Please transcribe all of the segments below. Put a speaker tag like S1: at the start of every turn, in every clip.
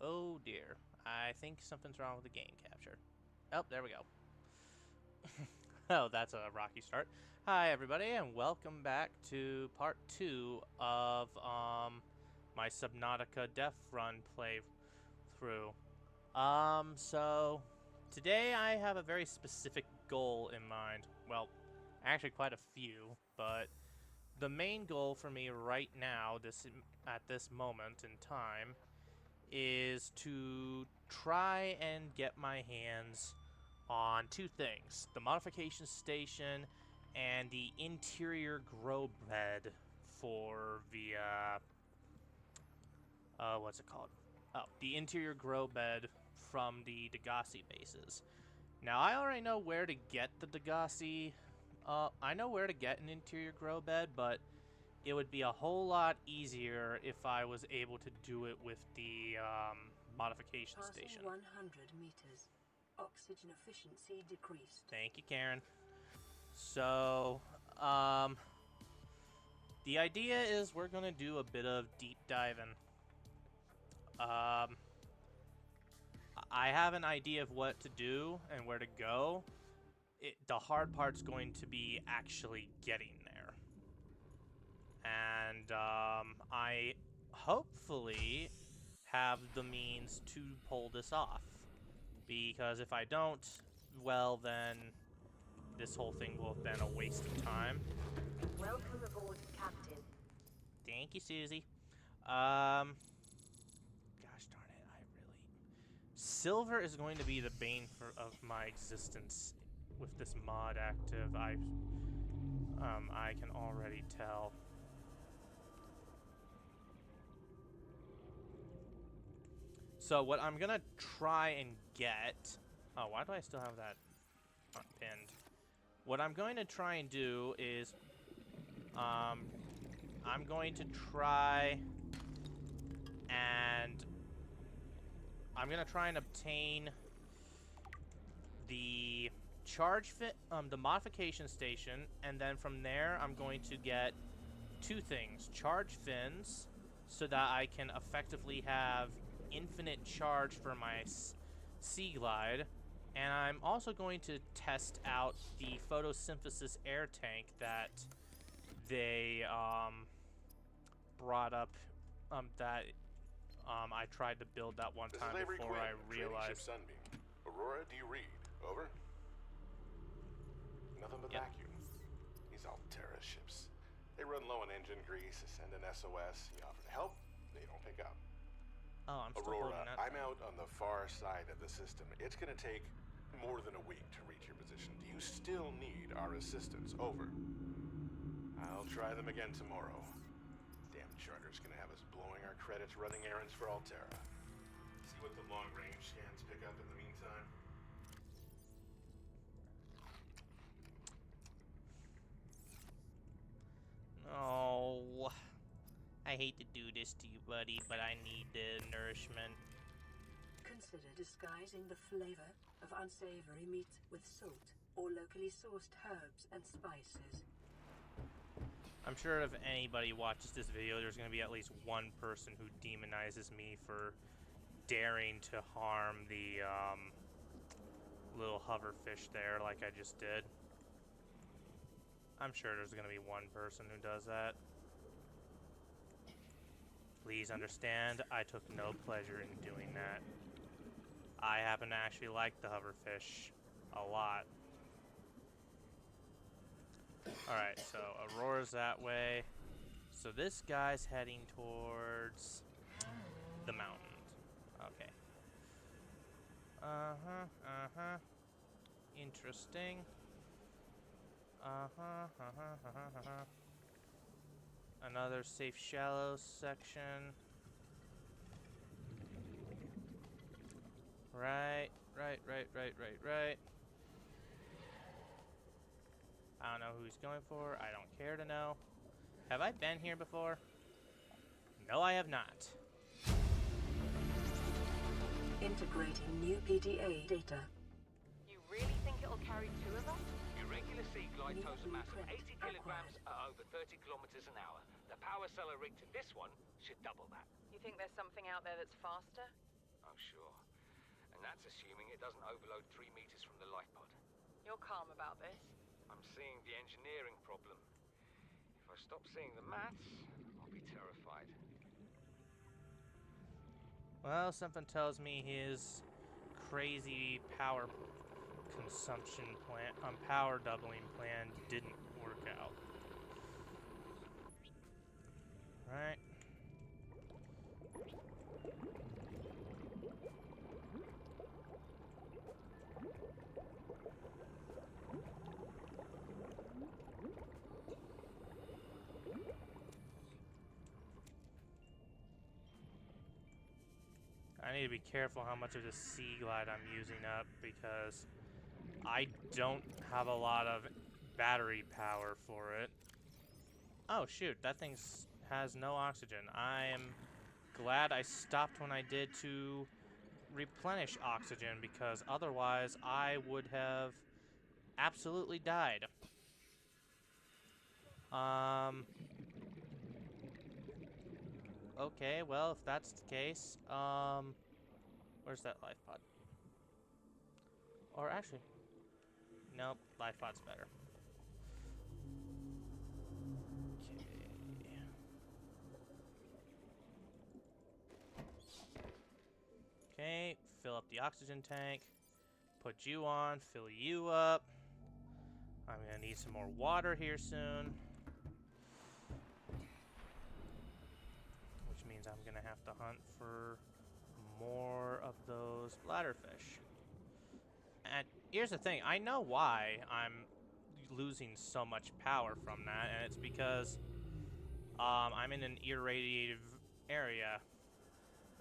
S1: Oh dear. I think something's wrong with the game capture. Oh, there we go. Oh, that's a rocky start. Hi everybody and welcome back to part 2 of my Subnautica Deathrun playthrough. So today I have a very specific goal in mind. Well, actually quite a few, but the main goal for me right now, at this moment in time, is to try and get my hands on two things: the modification station and the interior grow bed for the what's it called? Oh, the interior grow bed from the Degassi bases. Now I already know where to get the Degassi. I know where to get an interior grow bed, but it would be a whole lot easier if I was able to do it with the modification station.
S2: 100 meters. Oxygen efficiency decreased.
S1: Thank you, Karen. So, the idea is we're going to do a bit of deep diving. I have an idea of what to do and where to go. The hard part's going to be actually getting there. And I hopefully have the means to pull this off. Because if I don't, well then this whole thing will have been a waste of time.
S2: Welcome aboard, Captain.
S1: Thank you, Susie. Gosh darn it, Silver is going to be the bane of my existence with this mod active. I can already tell. So what I'm gonna try and get... Oh, why do I still have that pinned? What I'm going to try and do is... I'm going to try and... I'm gonna try and obtain the the modification station, and then from there I'm going to get two things: charge fins, so that I can effectively have infinite charge for my sea glide, and I'm also going to test out the photosynthesis air tank that they brought up I tried to build that one time before I realized.
S3: Sunbeam. Aurora, do you read? Over. Nothing but vacuum. These Altera ships. They run low on engine grease, send an SOS, you offer to help, they don't pick up.
S1: Oh, I'm still holding
S3: Aurora,
S1: that.
S3: I'm out on the far side of the system. It's gonna take more than a week to reach your position. Do you still need our assistance? Over. I'll try them again tomorrow. Damn charter's gonna have us blowing our credits running errands for Altera. See what the long-range scans pick up in the meantime.
S1: Oh, I hate to do this to you, buddy, but I need the nourishment.
S2: Consider disguising the flavor of unsavory meat with salt or locally sourced herbs and spices.
S1: I'm sure if anybody watches this video, there's going to be at least one person who demonizes me for daring to harm the little hoverfish there like I just did. I'm sure there's going to be one person who does that. Please understand, I took no pleasure in doing that. I happen to actually like the hoverfish a lot. Alright, so Aurora's that way. So this guy's heading towards the mountains. Okay. Interesting. Another safe shallow section. Right. I don't know who he's going for. I don't care to know. Have I been here before? No, I have not.
S2: Integrating new PDA data.
S4: You really think it'll carry two of us?
S5: Your regular sea glide tows a mass of
S2: Blueprint
S5: 80 kilograms at over 30 kilometers an hour. The power cellar rig to this one should double that.
S4: You think there's something out there that's faster?
S5: Oh, sure. And that's assuming it doesn't overload 3 meters from the life pod.
S4: You're calm about this.
S5: I'm seeing the engineering problem. If I stop seeing the maths, I'll be terrified.
S1: Well, something tells me his crazy power consumption plan, power doubling plan didn't work out. Right. I need to be careful how much of this sea glide I'm using up because I don't have a lot of battery power for it. Oh shoot, that thing has no oxygen. I am glad I stopped when I did to replenish oxygen because otherwise I would have absolutely died. Okay, well, if that's the case, where's that life pod? Or actually, nope, life pod's better. Okay, fill up the oxygen tank, put you on, fill you up. I'm gonna need some more water here soon. Which means I'm gonna have to hunt for more of those bladderfish. And here's the thing, I know why I'm losing so much power from that, and it's because I'm in an irradiated area,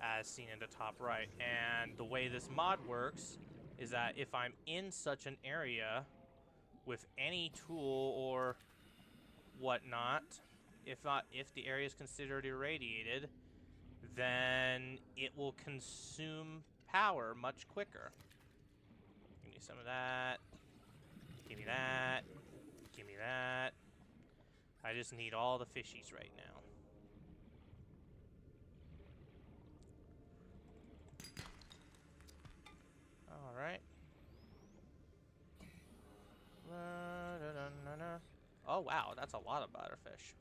S1: as seen in the top right. And the way this mod works is that if I'm in such an area with any tool or whatnot, if the area is considered irradiated, then it will consume power much quicker. Give me some of that. Give me that. Give me that. I just need all the fishies right now. Alright. Oh wow, that's a lot of butterfish.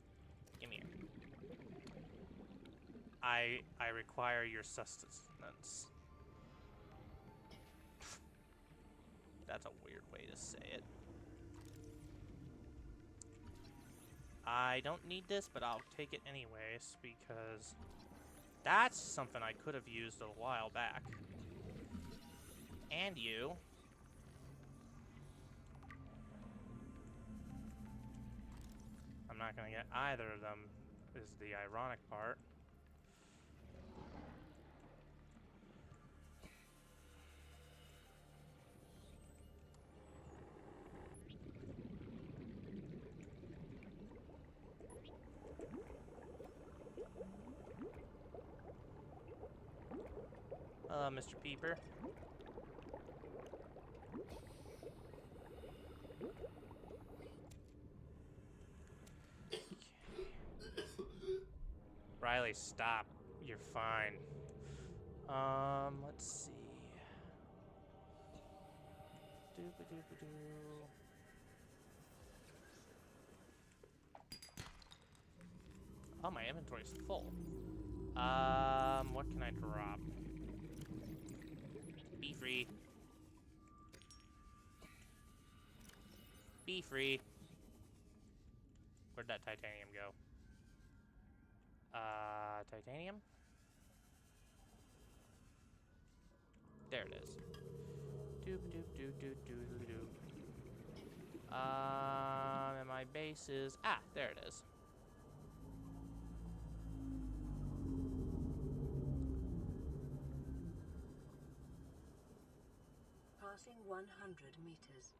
S1: Give me here. I require your sustenance. That's a weird way to say it. I don't need this, but I'll take it anyways, because that's something I could have used a while back. And you. I'm not gonna get either of them, is the ironic part. Mr. Peeper. Riley, stop. You're fine. Let's see. Doop-a-doop-a-doo. Oh, my inventory's full. What can I drop? Be free. Be free. Where'd that titanium go? Titanium? There it is. Doop doop doop doop doop doop. And my base is... Ah, there it is.
S2: Passing 100 meters.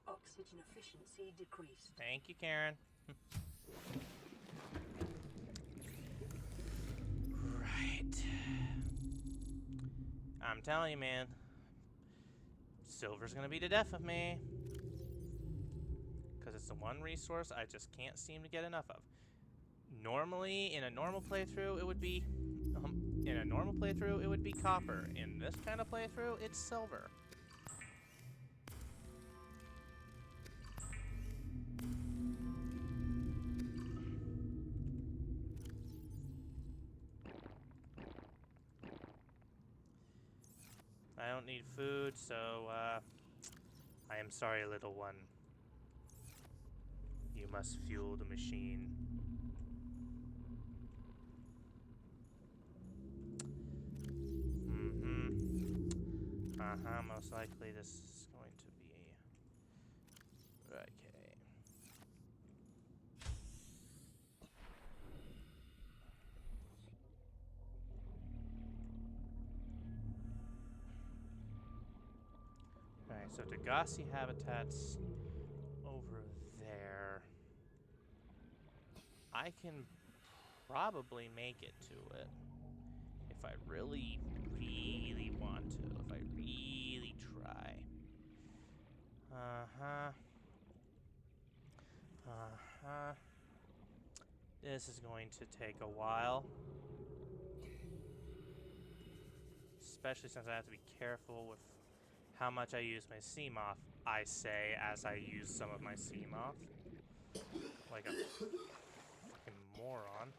S2: Oxygen efficiency decreased.
S1: Thank you, Karen. Right. I'm telling you, man. Silver's gonna be the death of me. Because it's the one resource I just can't seem to get enough of. Normally, in a normal playthrough, it would be In a normal playthrough, it would be copper. In this kind of playthrough, it's silver. I don't need food, so, I am sorry, little one. You must fuel the machine. Most likely this is going to be... Okay. Alright, so Degassi habitat's over there. I can probably make it to it if I really, really want to. If I really try. This is going to take a while. Especially since I have to be careful with how much I use my CMOF, I say, as I use some of my CMOF. Like a fucking moron.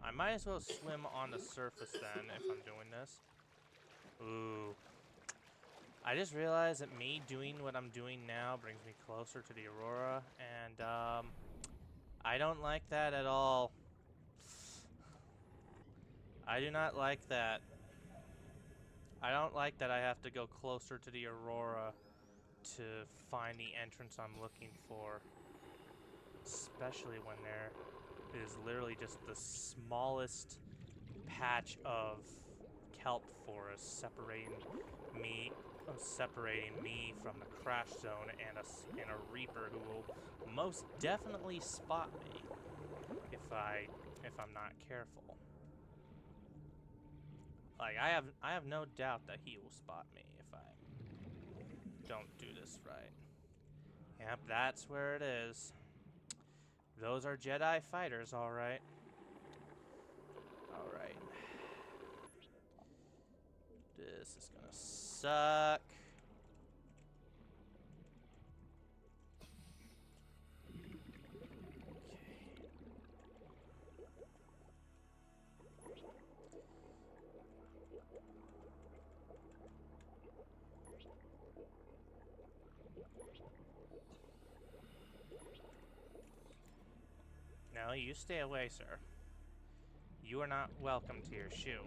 S1: I might as well swim on the surface then if I'm doing this. Ooh. I just realized that me doing what I'm doing now brings me closer to the Aurora, and I don't like that at all. I do not like that. I don't like that I have to go closer to the Aurora to find the entrance I'm looking for. Especially when there is literally just the smallest patch of kelp forest separating me from the crash zone and a reaper who will most definitely spot me if I'm not careful. Like I have no doubt that he will spot me if I don't do this right. Yep, that's where it is. Those are Jedi fighters, all right. All right. This is gonna suck. No, you stay away, sir. You are not welcome to your shoe.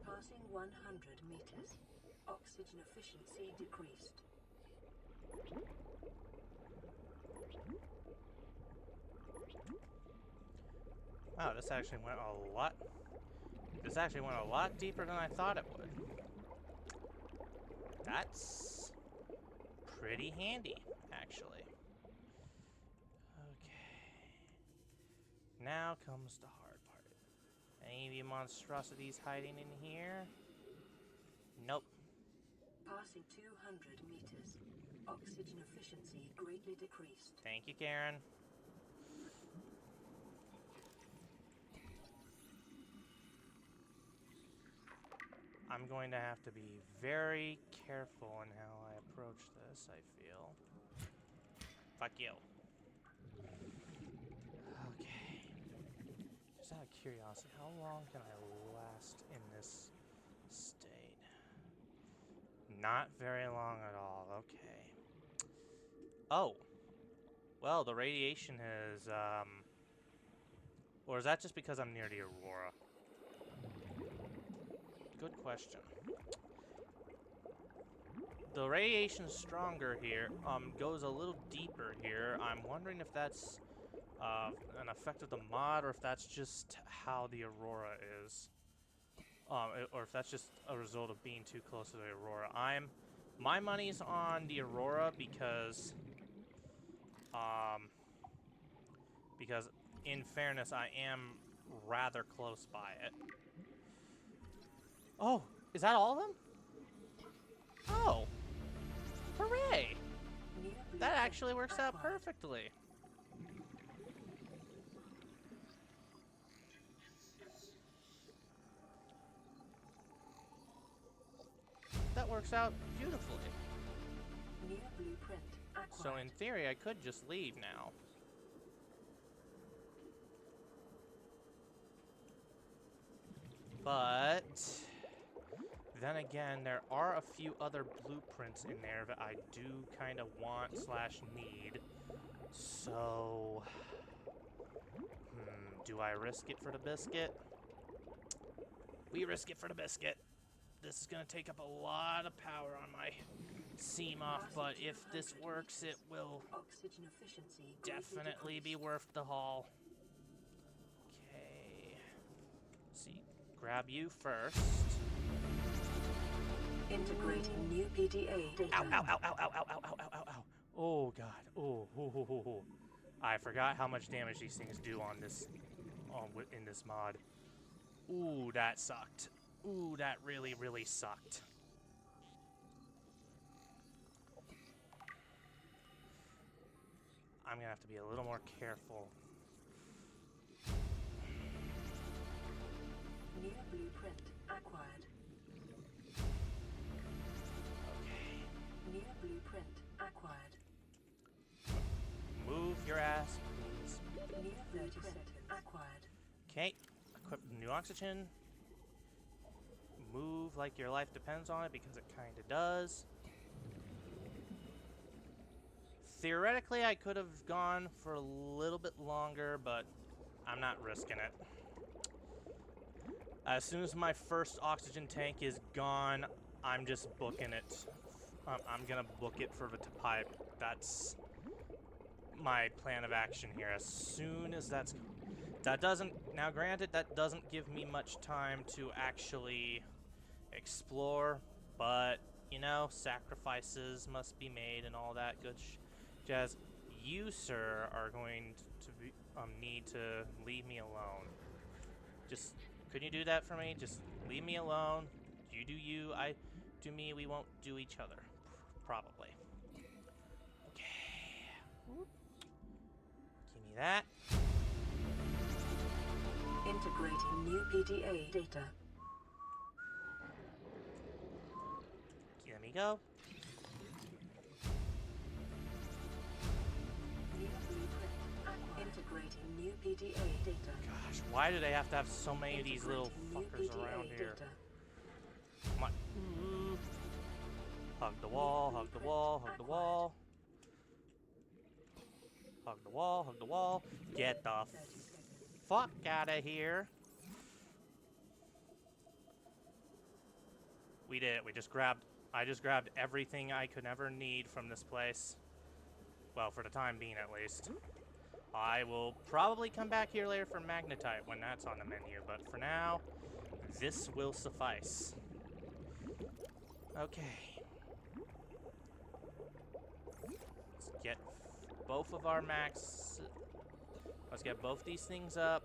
S2: Passing 100 meters. Oxygen efficiency decreased.
S1: Wow, this actually went a lot. This actually went a lot deeper than I thought it would. That's pretty handy, actually. Okay. Now comes the hard part. Any of you monstrosities hiding in here? Nope.
S2: Passing 200 meters. Oxygen efficiency greatly decreased.
S1: Thank you, Karen. I'm going to have to be very careful in how I approach this, I feel. Fuck you. Okay. Just out of curiosity, how long can I last in this state? Not very long at all, okay. Oh. Well, the radiation has, or is that just because I'm near the Aurora? Good question. The radiation's stronger here, goes a little deeper here. I'm wondering if that's an effect of the mod or if that's just how the Aurora is. or if that's just a result of being too close to the Aurora. My money's on the Aurora because in fairness, I am rather close by it. Oh, is that all of them? Oh, hooray!
S2: New
S1: That
S2: blueprint
S1: actually works out
S2: acquired.
S1: perfectly. That works out beautifully.
S2: New blueprint acquired.
S1: So in theory, I could just leave now. But then again, there are a few other blueprints in there that I do kind of want / need. So, do I risk it for the biscuit? We risk it for the biscuit. This is gonna take up a lot of power on my CMOF, but if this works, it will
S2: Oxygen efficiency greatly
S1: definitely be
S2: decreased.
S1: worth the haul. Okay. See, grab you first.
S2: Integrating new PDA data.
S1: Ow, ow, ow, ow, ow, ow, ow, ow, ow, ow, ow. Oh, God. Oh, ho, ho, ho, ho. I forgot how much damage these things do on this, in this mod. Ooh, that sucked. Ooh, that really, really sucked. I'm gonna have to be a little more careful.
S2: New blueprint acquired.
S1: Okay.
S2: New blueprint acquired.
S1: Move your ass, please.
S2: New blueprint acquired.
S1: Okay. Equip new oxygen. Move like your life depends on it, because it kinda does. Theoretically, I could have gone for a little bit longer, but I'm not risking it. As soon as my first oxygen tank is gone, I'm just booking it. I'm gonna book it for the pipe. That's my plan of action here. As soon as that doesn't, now granted, that doesn't give me much time to actually explore, but, you know, sacrifices must be made and all that good jazz. You, sir, are going to be, need to leave me alone. Just, could you do that for me? Just leave me alone. You do you, I do me. We won't do each other. Probably. Okay. Whoop. Give me that.
S2: Integrating new PDA data.
S1: Let me go.
S2: New blueprint acquired. Integrating new PDA data.
S1: Gosh, why do they have to have so many of these little fuckers around here? Come on. Ooh. Hug the wall, hug the wall, hug the wall. Hug the wall, hug the wall. Get the fuck out of here. We did it. I just grabbed everything I could ever need from this place. Well, for the time being, at least. I will probably come back here later for magnetite when that's on the menu, but for now, this will suffice. Okay. Let's get both of our max. Let's get both these things up.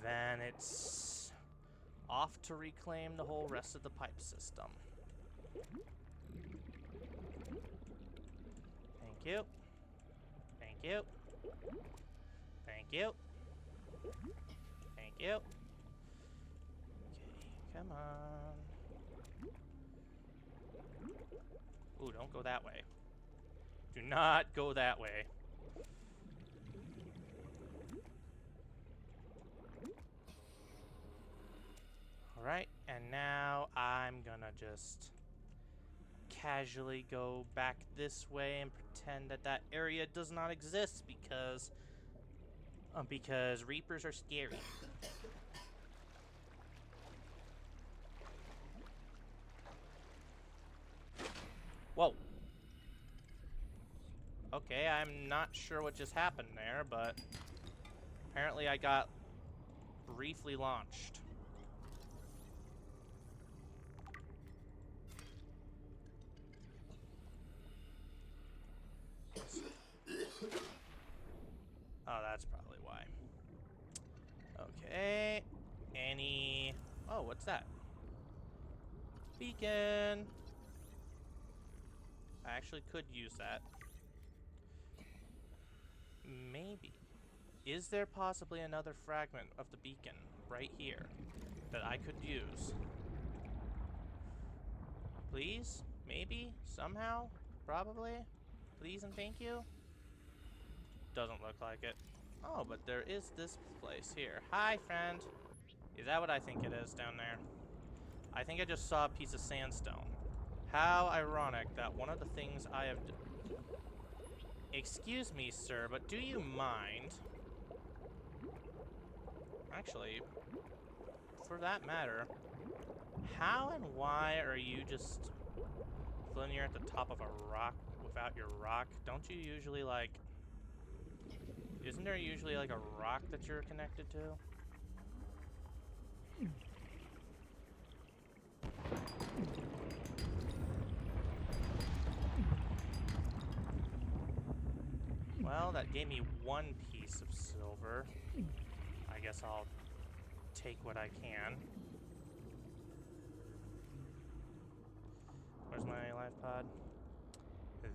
S1: Then it's off to reclaim the whole rest of the pipe system. Thank you. Thank you. Thank you. Thank you. Okay, come on. Ooh, don't go that way. Do not go that way. Alright, and now I'm gonna just casually go back this way and pretend that that area does not exist because Reapers are scary. Whoa. Okay, I'm not sure what just happened there, but apparently I got briefly launched. Oh, what's that? Beacon! I actually could use that. Maybe. Is there possibly another fragment of the beacon right here that I could use? Please? Maybe? Somehow? Probably? Please and thank you? Doesn't look like it. Oh, but there is this place here. Hi, friend. Is that what I think it is down there? I think I just saw a piece of sandstone. How ironic that one of the things I have... Excuse me, sir, but do you mind? Actually, for that matter, how and why are you just floating here at the top of a rock without your rock? Don't you usually, like... Isn't there usually, like, a rock that you're connected to? Well, that gave me one piece of silver. I guess I'll take what I can. Where's my life pod?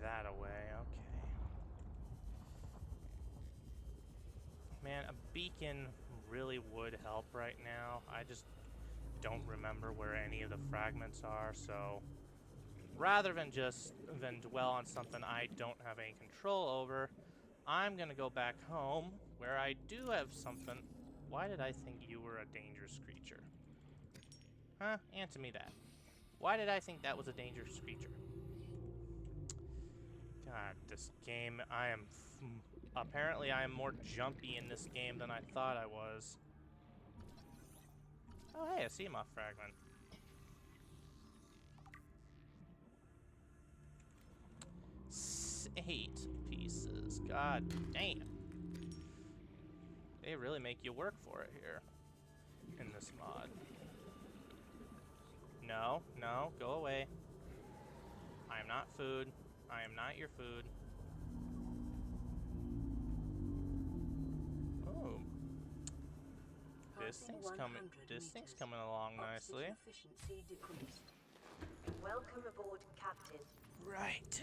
S1: That away, okay. Man, a beacon really would help right now. I just don't remember where any of the fragments are, so rather than dwell on something I don't have any control over, I'm gonna go back home where I do have something. Why did I think you were a dangerous creature? Huh? Answer me that. Why did I think that was a dangerous creature? God, this game, apparently I am more jumpy in this game than I thought I was. Oh hey, a sea moth fragment. 8 pieces. God damn. They really make you work for it here in this mod. No, no, go away. I am not food. I am not your food. Oh. This thing's coming along nicely.
S2: Efficiency decreased.
S6: Welcome aboard, Captain.
S1: Right.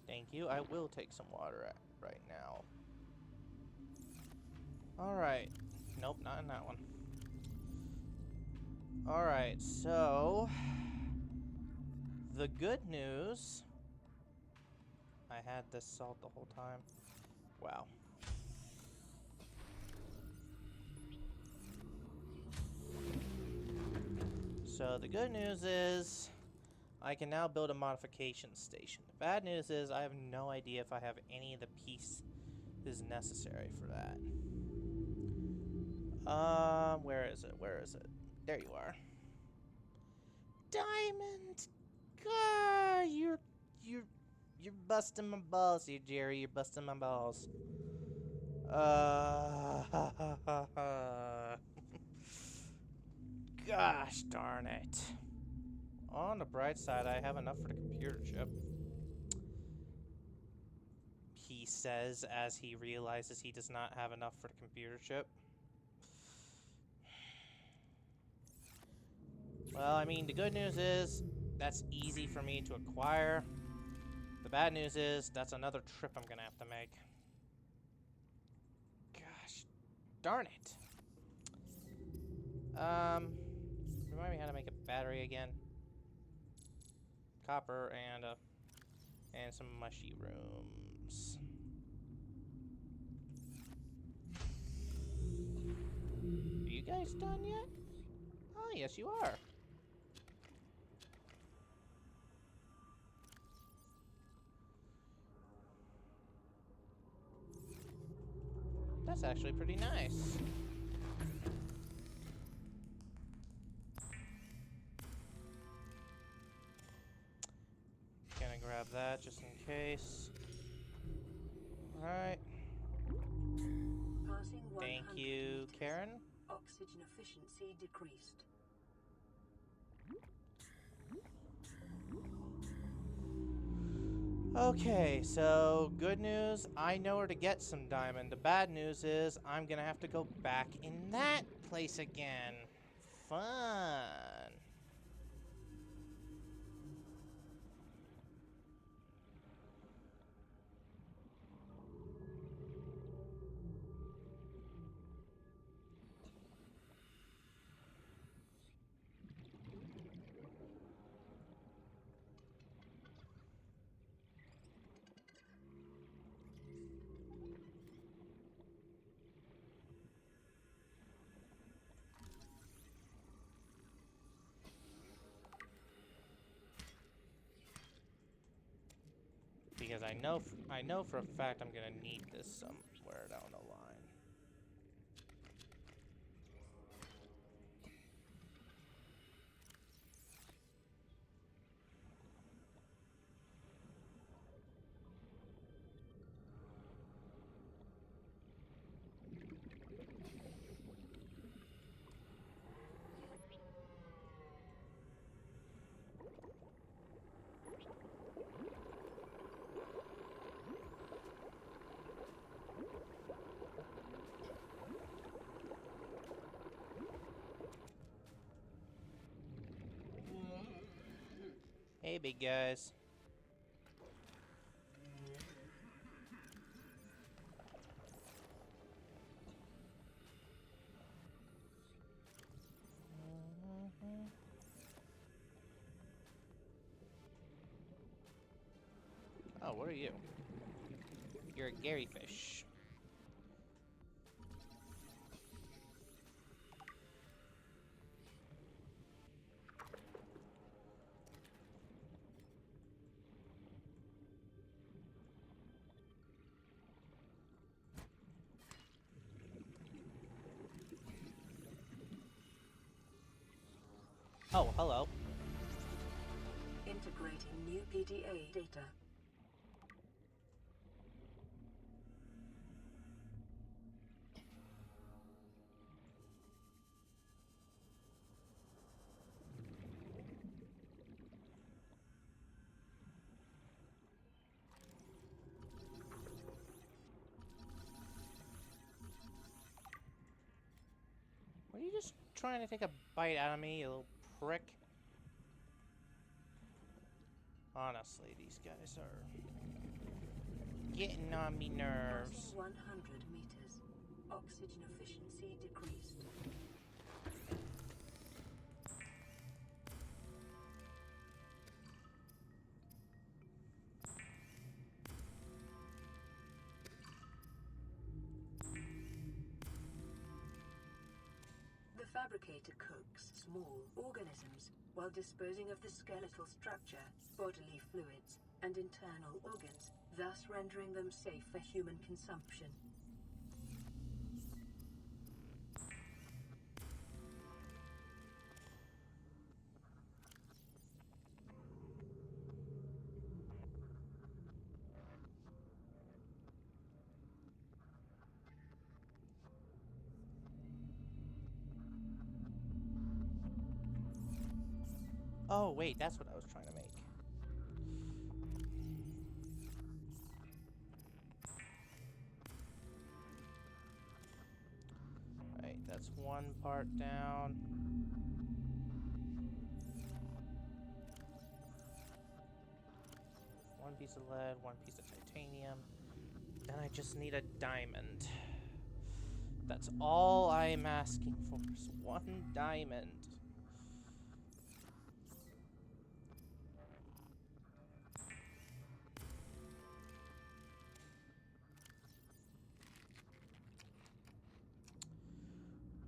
S1: Thank you. I will take some water right now. Alright. Nope, not in that one. Alright, so... The good news... I had this salt the whole time. Wow. So the good news is... I can now build a modification station. The bad news is I have no idea if I have any of the pieces necessary for that. Where is it? Where is it? There you are. Diamond! God, you're busting my balls here, Jerry. You're busting my balls. Gosh darn it. On the bright side, I have enough for the computer chip. He says as he realizes he does not have enough for the computer chip. Well, I mean, the good news is that's easy for me to acquire. The bad news is that's another trip I'm gonna have to make. Gosh, darn it. Remind me how to make a battery again. Copper and some mushrooms. Are you guys done yet? Oh, yes, you are. That's actually pretty nice. Gonna grab that just in case. Alright. Thank you, Karen.
S2: Oxygen efficiency decreased.
S1: Okay, so good news, I know where to get some diamond. The bad news is I'm gonna have to go back in that place again. Fun. Because I know for a fact I'm gonna need this somewhere down the line. Hey, big guys. Oh, what are you? You're a Gary fish. Oh, hello.
S2: Integrating new PDA data.
S1: Were you just trying to take a bite out of me, you little prick? Honestly, these guys are getting on me nerves.
S2: Passing 100 meters. Oxygen efficiency decreased. The fabricator cooks small organisms while disposing of the skeletal structure, bodily fluids, and internal organs, thus rendering them safe for human consumption.
S1: Oh, wait, that's what I was trying to make. Right, that's one part down. One piece of lead, one piece of titanium. Then I just need a diamond. That's all I'm asking for is one diamond.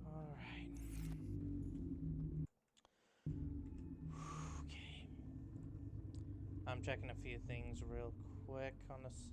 S1: Alright. Okay. I'm checking a few things real quick on the systems.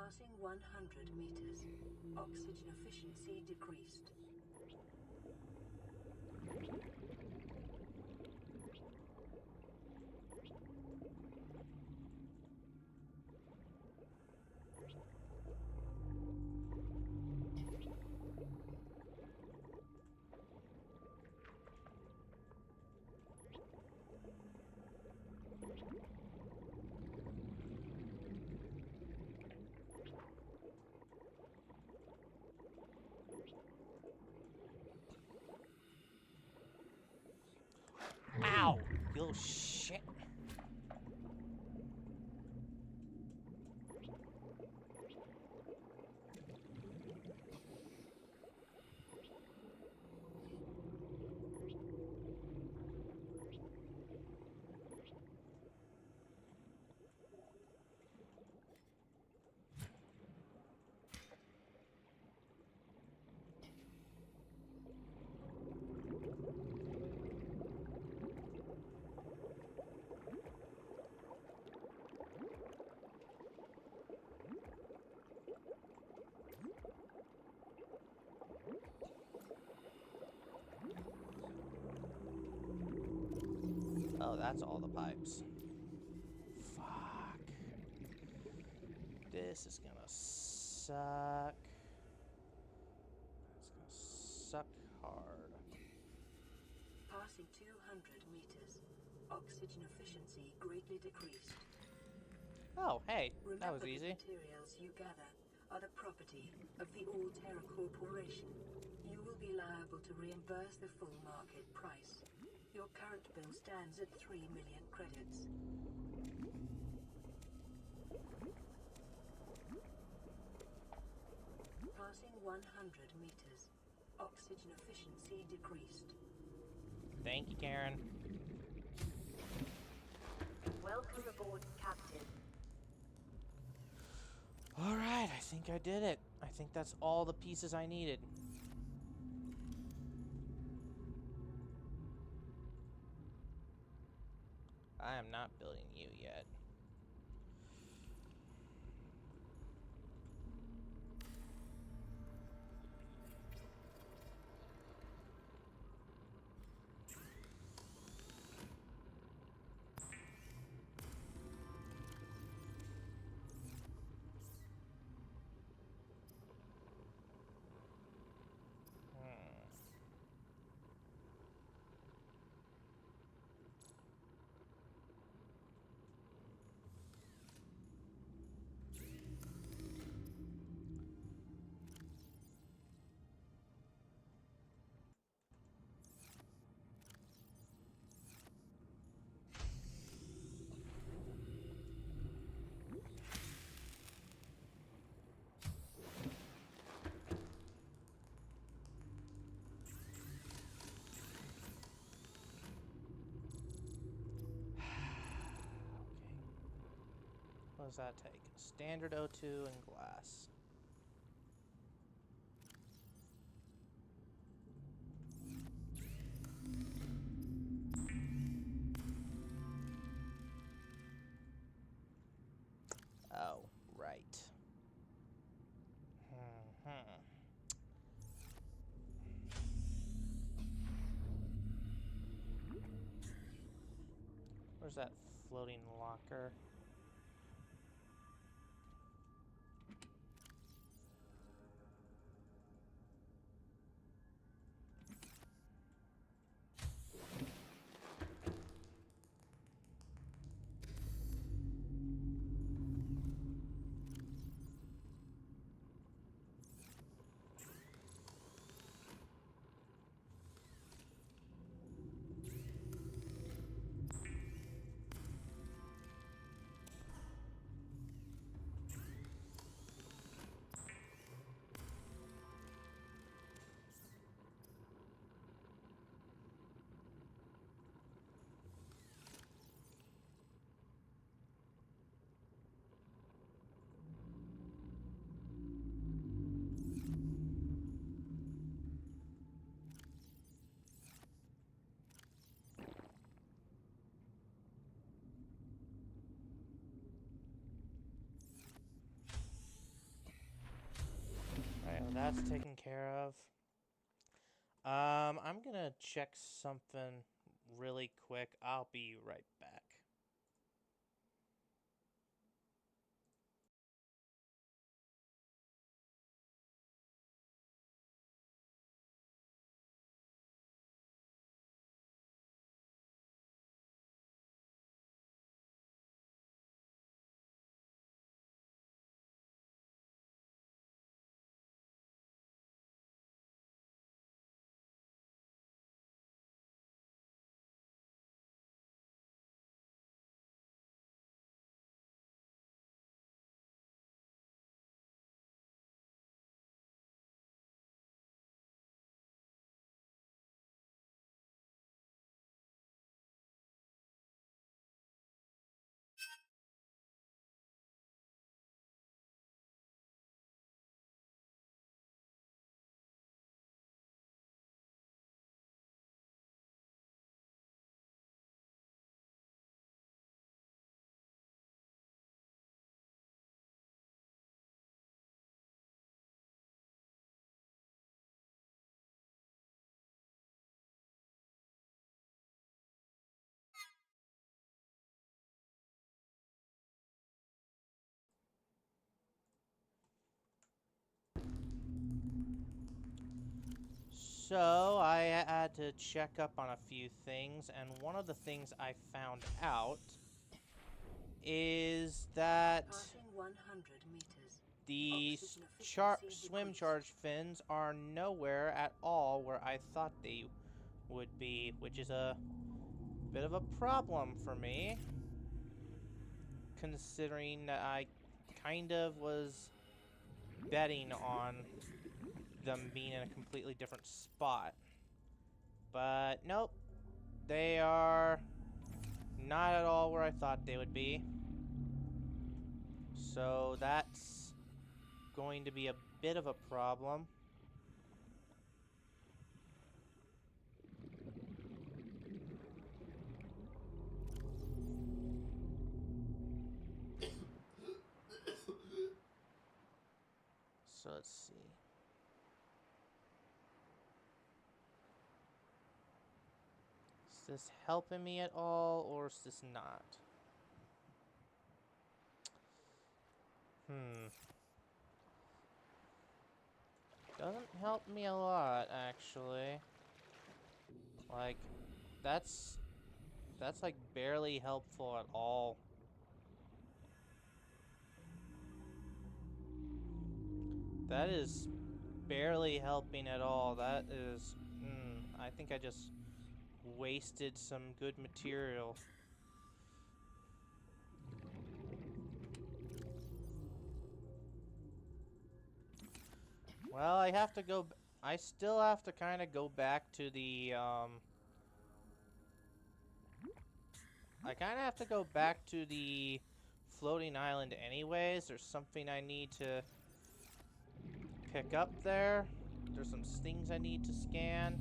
S2: Passing 100 meters. Oxygen efficiency decreased.
S1: Ow! You little shit. Oh, that's all the pipes. Fuck. This is gonna suck. It's gonna suck hard.
S2: Passing 200 meters. Oxygen efficiency greatly decreased.
S1: Oh, hey, that was
S2: Remember,
S1: easy.
S2: the materials you gather are the property of the All-Terra Corporation. You will be liable to reimburse the full market price. Your current bill stands at 3 million credits. Passing 100 meters. Oxygen efficiency decreased.
S1: Thank you, Karen.
S6: Welcome aboard, Captain.
S1: Alright, I think I did it. I think that's all the pieces I needed. I am not building you yet. What does that take? Standard O2 and glass. Oh, right. Where's that floating locker? that's taken care of. I'm gonna check something really quick. I'll be right back. So I had to check up on a few things, and one of the things I found out is that
S2: Passing 100 meters.
S1: the
S2: Oxygen efficiency
S1: swim
S2: decreased.
S1: charge fins are nowhere at all where I thought they would be, which is a bit of a problem for me, considering that I kind of was betting on them being in a completely different spot. But nope, they are not at all where I thought they would be. So that's going to be a bit of a problem. So let's see. Is this helping me at all, or is this not? Doesn't help me a lot, actually. Like, that's like barely helpful at all. That is barely helping at all. That is, I think I just wasted some good material. Well, I have to go. I still have to kind of go back to the. I kind of have to go back to the floating island, anyways. There's something I need to pick up there. There's some things I need to scan,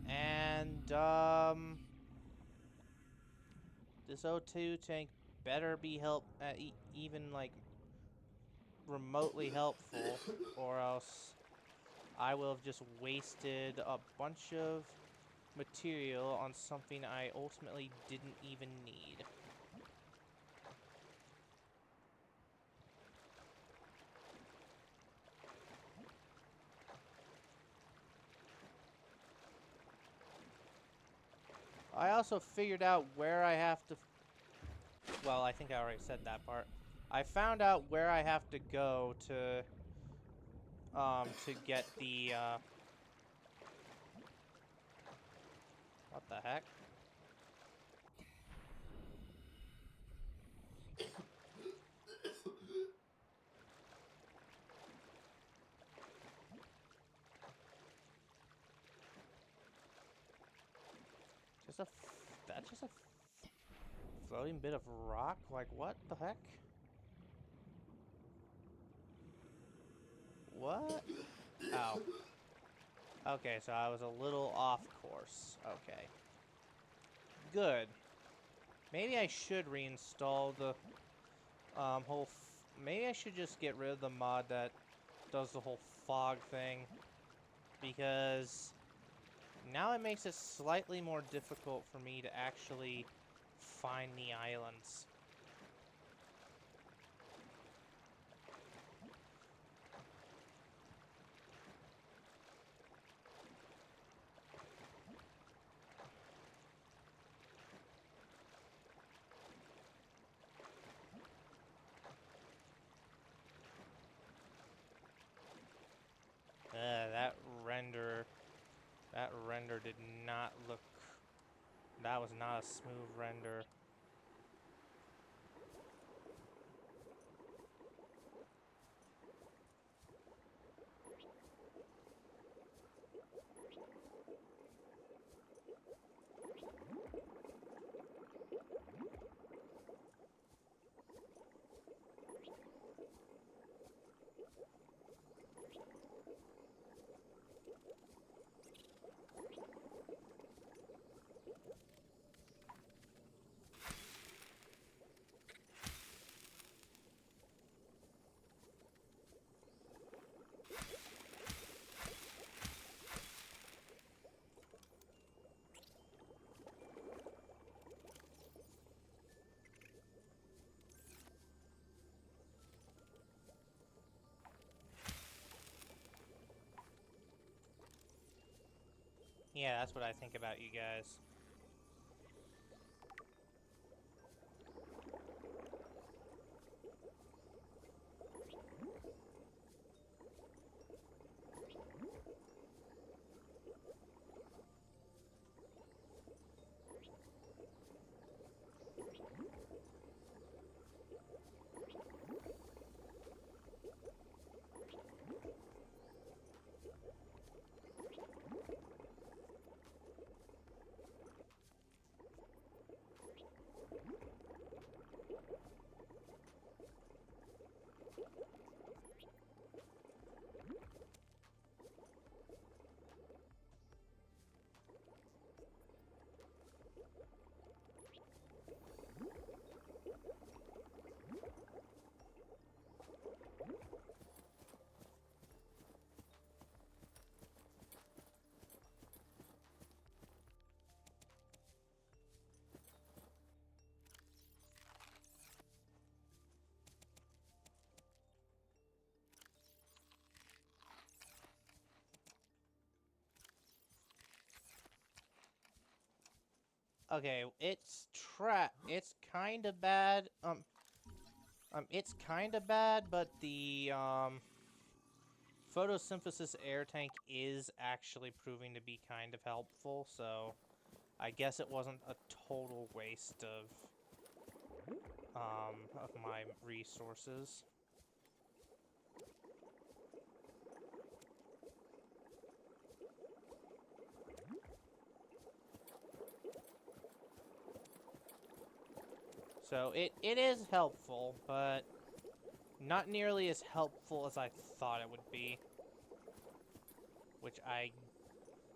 S1: and this O2 tank better be even like remotely helpful, or else I will have just wasted a bunch of material on something I ultimately didn't even need. I also figured out where I have to... Well, I think I already said that part. I found out where I have to go to get the, what the heck? That's just a floating bit of rock? Like, what the heck? What? Oh. Okay, so I was a little off course. Okay. Good. Maybe I should reinstall the maybe I should just get rid of the mod that does the whole fog thing, because now it makes it slightly more difficult for me to actually find the islands. That render, that render did not look, that was not a smooth render. Yeah, that's what I think about you guys. Okay, it's kind of bad. It's kind of bad, but the photosynthesis air tank is actually proving to be kind of helpful. So, I guess it wasn't a total waste of my resources. So it is helpful, but not nearly as helpful as I thought it would be. Which I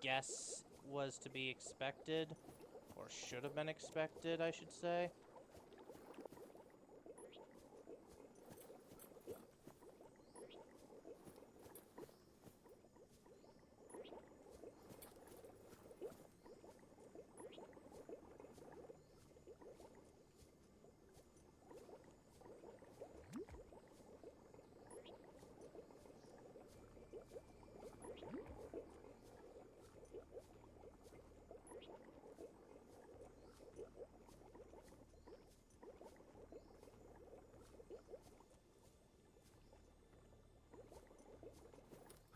S1: guess was to be expected, or should have been expected, I should say.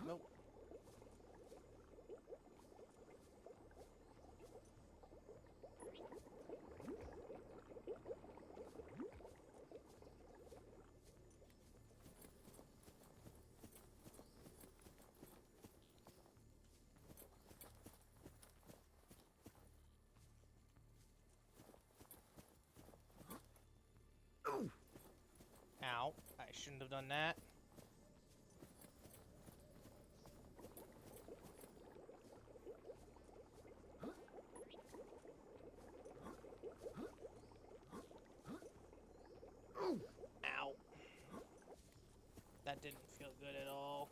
S1: Nope. Ow. I shouldn't have done that. Ow. That didn't feel good at all.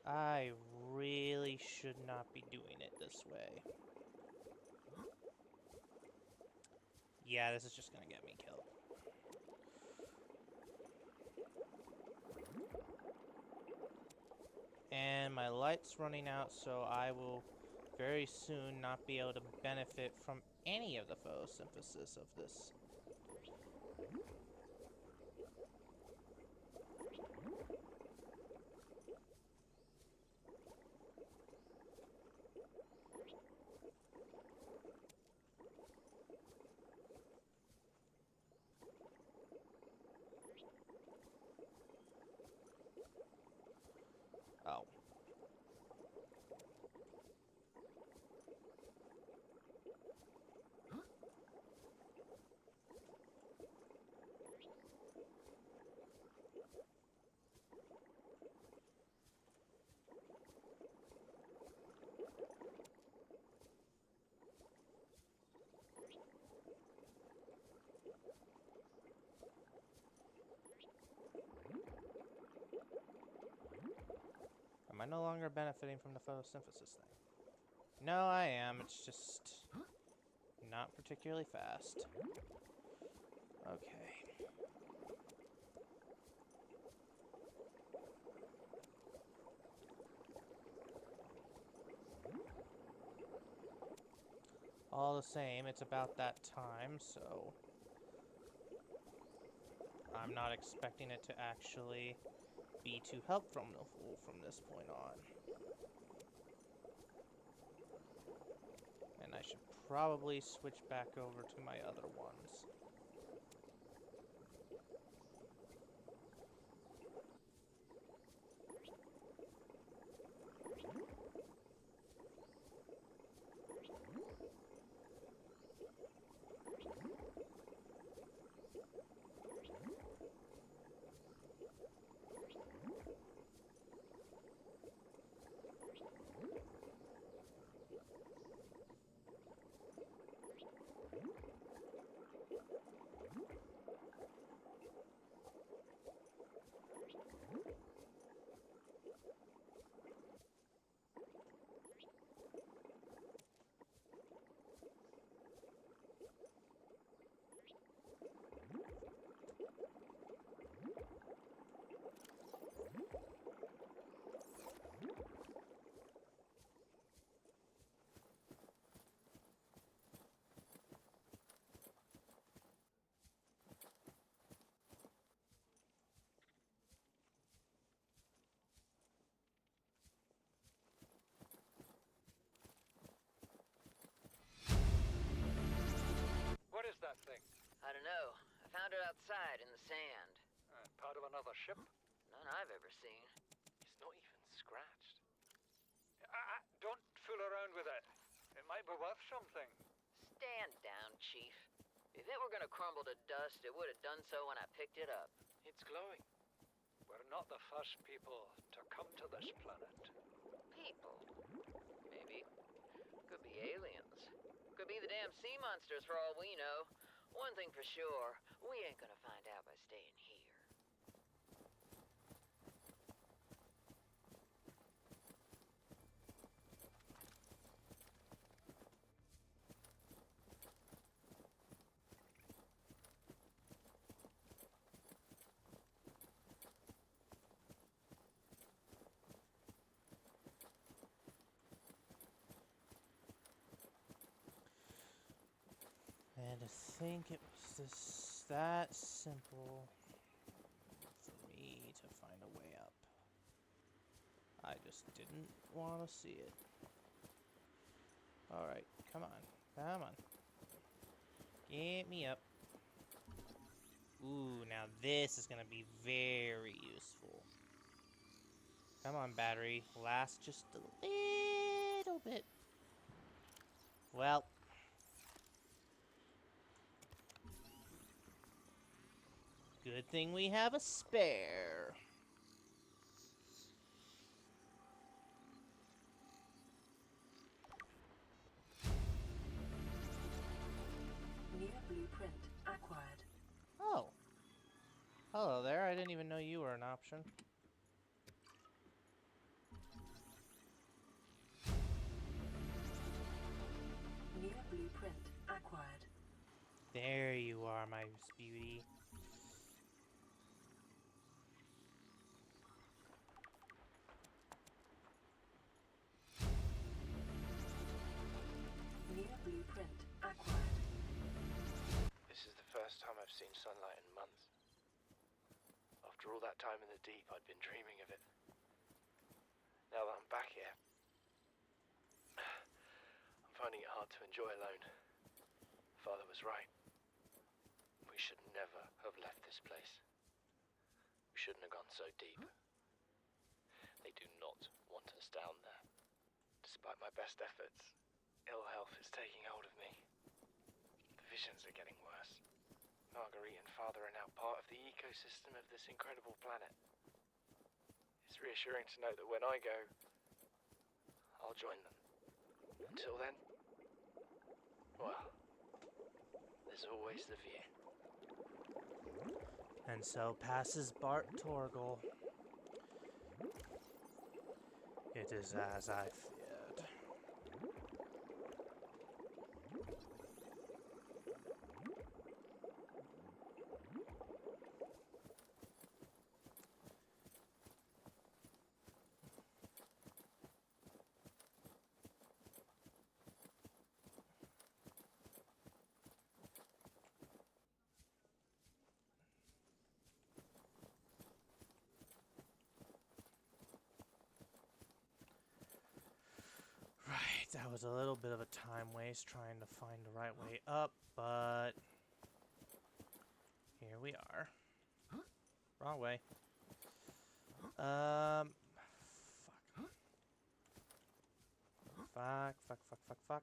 S1: I really should not be doing it this way. Yeah, this is just gonna get me killed. And my light's running out, so I will very soon not be able to benefit from any of the photosynthesis of this. Oh. Am I no longer benefiting from the photosynthesis thing? No, I am. It's just not particularly fast. Okay. All the same, it's about that time, so I'm not expecting it to actually be too helpful from this point on. And I should probably switch back over to my other ones.
S5: What is that thing?
S7: I don't know. I found it outside in the sand.
S5: Part of another ship?
S7: None I've ever seen.
S5: It's not even scratched. Don't fool around with it. It might be worth something.
S7: Stand down, Chief. If it were gonna crumble to dust, it would have done so when I picked it up.
S5: It's glowing. We're not the first people to come to this planet.
S7: People. Maybe. Could be aliens. Could be the damn sea monsters for all we know. One thing for sure, we ain't gonna find out by staying here.
S1: And to think it was that simple for me to find a way up. I just didn't want to see it. Alright, come on. Come on. Get me up. Ooh, now this is gonna be very useful. Come on, battery. Last just a little bit. Well. Good thing we have a spare.
S2: New blueprint acquired.
S1: Oh. Hello there. I didn't even know you were an option.
S2: New blueprint acquired.
S1: There you are, my beauty.
S2: New blueprint acquired.
S8: This is the first time I've seen sunlight in months. After all that time in the deep, I'd been dreaming of it. Now that I'm back here, I'm finding it hard to enjoy alone. Father was right. We should never have left this place. We shouldn't have gone so deep. They do not want us down there. Despite my best efforts, ill health is taking hold of me. The visions are getting worse. Marguerite and Father are now part of the ecosystem of this incredible planet. It's reassuring to know that when I go, I'll join them. Until then, well, there's always the view.
S1: And so passes Bart Torgal. It is as I feared. That was a little bit of a time waste trying to find the right way up, but here we are. Wrong way. Fuck.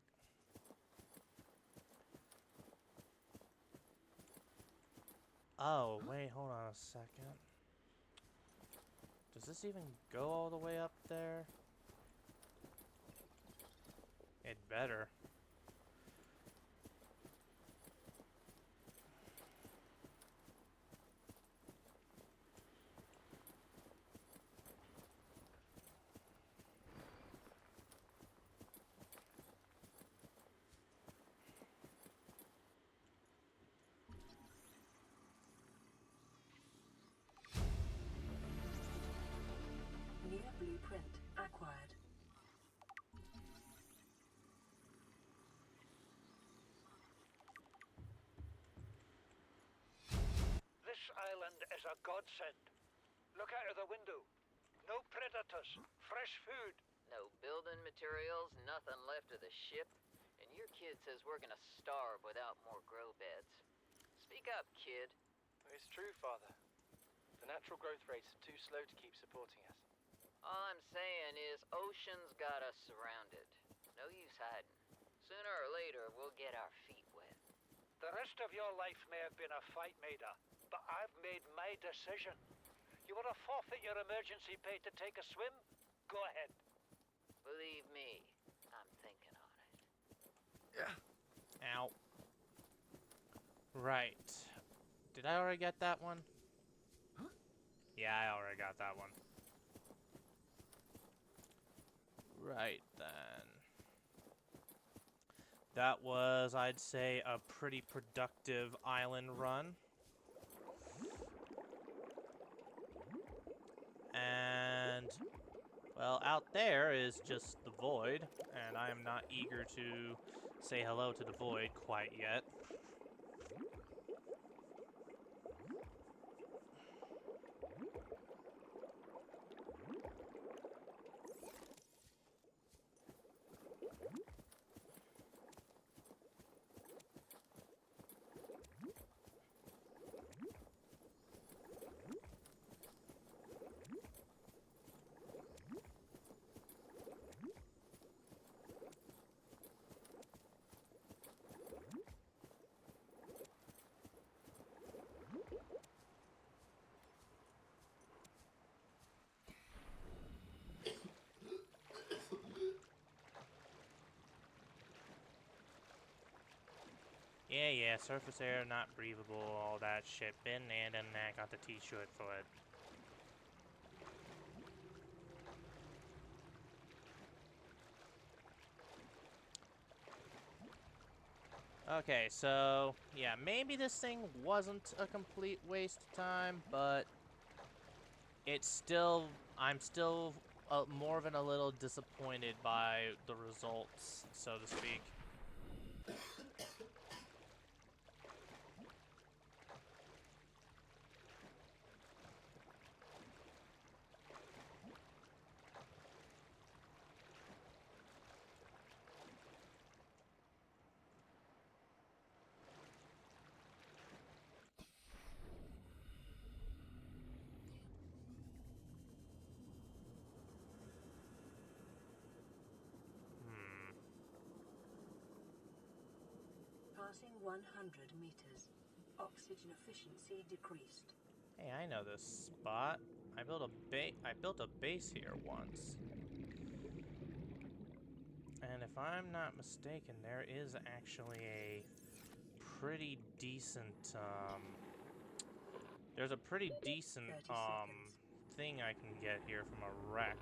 S1: Oh, wait, hold on a second. Does this even go all the way up there? It better.
S2: New blueprint acquired.
S5: This island is a godsend. Look out of the window. No predators, fresh food.
S7: No building materials, nothing left of the ship, and your kid says we're gonna starve without more grow beds. Speak up, kid.
S8: It's true, Father. The natural growth rates are too slow to keep supporting us.
S7: All I'm saying is ocean's got us surrounded. No use hiding. Sooner or later, we'll get our feet wet.
S5: The rest of your life may have been a fight, Maida, but I've made my decision. You want to forfeit your emergency pay to take a swim? Go ahead.
S7: Believe me, I'm thinking on it.
S1: Ow. Right. Did I already get that one? Yeah, I already got that one. Right then. That was, I'd say, a pretty productive island run. And, well, out there is just the void, and I am not eager to say hello to the void quite yet. Yeah, surface air, not breathable, all that shit. Been and done that, got the t-shirt for it. Okay, so, yeah, maybe this thing wasn't a complete waste of time, but it's still, I'm still more than a little disappointed by the results, so to speak.
S2: Passing 100 meters. Oxygen efficiency decreased.
S1: Hey, I know this spot. I built a base here once. And if I'm not mistaken, there is actually a pretty decent, there's a pretty decent,
S2: 30 seconds.
S1: thing I can get here from a wreck.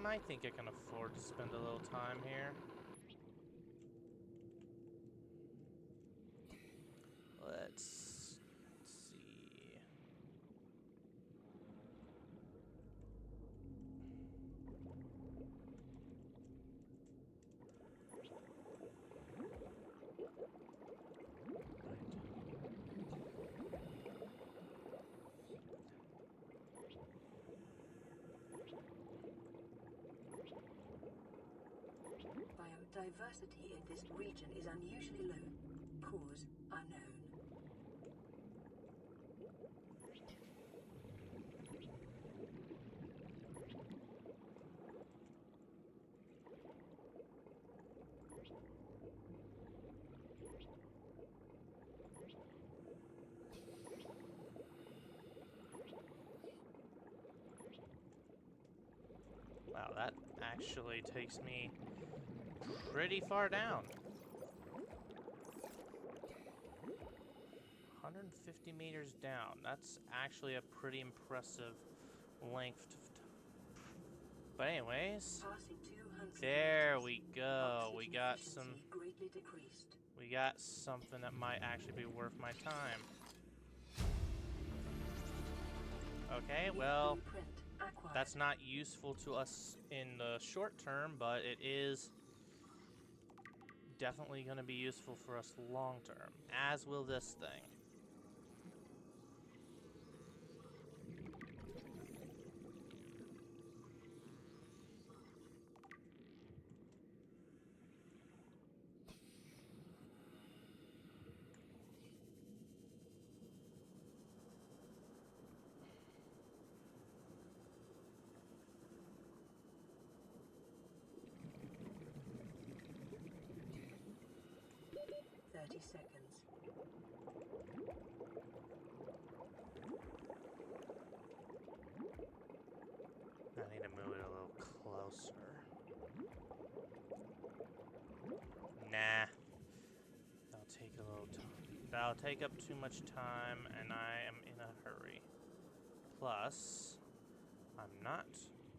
S1: I think I can afford to spend a little time here. Let's see.
S2: Biodiversity in this region is unusually low. Cause unknown.
S1: Wow, that actually takes me pretty far down. 150 meters down. That's actually a pretty impressive length. But anyways,
S2: Passing 200
S1: there
S2: meters.
S1: we go.
S2: Oxygen
S1: We got
S2: efficiency greatly decreased.
S1: we got something that might actually be worth my time. Okay, well,
S2: Blueprint acquired.
S1: that's not useful to us in the short term, but it is definitely going to be useful for us long term, as will this thing.
S2: Seconds.
S1: I need to move it a little closer. Nah. That'll take a little time. That'll take up too much time, and I am in a hurry. Plus, I'm not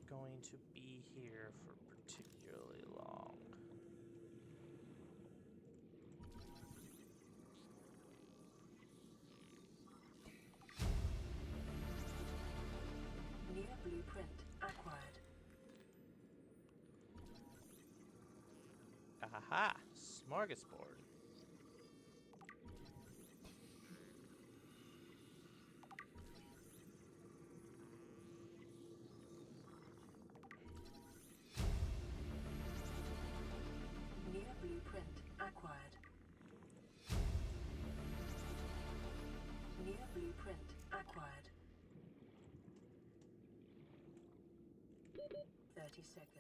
S1: going to be here for particularly long.
S2: New blueprint acquired.
S1: Aha! Smorgasbord.
S2: New blueprint acquired. New blueprint acquired. 30 seconds.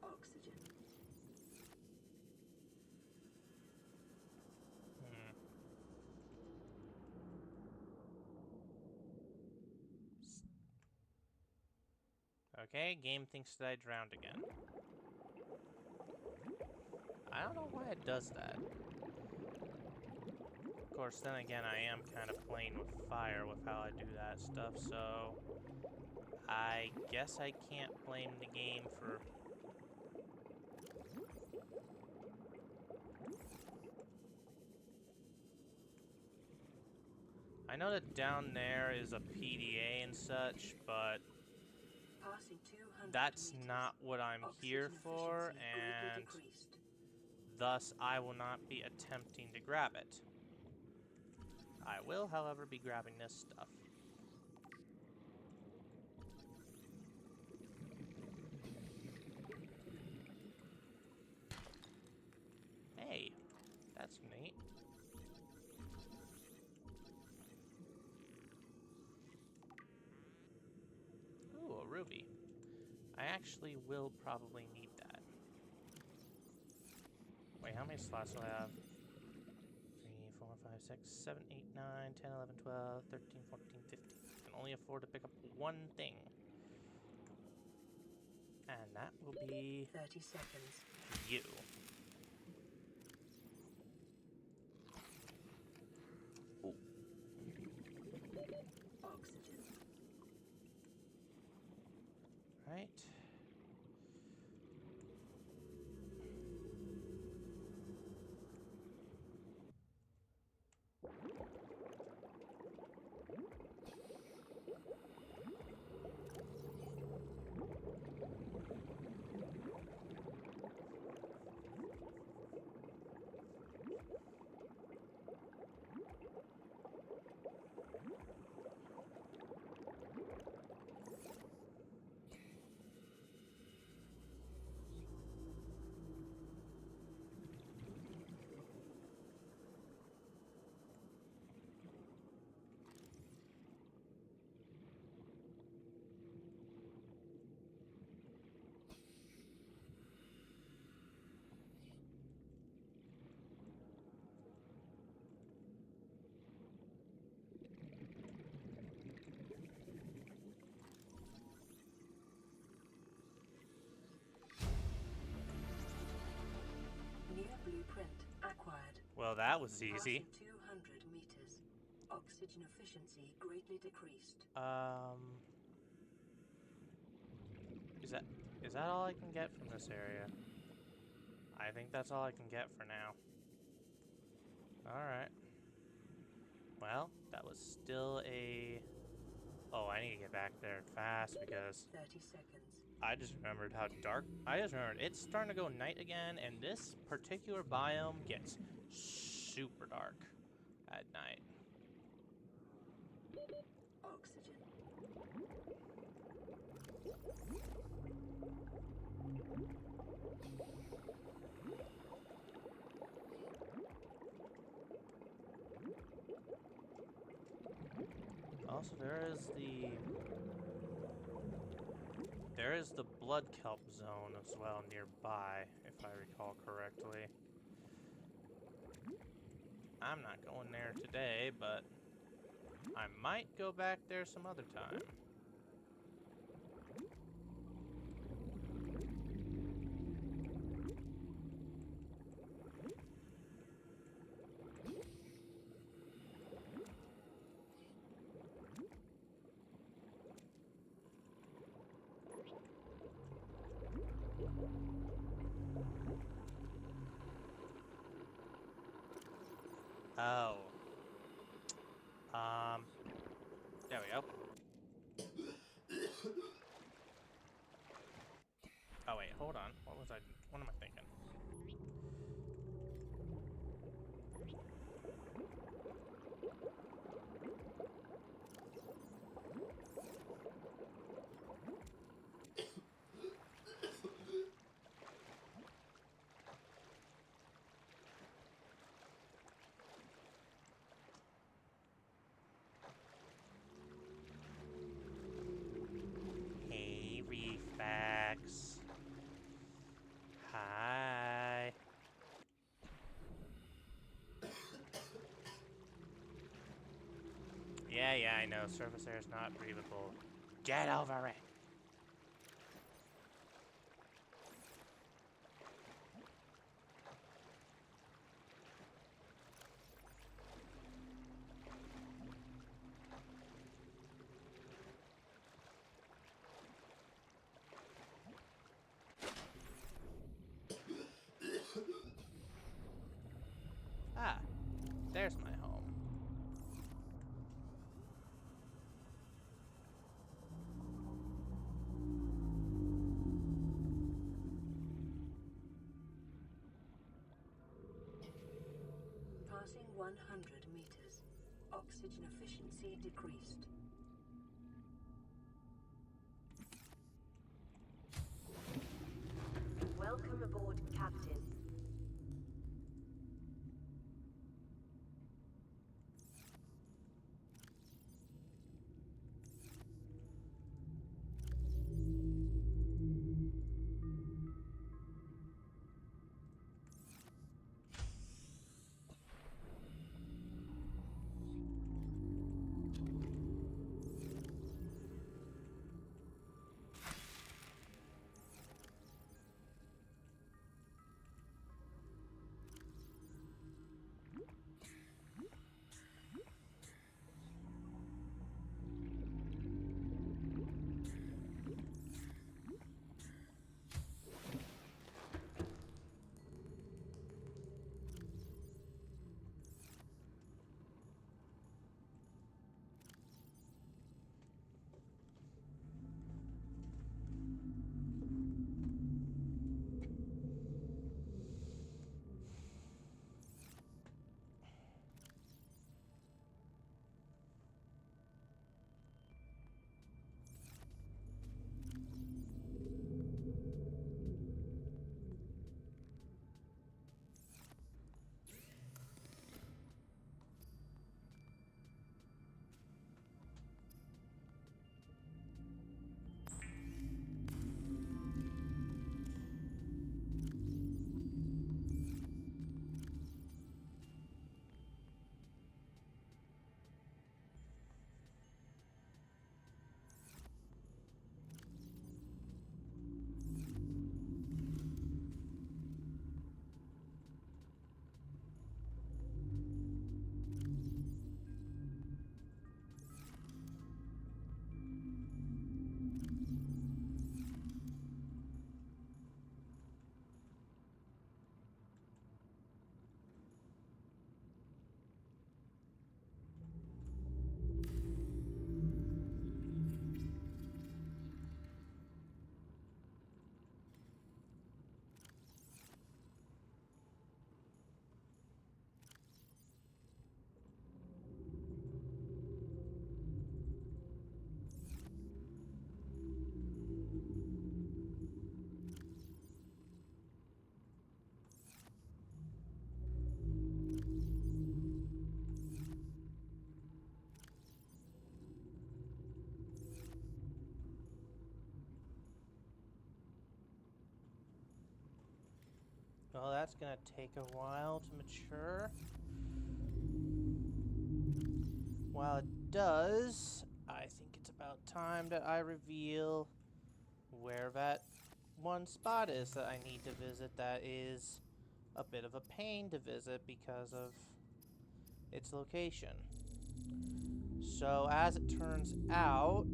S2: Oxygen.
S1: Okay, game thinks that I drowned again. I don't know why it does that. Of course, then again, I am kind of playing with fire with how I do that stuff, so I guess I can't blame the game for... I know that down there is a PDA and such, but
S2: Passing 200
S1: that's
S2: meters,
S1: not what I'm here
S2: oxygen
S1: for,
S2: efficiency greatly
S1: and
S2: decreased.
S1: thus I will not be attempting to grab it. I will, however, be grabbing this stuff. Hey, that's neat. Ooh, a ruby. I actually will probably need that. Wait, how many slots do I have? 3, 4, 5, 6, 7, 8, 9, 10, 11, 12, 13, 14, 15. I can only afford to pick up one thing. And that will be
S2: 30 seconds.
S1: you. Ooh.
S2: Oxygen.
S1: Right.
S2: New blueprint acquired.
S1: Well, that was easy.
S2: Passing 200 meters. Oxygen efficiency greatly decreased.
S1: Is that all I can get from this area? I think that's all I can get for now. Alright. Well, that was still a... Oh, I need to get back there fast because
S2: 30 seconds.
S1: I just remembered how dark... I just remembered it's starting to go night again, and this particular biome gets super dark at night.
S2: Oxygen.
S1: Also, there is the blood kelp zone as well nearby, if I recall correctly. I'm not going there today, but I might go back there some other time. Oh. There we go. Oh wait, hold on. What am I thinking? Hey, Refax. Hi. Yeah, I know. Surface air is not breathable. Get over it.
S2: Passing 100 meters. Oxygen efficiency decreased.
S6: Welcome aboard, Captain.
S1: Well, that's gonna take a while to mature. While it does, I think it's about time that I reveal where that one spot is that I need to visit that is a bit of a pain to visit because of its location. So, as it turns out,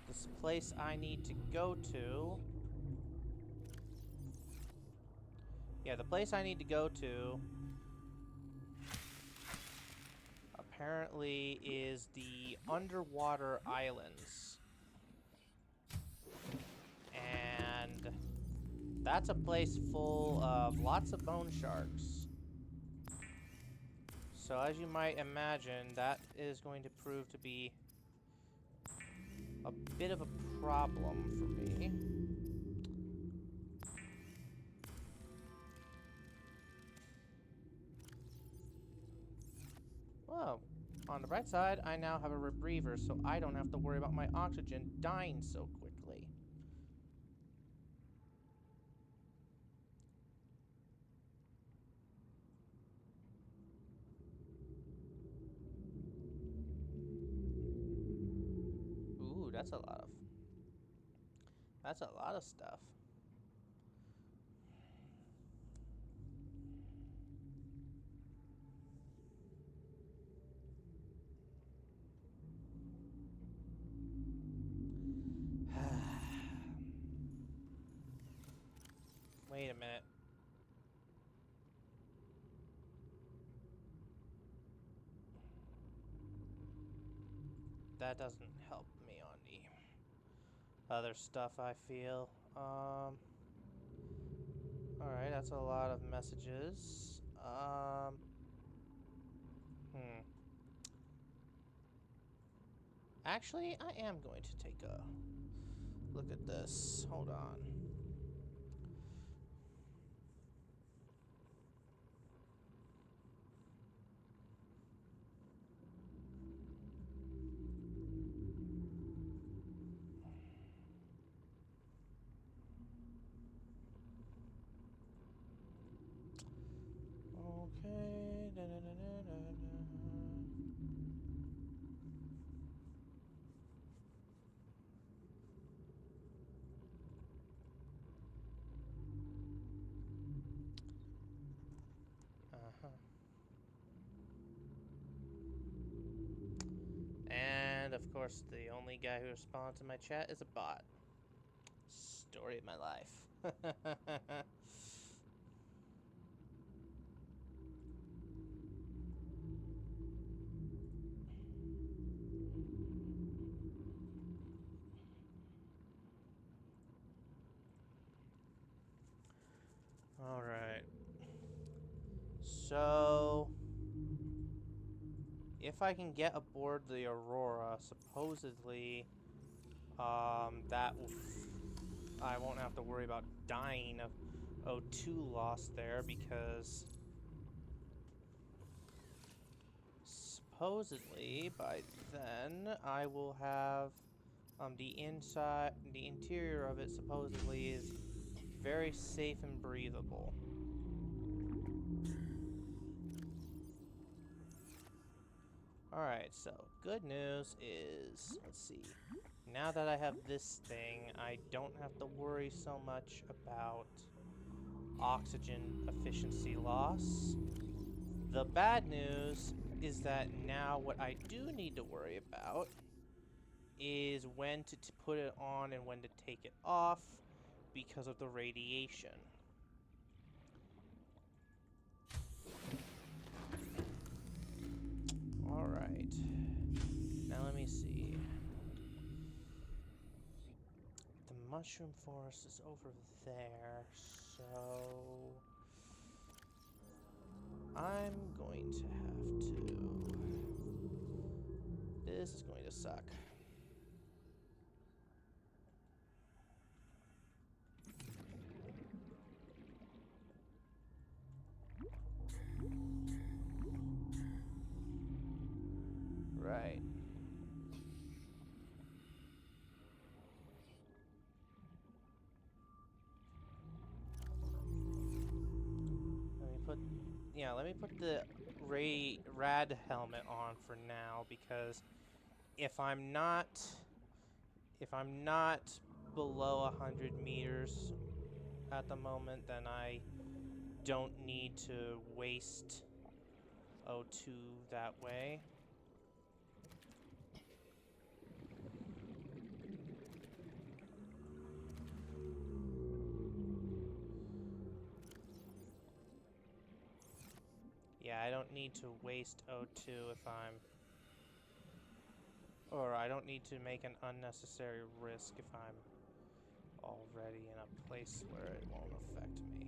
S1: this place I need to go to... Yeah, the place I need to go to apparently is the underwater islands. And that's a place full of lots of bone sharks. So as you might imagine, that is going to prove to be a bit of a problem for me. Well, on the bright side, I now have a rebreather, so I don't have to worry about my oxygen dying so quickly. Ooh, that's a lot of stuff. Wait a minute. That doesn't help me on the other stuff I feel. Alright, that's a lot of messages. Actually, I am going to take a look at this. Hold on. Okay. Uh-huh. And of course, the only guy who responds to my chat is a bot. Story of my life. Alright. So, if I can get aboard the Aurora, supposedly, that will I won't have to worry about dying of O2 loss there because supposedly by then I will have the interior of it supposedly is very safe and breathable. Alright, so good news is, let's see, now that I have this thing, I don't have to worry so much about oxygen efficiency loss. The bad news is that now what I do need to worry about is when to put it on and when to take it off because of the radiation. Alright. Now let me see. The mushroom forest is over there, so I'm going to have to... This is going to suck. Right. Let me put the rad helmet on for now because if I'm not below 100 meters at the moment, then I don't need to waste O2 that way. Yeah, I don't need to waste O2 if I'm... Or I don't need to make an unnecessary risk if I'm already in a place where it won't affect me.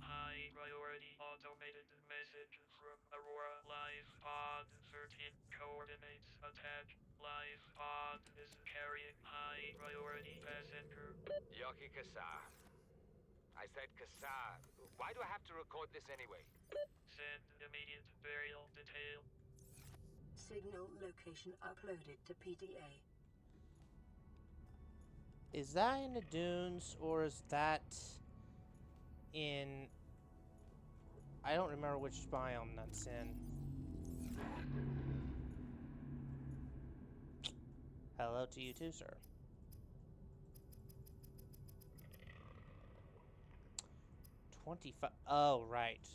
S9: High priority automated message from Aurora Live Pod 13 coordinates attached. Live Pod is carrying high priority passenger.
S10: Yoki Kassar. I said Kassar. Why do I have to record this anyway?
S9: Send immediate burial detail.
S2: Signal location uploaded to PDA.
S1: Is that in the dunes or is that in... I don't remember which biome that's in. Hello to you too, sir. 25. Oh, right.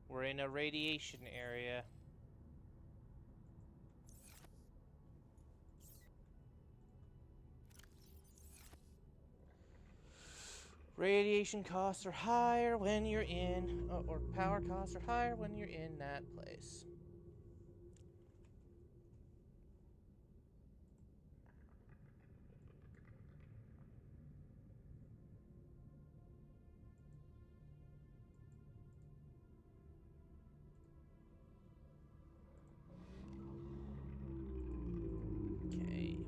S1: We're in a radiation area. Radiation costs are higher when you're in, or power costs are higher when you're in that place. Okay.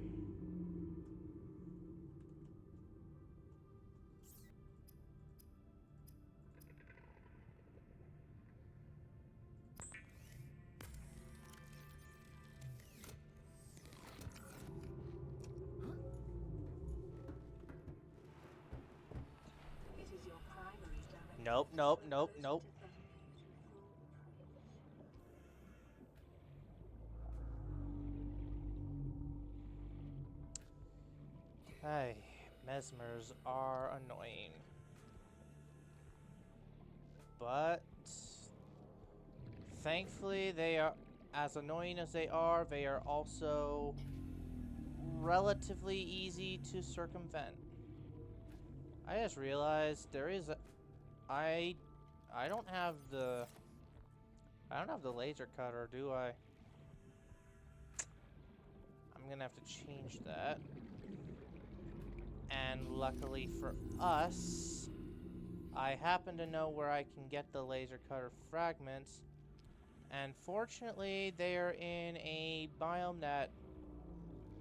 S2: It is your primary directive
S1: Nope,
S2: to
S1: nope,
S2: swim
S1: nope,
S2: closer
S1: nope.
S2: to Deathrun.
S1: Hey, mesmers are annoying. But thankfully they are, as annoying as they are also relatively easy to circumvent. I just realized there is a, I don't have the laser cutter, do I? I'm gonna have to change that. And luckily for us, I happen to know where I can get the laser cutter fragments. And fortunately, they are in a biome that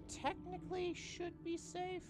S1: technically should be safe.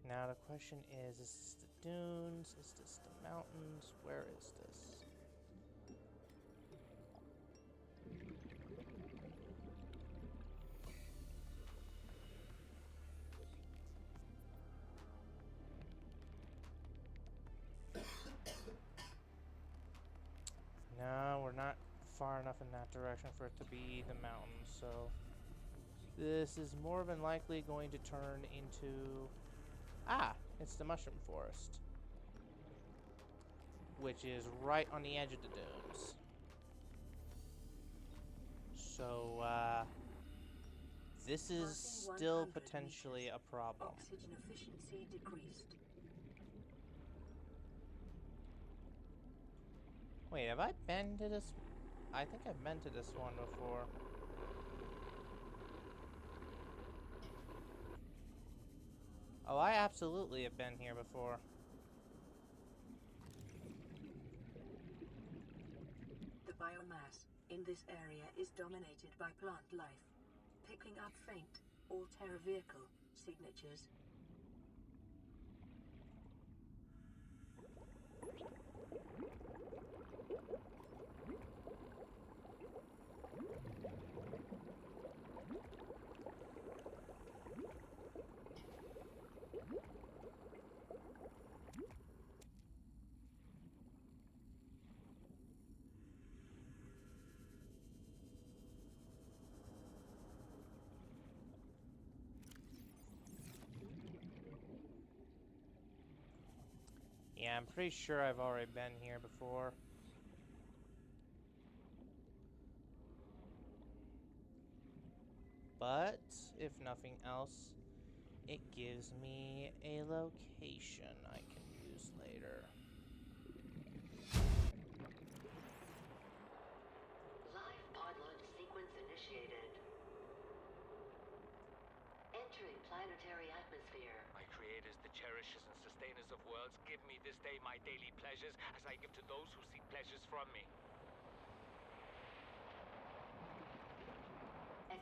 S1: Now the question is this the dunes? Is this the mountains? Where is this? No, we're not far enough in that direction for it to be the mountains, so this is more than likely going to turn into... Ah! It's the mushroom forest. Which is right on the edge of the dunes. So, this is
S2: Passing
S1: still
S2: 100
S1: potentially
S2: meters.
S1: a problem.
S2: Oxygen efficiency decreased.
S1: Wait, have I been to this? I think I've been to this one before. Oh, I absolutely have been here before.
S2: The biomass in this area is dominated by plant life, picking up faint all-terra vehicle signatures.
S1: Yeah, I'm pretty sure I've already been here before. But, if nothing else, it gives me a location I can use later.
S6: Live pod launch sequence initiated. Entering planetary atmosphere.
S10: My creators, the cherishers and sustainers of worlds, give me this day my daily pleasures as I give to those who seek pleasures from me.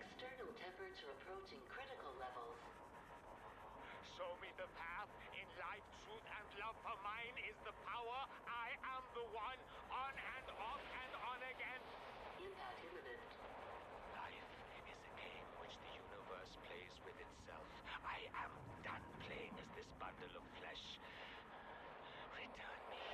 S6: External temperature approaching critical levels.
S10: Show me the path. In life, truth, and love for mine is the power. I am the one. On and off and on again.
S6: Impact imminent.
S10: Life is a game which the universe plays with itself. I am done playing as this bundle of flesh. Return me.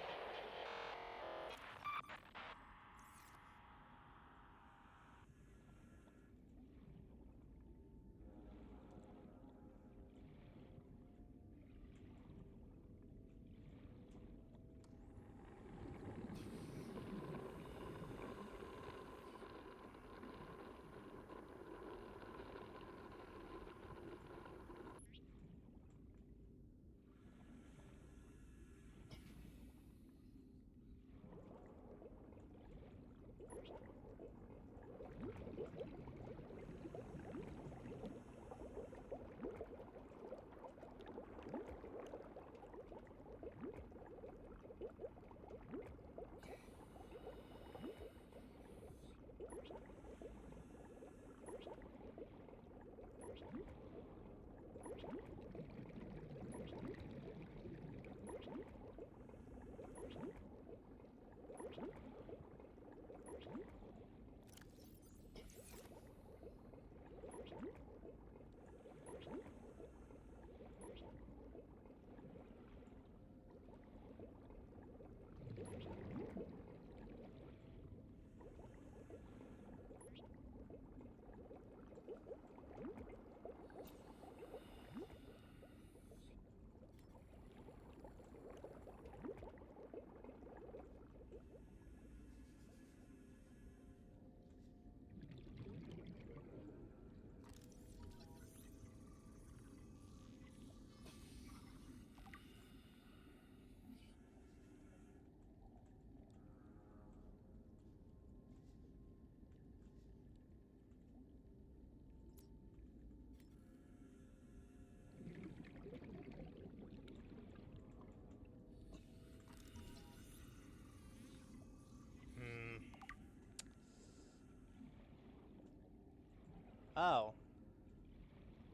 S1: Oh.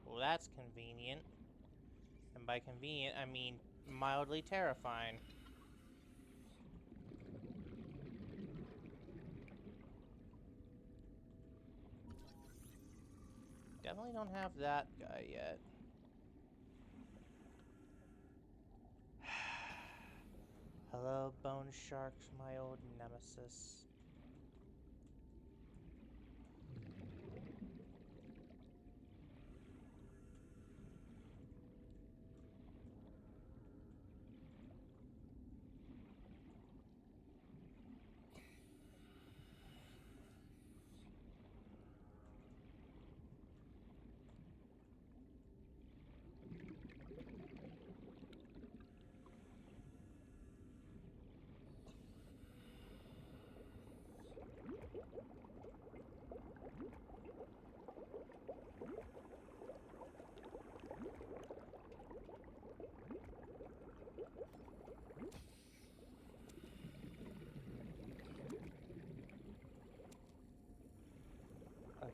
S1: Well, that's convenient. And by convenient, I mean mildly terrifying. Definitely don't have that guy yet. Hello, Bone Sharks, my old nemesis.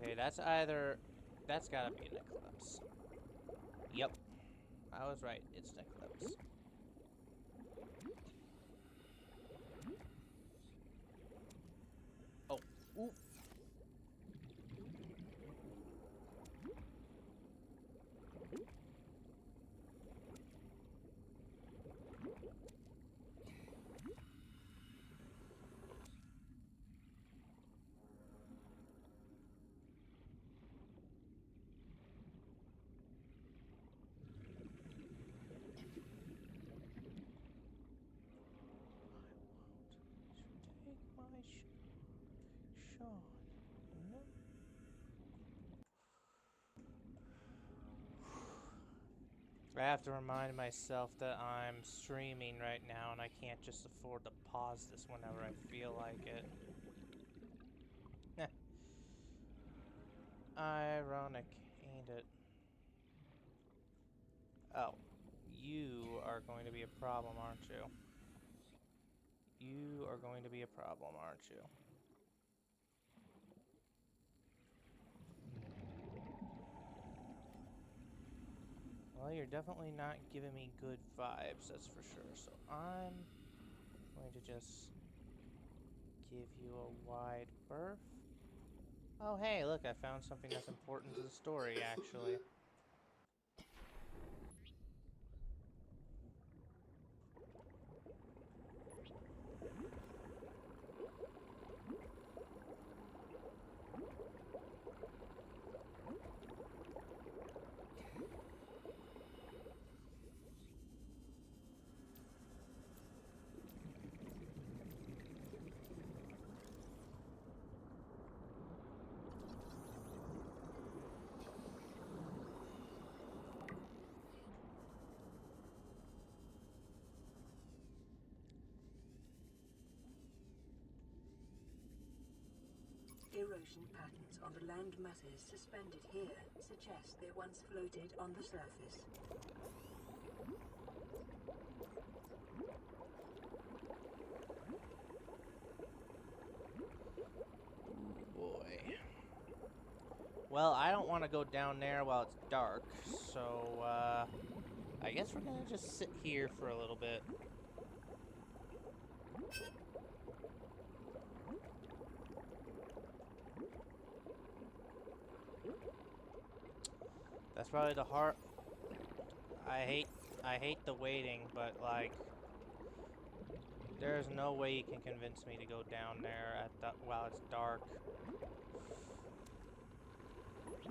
S1: Okay, that's either... That's gotta be an eclipse. Yep. I was right. It's an eclipse. Oh. Ooh. Sean, no. I have to remind myself that I'm streaming right now and I can't just afford to pause this whenever I feel like it. Ironic, ain't it? Oh, you are going to be a problem, aren't you? You are going to be a problem, aren't you? Well, you're definitely not giving me good vibes, that's for sure. So I'm going to just give you a wide berth. Oh, hey, look, I found something that's important to the story, actually.
S2: Erosion patterns on the land masses suspended here suggest they once floated on the surface.
S1: Boy. Well, I don't want to go down there while it's dark, so, I guess we're gonna just sit here for a little bit. That's probably the hard... I hate the waiting, but, like, there's no way you can convince me to go down there at the, while it's dark.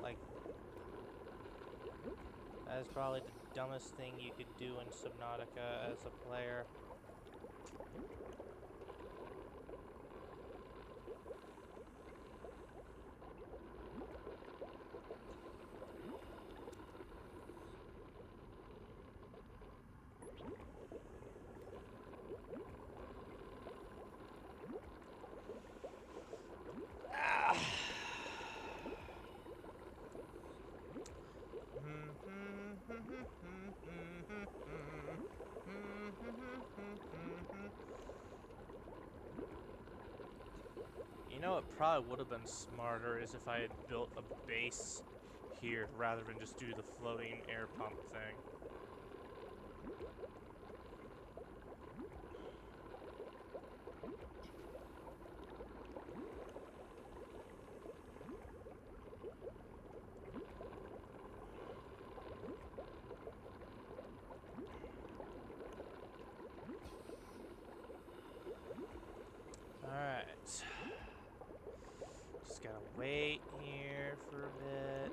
S1: Like, that is probably the dumbest thing you could do in Subnautica as a player. You know, it probably would have been smarter is if I had built a base here rather than just do the floating air pump thing. Alright. Just gotta wait here for a bit.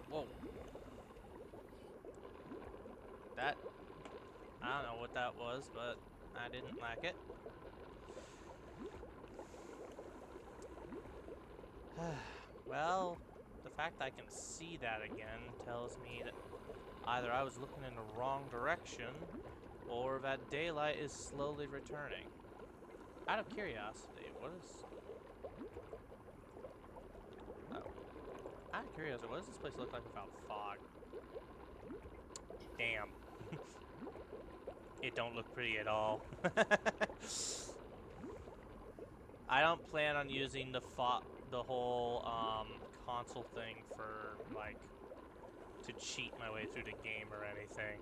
S1: Whoa. That... I don't know what that was, but I didn't like it. Well, the fact I can see that again tells me that either I was looking in the wrong direction, or that daylight is slowly returning. Out of curiosity, what is... Oh. Out of curiosity, what does this place look like without fog? Damn. It don't look pretty at all. I don't plan on using the whole console thing for like to cheat my way through the game or anything.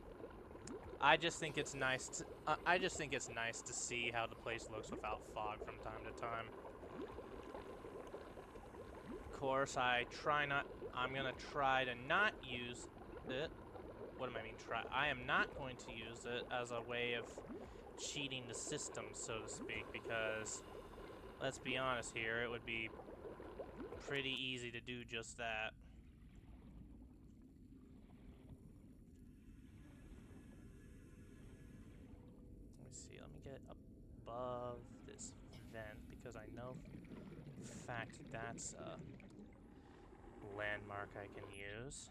S1: I just think it's nice to, I just think it's nice to see how the place looks without fog from time to time. Of course, I'm gonna try to not use it. What do I mean try? I am not going to use it as a way of cheating the system, so to speak, because let's be honest here, it would be pretty easy to do just that. Let me see, let me get above this vent because I know for a fact that's a landmark I can use.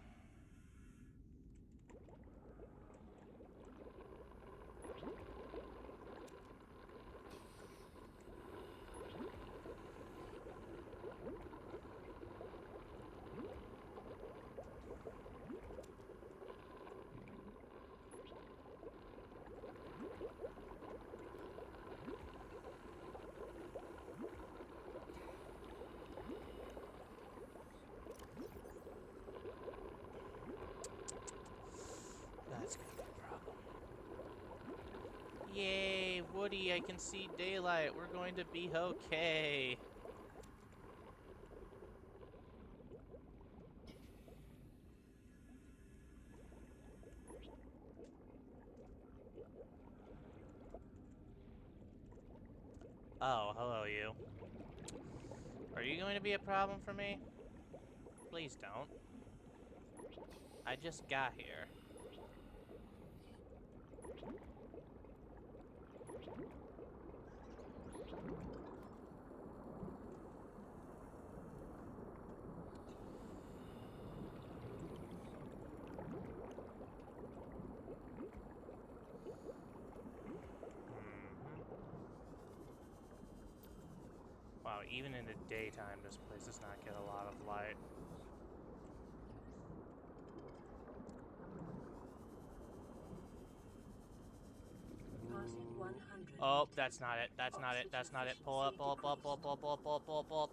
S1: That's gonna be a problem. Yay, Woody, I can see daylight. We're going to be okay. Oh, hello, you. Are you going to be a problem for me? Please don't. I just got here. Wow, even in the daytime, this place does not get a lot of light.
S2: Passing 100.
S1: Oh, that's not it. That's not it. That's not it. Pull up, pull up, pull up, pull up, pull up, pull up, pull up, pull up, pull up.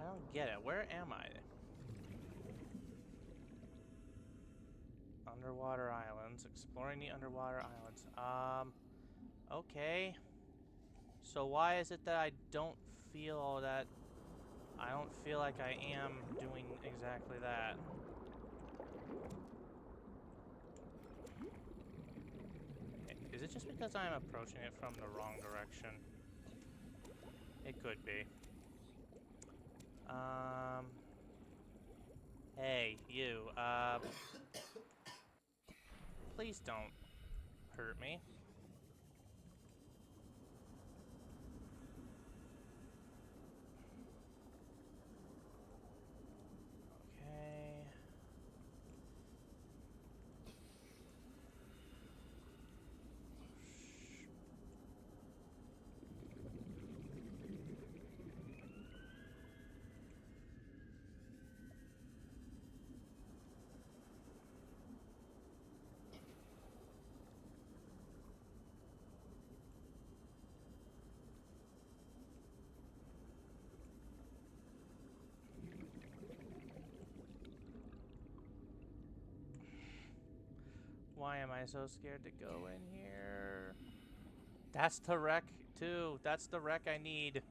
S1: I don't get it. Where am I? Underwater islands. Exploring the underwater islands. Okay. So why is it that I don't feel that... I don't feel like I am doing exactly that. Is it just because I'm approaching it from the wrong direction? It could be. Hey, you, please don't hurt me. Okay. Why am I so scared to go in here? That's the wreck, too. That's the wreck I need.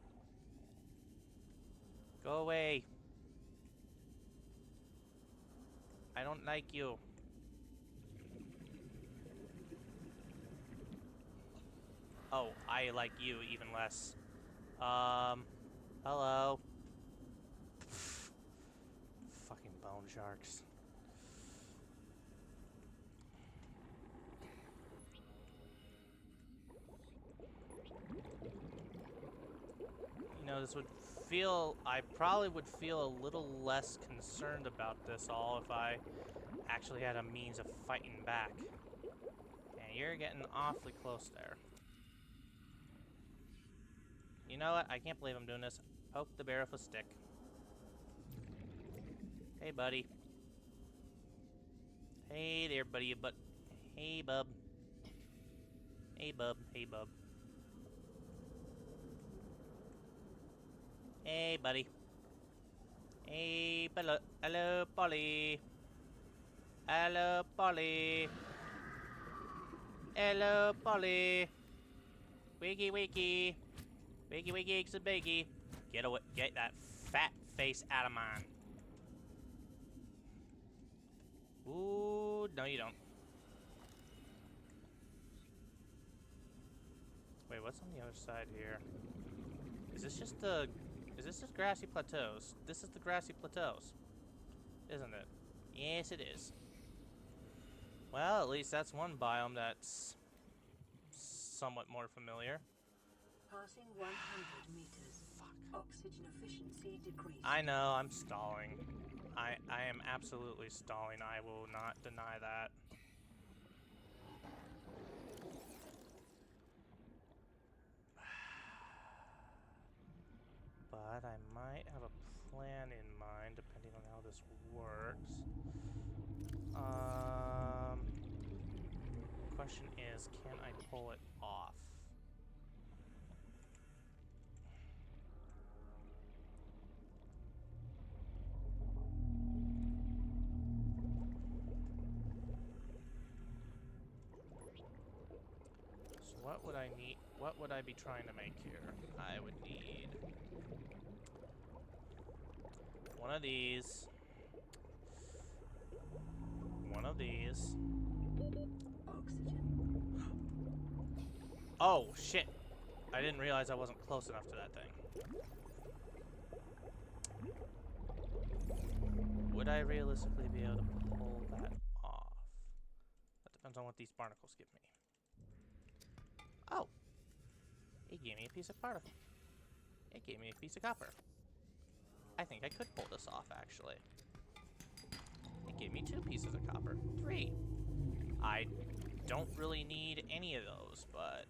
S1: Go away. I don't like you. Oh, I like you even less. Hello. Fucking bone sharks. You know, this would feel... I probably would feel a little less concerned about this all if I actually had a means of fighting back. And you're getting awfully close there. You know what? I can't believe I'm doing this. Poke the bear with a stick. Hey, buddy. Hey there, buddy, but... Hey, bub. Hey, bub. Hey, bub. Hey, buddy. Hey, hello, Polly. Hello, Polly. Hello, Polly. Wiggy, wiggy. Wiggy, wiggy, eggs and baggy. Get away, get that fat face out of mine. Ooh, no you don't. Wait, what's on the other side here? Is this just grassy plateaus? This is the grassy plateaus, isn't it? Yes, it is. Well, at least that's one biome that's somewhat more familiar.
S2: Passing 100 meters.
S1: Fuck.
S2: Oxygen efficiency decreased.
S1: I know, I'm stalling. I am absolutely stalling. I will not deny that. But I might have a plan in mind, depending on how this works. Question is, can I pull it off? So what would I need? What would I be trying to make here? I would need one of these. One of these.
S2: Oxygen.
S1: Oh, shit. I didn't realize I wasn't close enough to that thing. Would I realistically be able to pull that off? That depends on what these barnacles give me. Oh. It gave me a piece of particle. It gave me a piece of copper. I think I could pull this off, actually. It gave me 2 pieces of copper. 3. I don't really need any of those, but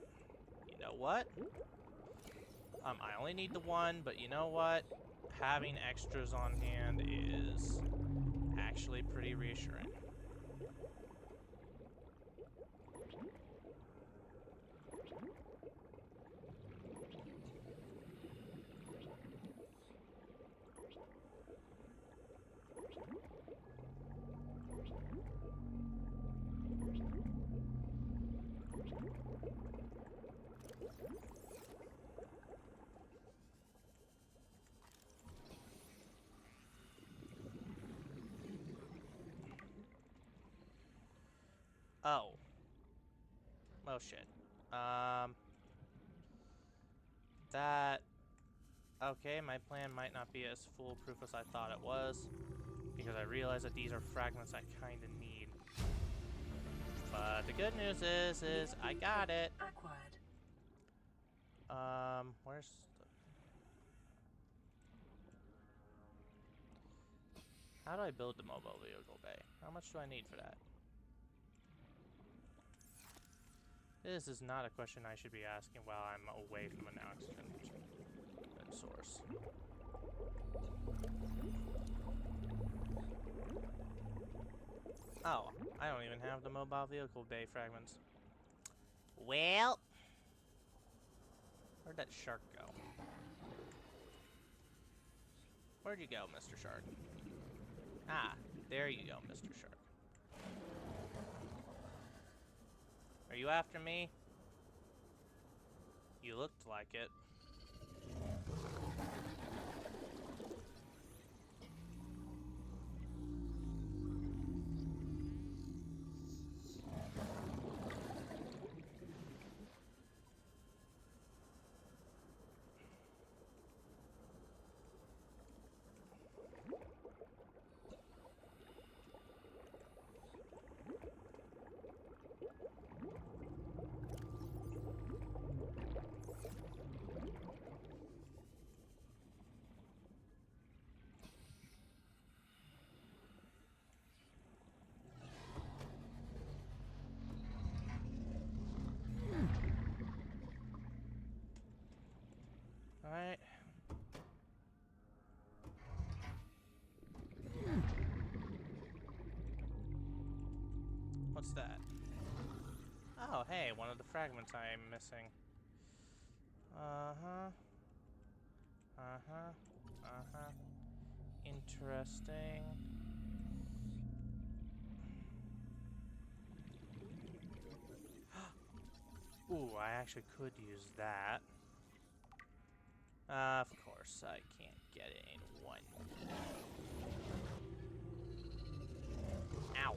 S1: you know what? I only need the 1, but you know what? Having extras on hand is actually pretty reassuring. Oh. Oh shit. That... Okay, my plan might not be as foolproof as I thought it was, because I realize that these are fragments I kinda need. But the good news is I got it.
S2: Acquired.
S1: Where's the... How do I build the mobile vehicle bay? How much do I need for that? This is not a question I should be asking while I'm away from an oxygen source. Oh, I don't even have the mobile vehicle bay fragments. Well, where'd that shark go? Where'd you go, Mr. Shark? Ah, there you go, Mr. Shark. Are you after me? You looked like it. Alright. What's that? Oh, hey, one of the fragments I'm missing. Uh-huh. Uh-huh. Interesting. Ooh, I actually could use that. Of course, I can't get it in one. Ow.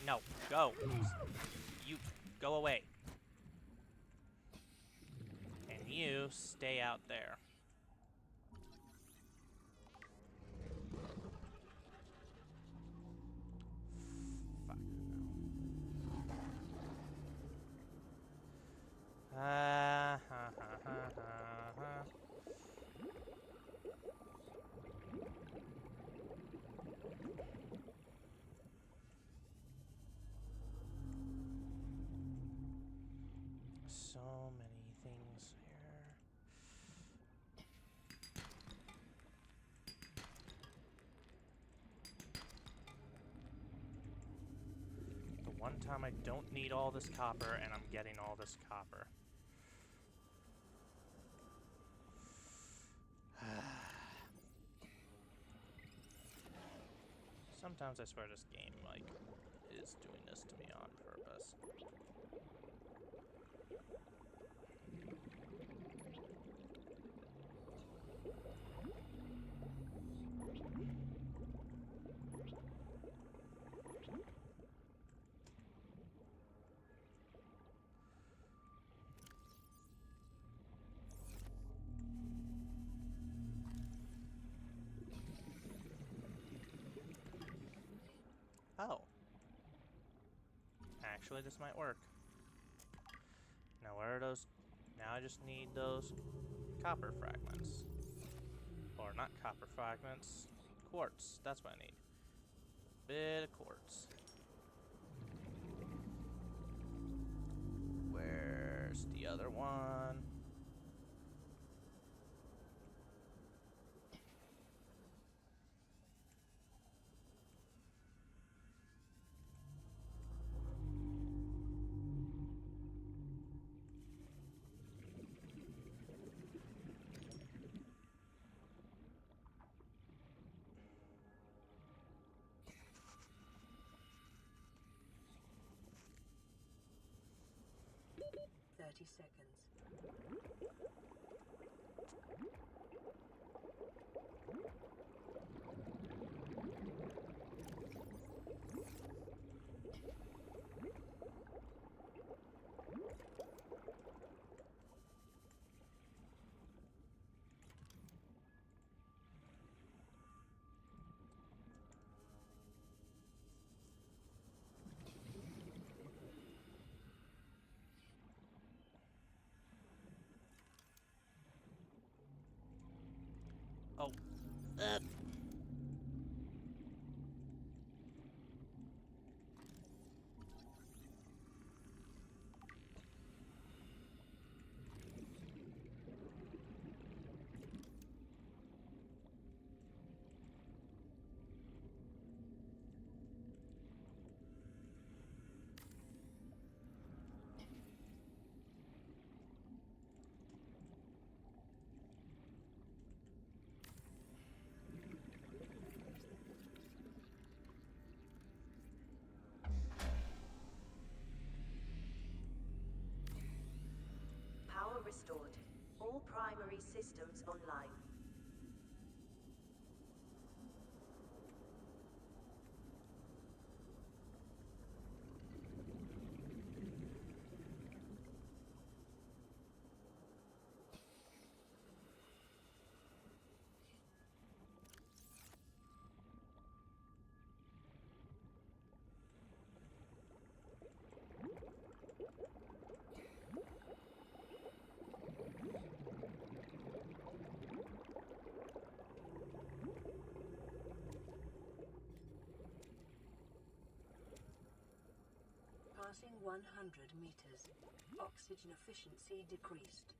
S1: No, go. You, go away. And you stay out there. Fuck. Ha ha ha ha. So many things here. The one time I don't need all this copper, and I'm getting all this copper. Sometimes I swear this game, like, is doing this to me on purpose. Oh. Actually, this might work. Now, where are those? Now I just need those copper fragments. Or not copper fragments. Quartz. That's what I need. Bit of quartz. Where's the other one?
S2: Seconds.
S1: Oh.
S11: Power restored. All primary systems online.
S2: Passing 100 meters. Oxygen efficiency decreased.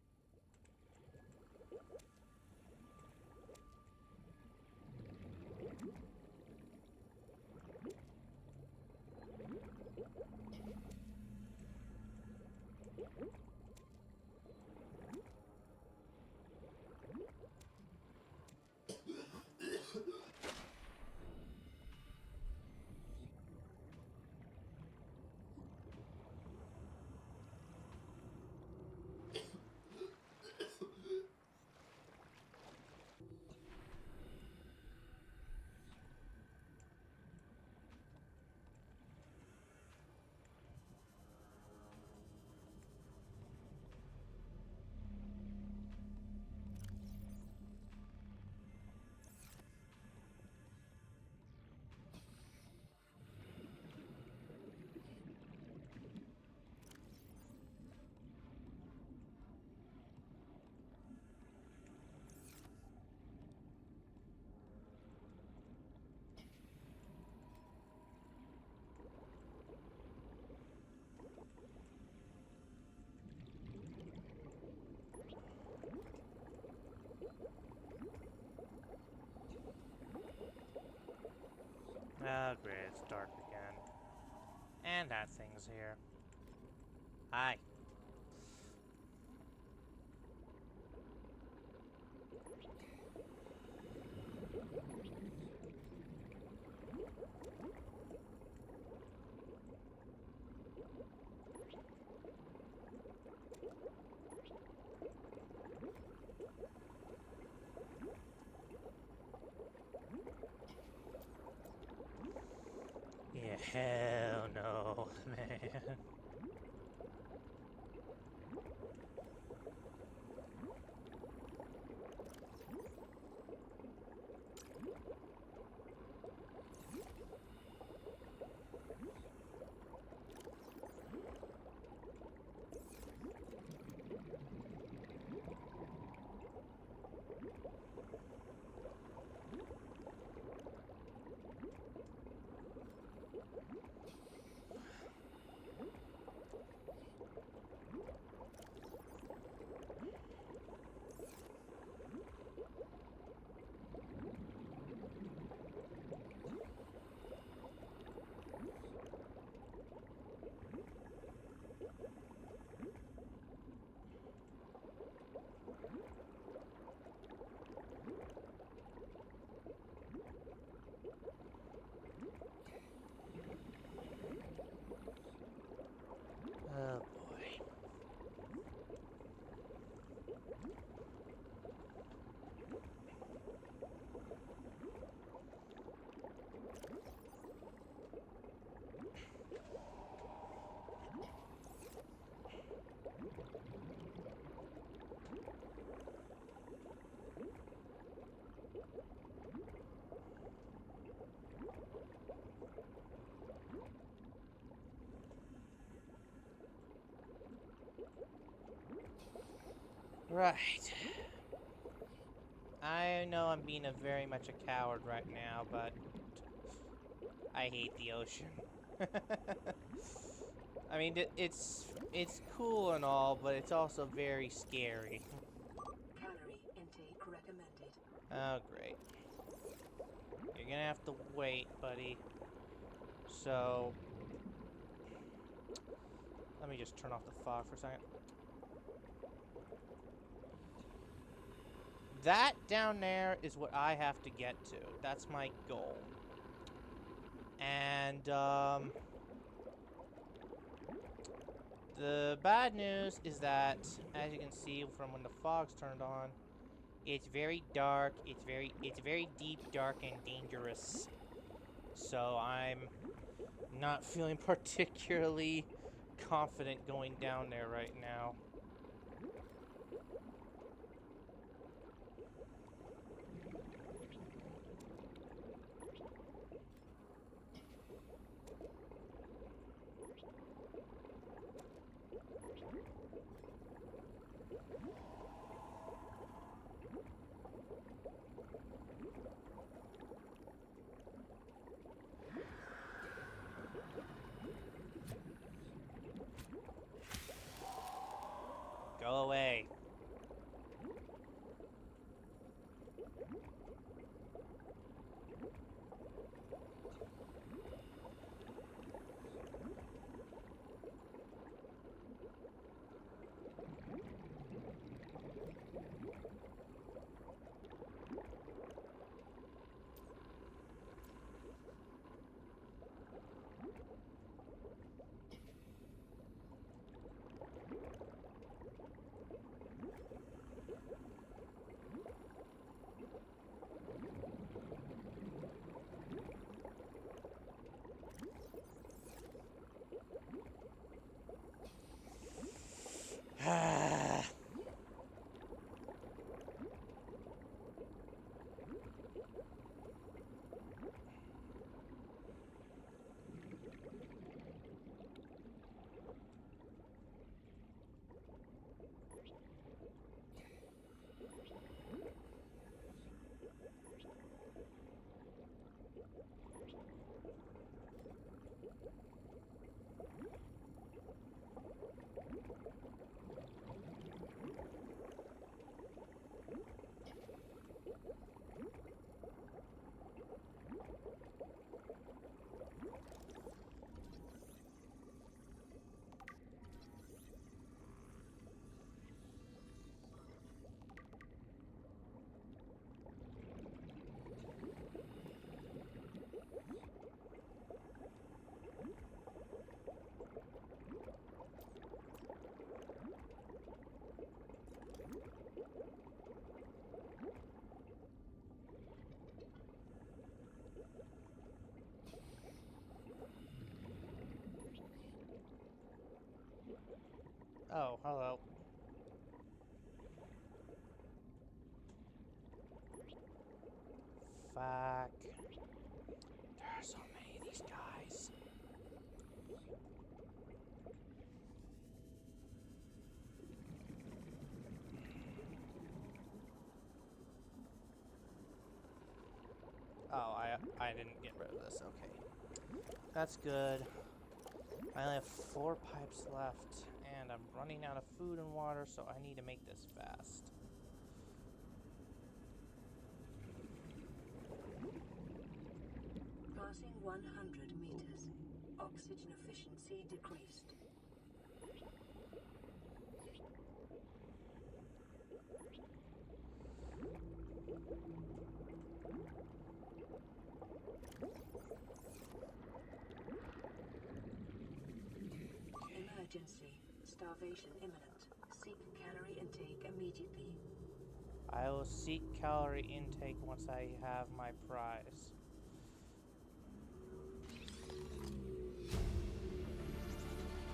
S1: Oh, great, it's dark again. And that thing's here. Hi. Yeah, hell no, man. Oh boy. Right. I know I'm being a very much a coward right now, but I hate the ocean. I mean, it's cool and all, but it's also very scary.
S2: Calorie intake recommended.
S1: Oh, great. You're gonna have to wait, buddy. So, let me just turn off the fog for a second. That down there is what I have to get to. That's my goal. And, the bad news is that, as you can see from when the fog's turned on, it's very dark, it's very deep, dark, and dangerous. So I'm not feeling particularly confident going down there right now. Go away. fuck. There are so many of these guys. Oh, I didn't get rid of this. Okay. That's good. I only have 4 pipes left, and I'm running out of food and water, so I need to make this fast.
S2: Passing 100 meters. Oxygen efficiency decreased. Emergency. Starvation imminent. Seek calorie intake immediately.
S1: I will seek calorie intake once I have my prize.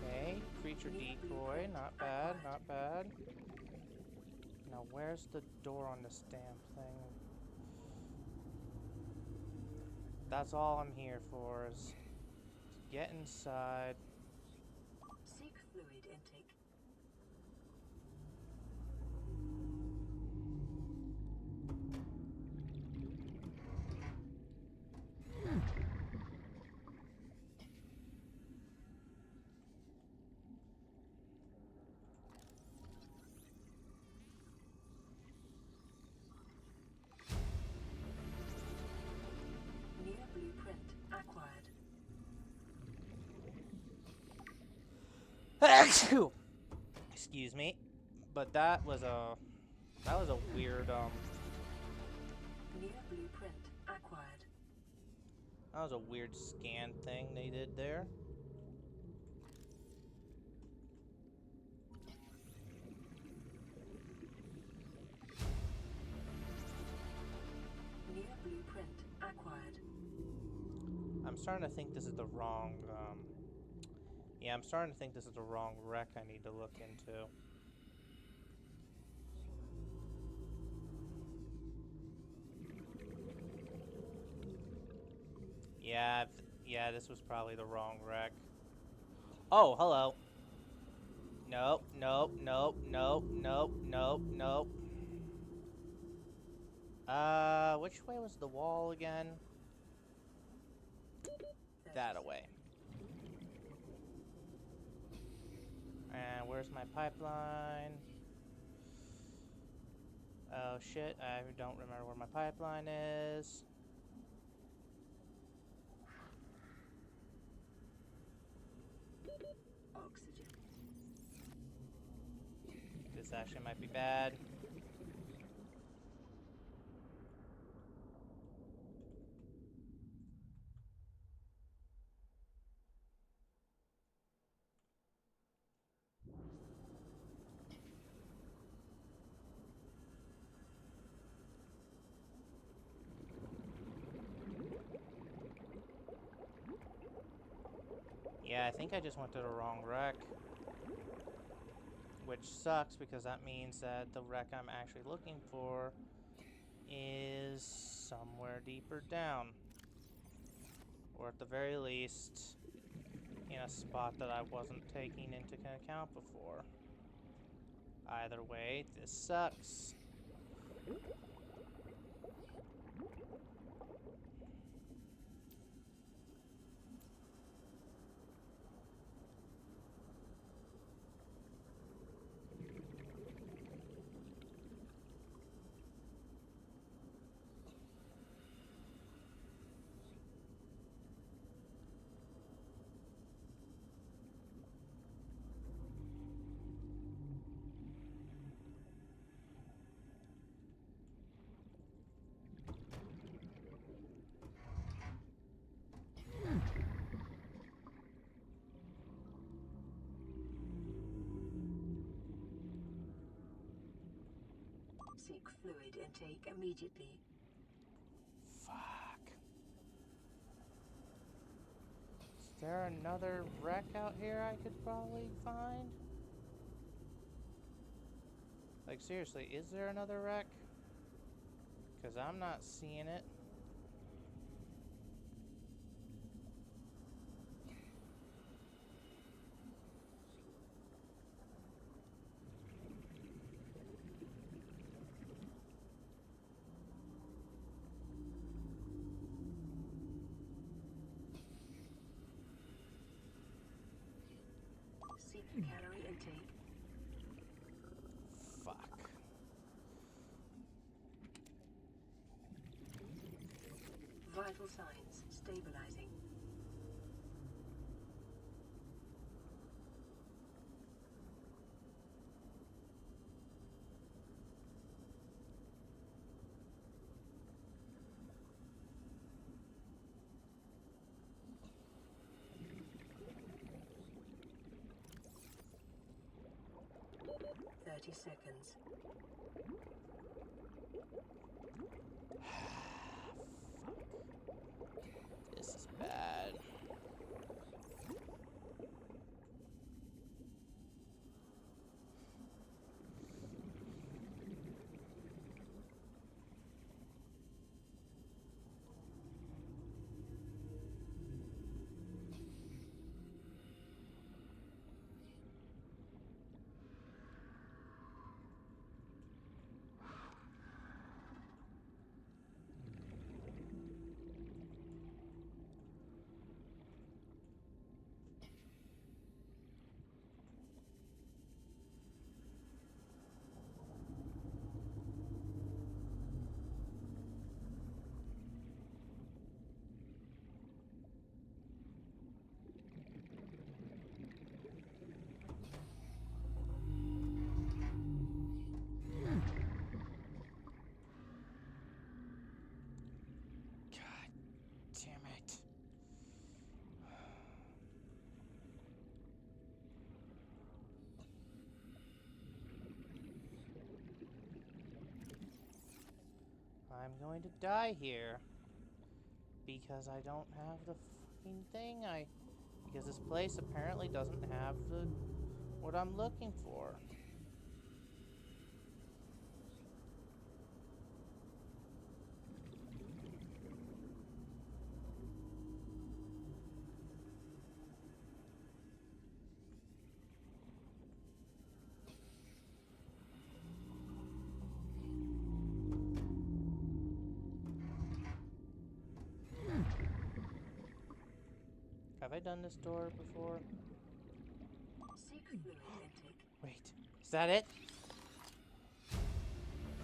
S1: Okay, creature decoy, not bad, not bad. Now where's the door on this damn thing? That's all I'm here for, is to get inside.
S2: Seek fluid intake. New blueprint acquired.
S1: Excuse me, but that was a weird
S2: New blueprint acquired.
S1: that was a weird scan thing they did there.
S2: New blueprint acquired.
S1: I'm starting to think this is the wrong yeah, I'm starting to think this is the wrong wreck I need to look into. Yeah, yeah, this was probably the wrong wreck. Oh, hello. Nope, nope, nope, nope, nope, nope, nope. Which way was the wall again? That away. And where's my pipeline? Oh shit, I don't remember where my pipeline is.
S2: Oxygen.
S1: This actually might be bad. Yeah, I think I just went to the wrong wreck. Which sucks because that means that the wreck I'm actually looking for is somewhere deeper down. Or at the very least, in a spot that I wasn't taking into account before. Either way, this sucks.
S2: Seek fluid intake immediately.
S1: Fuck. Is there another wreck out here I could probably find? Like, seriously, is there another wreck? Because I'm not seeing it.
S2: Vital signs stabilizing. Seconds.
S1: This is bad. Damn it. I'm going to die here. Because I don't have the fucking thing because this place apparently doesn't have what I'm looking for. Have I done this door before?
S2: Seek fluid intake.
S1: Wait, is that it?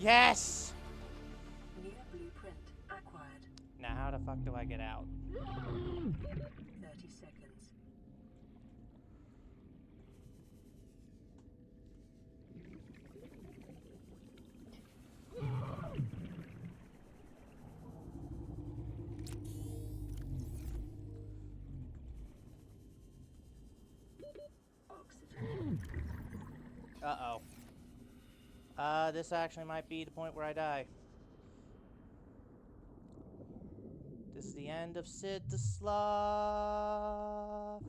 S1: Yes!
S2: New blueprint acquired.
S1: Now how the fuck do I get out?
S2: 30 seconds. Oxygen.
S1: Uh-oh. This actually might be the point where I die. This is the end of Sid the Sloth.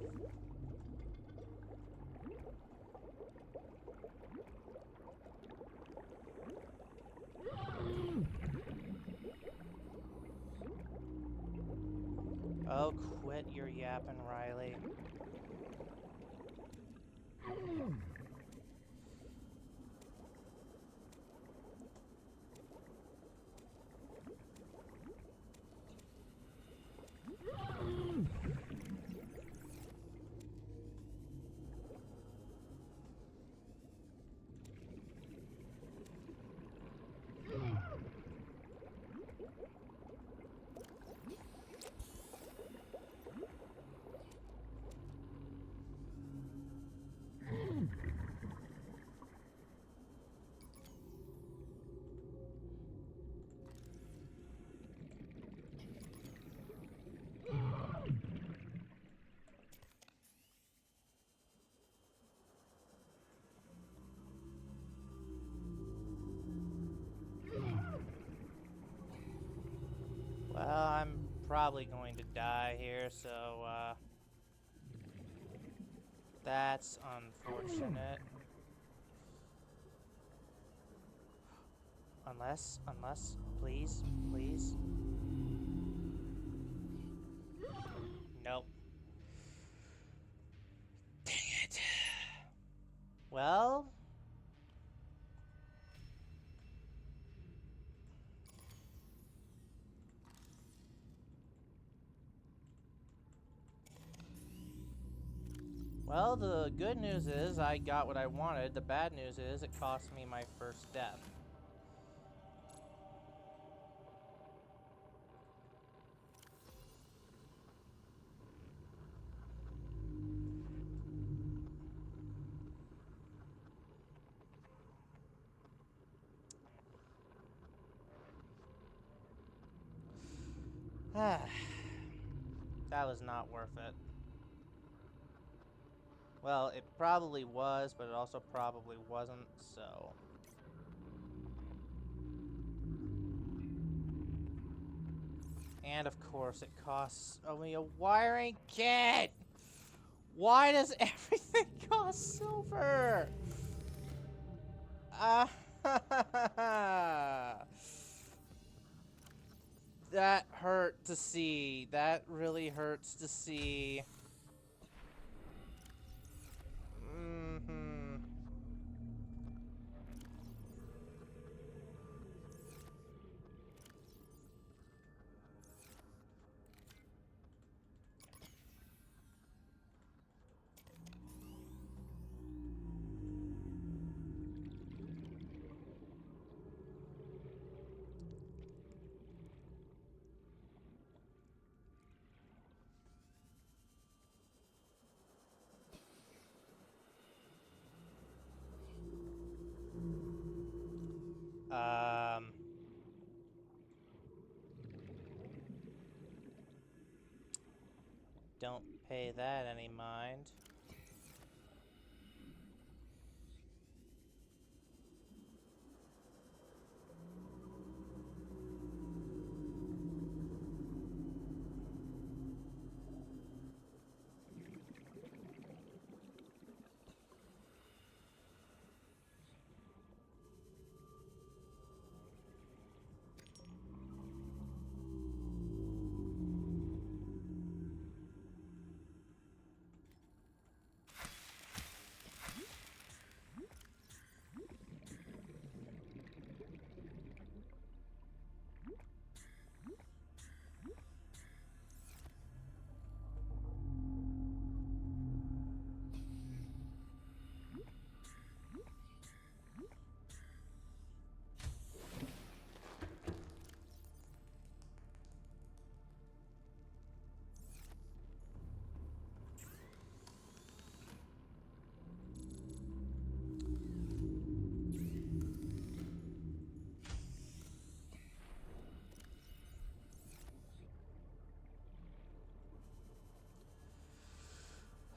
S1: Oh, quit your yapping, Riley. Well, I'm probably going to die here, so, that's unfortunate. Unless, please. Nope. Dang it. Well... Well, the good news is I got what I wanted. The bad news is it cost me my first death. That was not worth it. Well, it probably was, but it also probably wasn't, so... And of course, it costs only a wiring kit! Why does everything cost silver? That hurt to see. That really hurts to see. Mm-hmm. Don't pay that any mind.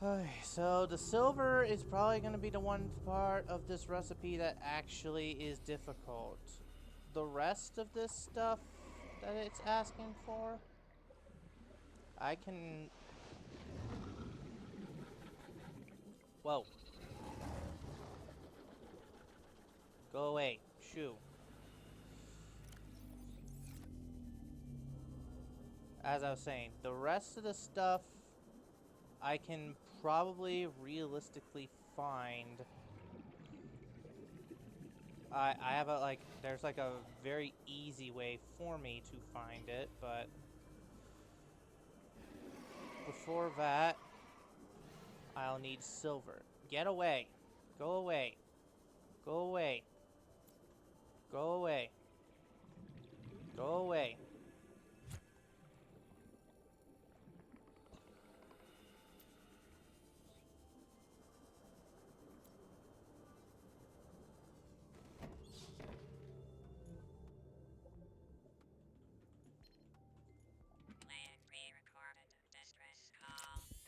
S1: Okay, so the silver is probably going to be the one part of this recipe that actually is difficult. The rest of this stuff that it's asking for, I can... Whoa. Go away. Shoo. As I was saying, the rest of the stuff I can probably realistically find. I have a, like, there's like a very easy way for me to find it, but before that, I'll need silver. Get away. Go away. Go away. Go away. Go away.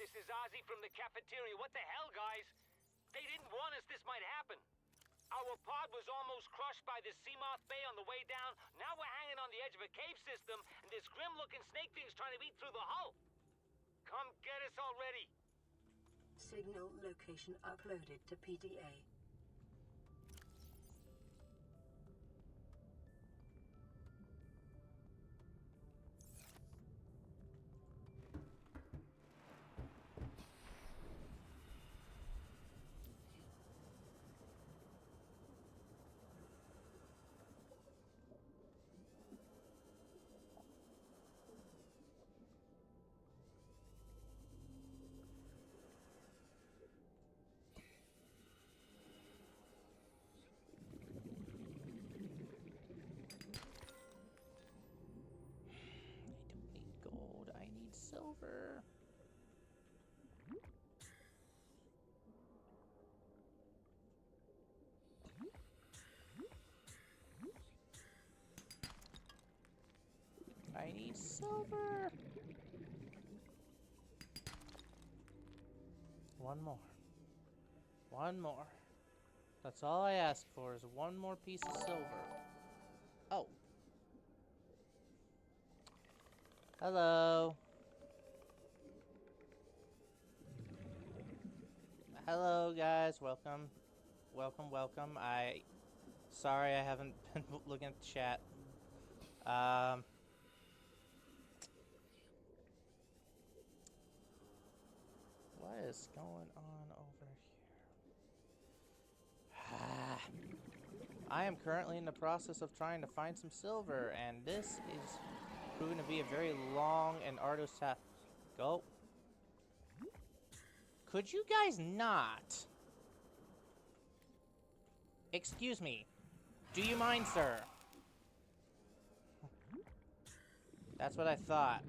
S10: This is Ozzy from the cafeteria. What the hell, guys? They didn't warn us this might happen. Our pod was almost crushed by this Seamoth Bay on the way down. Now we're hanging on the edge of a cave system, and this grim-looking snake thing's trying to eat through the hull. Come get us already.
S2: Signal location uploaded to PDA.
S1: Silver. I need silver. One more. One more. That's all I ask for is one more piece of silver. Oh. Hello. Hello, guys. Welcome. Welcome, welcome. Sorry I haven't been looking at the chat. What is going on over here? I am currently in the process of trying to find some silver, and this is proving to be a very long and arduous task. Go. Could you guys not? Excuse me. Do you mind, sir? That's what I thought.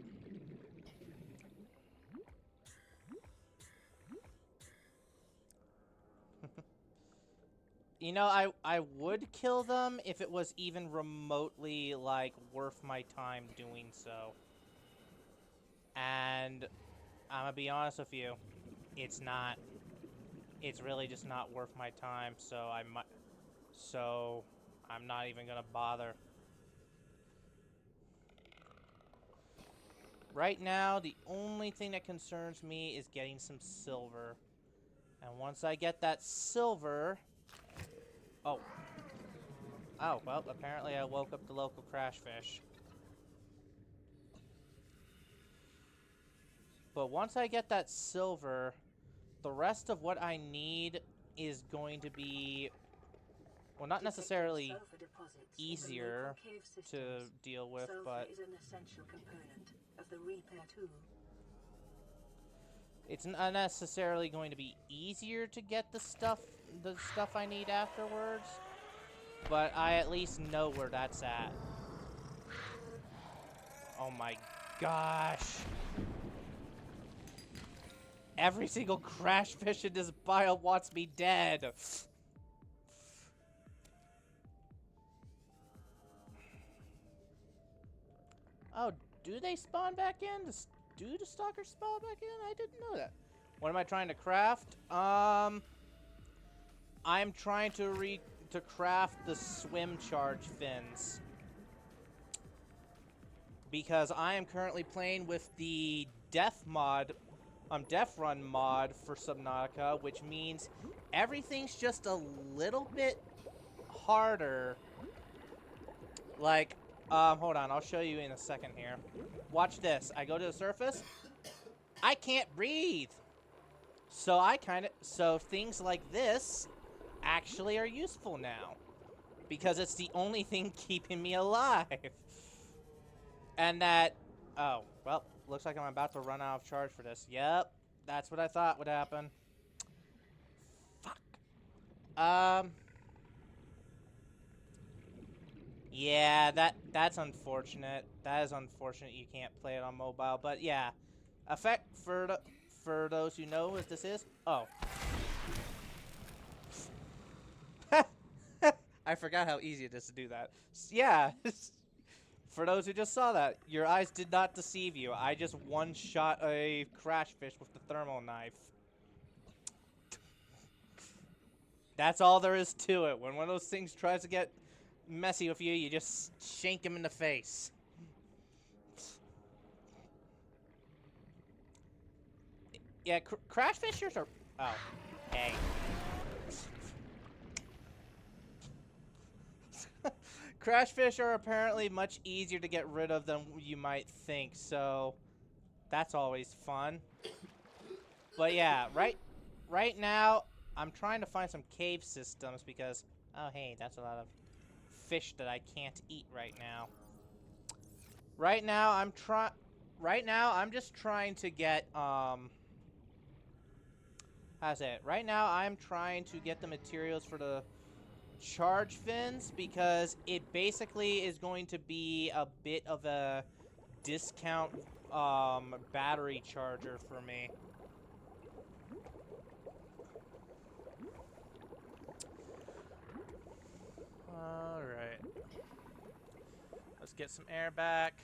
S1: You know, I would kill them if it was even remotely, like, worth my time doing so. And I'm gonna be honest with you, it's not. It's really just not worth my time, so I'm not even gonna bother. Right now, the only thing that concerns me is getting some silver. And once I get that silver... Oh. Oh, well, apparently I woke up the local crash fish. But once I get that silver, the rest of what I need is going to be... Well, not necessarily easier to deal with, but...
S2: Sulfur is an essential component of the repair tool.
S1: It's not necessarily going to be easier to get the stuff I need afterwards, but I at least know where that's at. Oh my gosh. Every single crash fish in this biome wants me dead. Oh, do they spawn back in? Do the stalkers spawn back in? I didn't know that. What am I trying to craft? I'm trying to craft the swim charge fins. Because I am currently playing with the Deathrun mod for Subnautica, which means everything's just a little bit harder. Like, hold on, I'll show you in a second here. Watch this. I go to the surface. I can't breathe. So things like this actually are useful now. Because it's the only thing keeping me alive. And that, oh, well, looks like I'm about to run out of charge for this. Yep, that's what I thought would happen. Fuck. Yeah, that's unfortunate. That is unfortunate you can't play it on mobile, but yeah. Effect for those who know what this is. Oh. I forgot how easy it is to do that. Yeah. For those who just saw that, your eyes did not deceive you. I just one-shot a crash fish with the thermal knife. That's all there is to it. When one of those things tries to get messy with you, you just shank him in the face. Yeah, crash fishers are... Oh, hey. Crash fish are apparently much easier to get rid of than you might think, so that's always fun. But yeah, right now, I'm trying to find some cave systems because... Oh, hey, that's a lot of fish that I can't eat right now. Right now, I'm just trying to get, how's it? Right now, I'm trying to get the materials for the charge fins because it basically is going to be a bit of a discount, battery charger for me. Alright. Let's get some air back.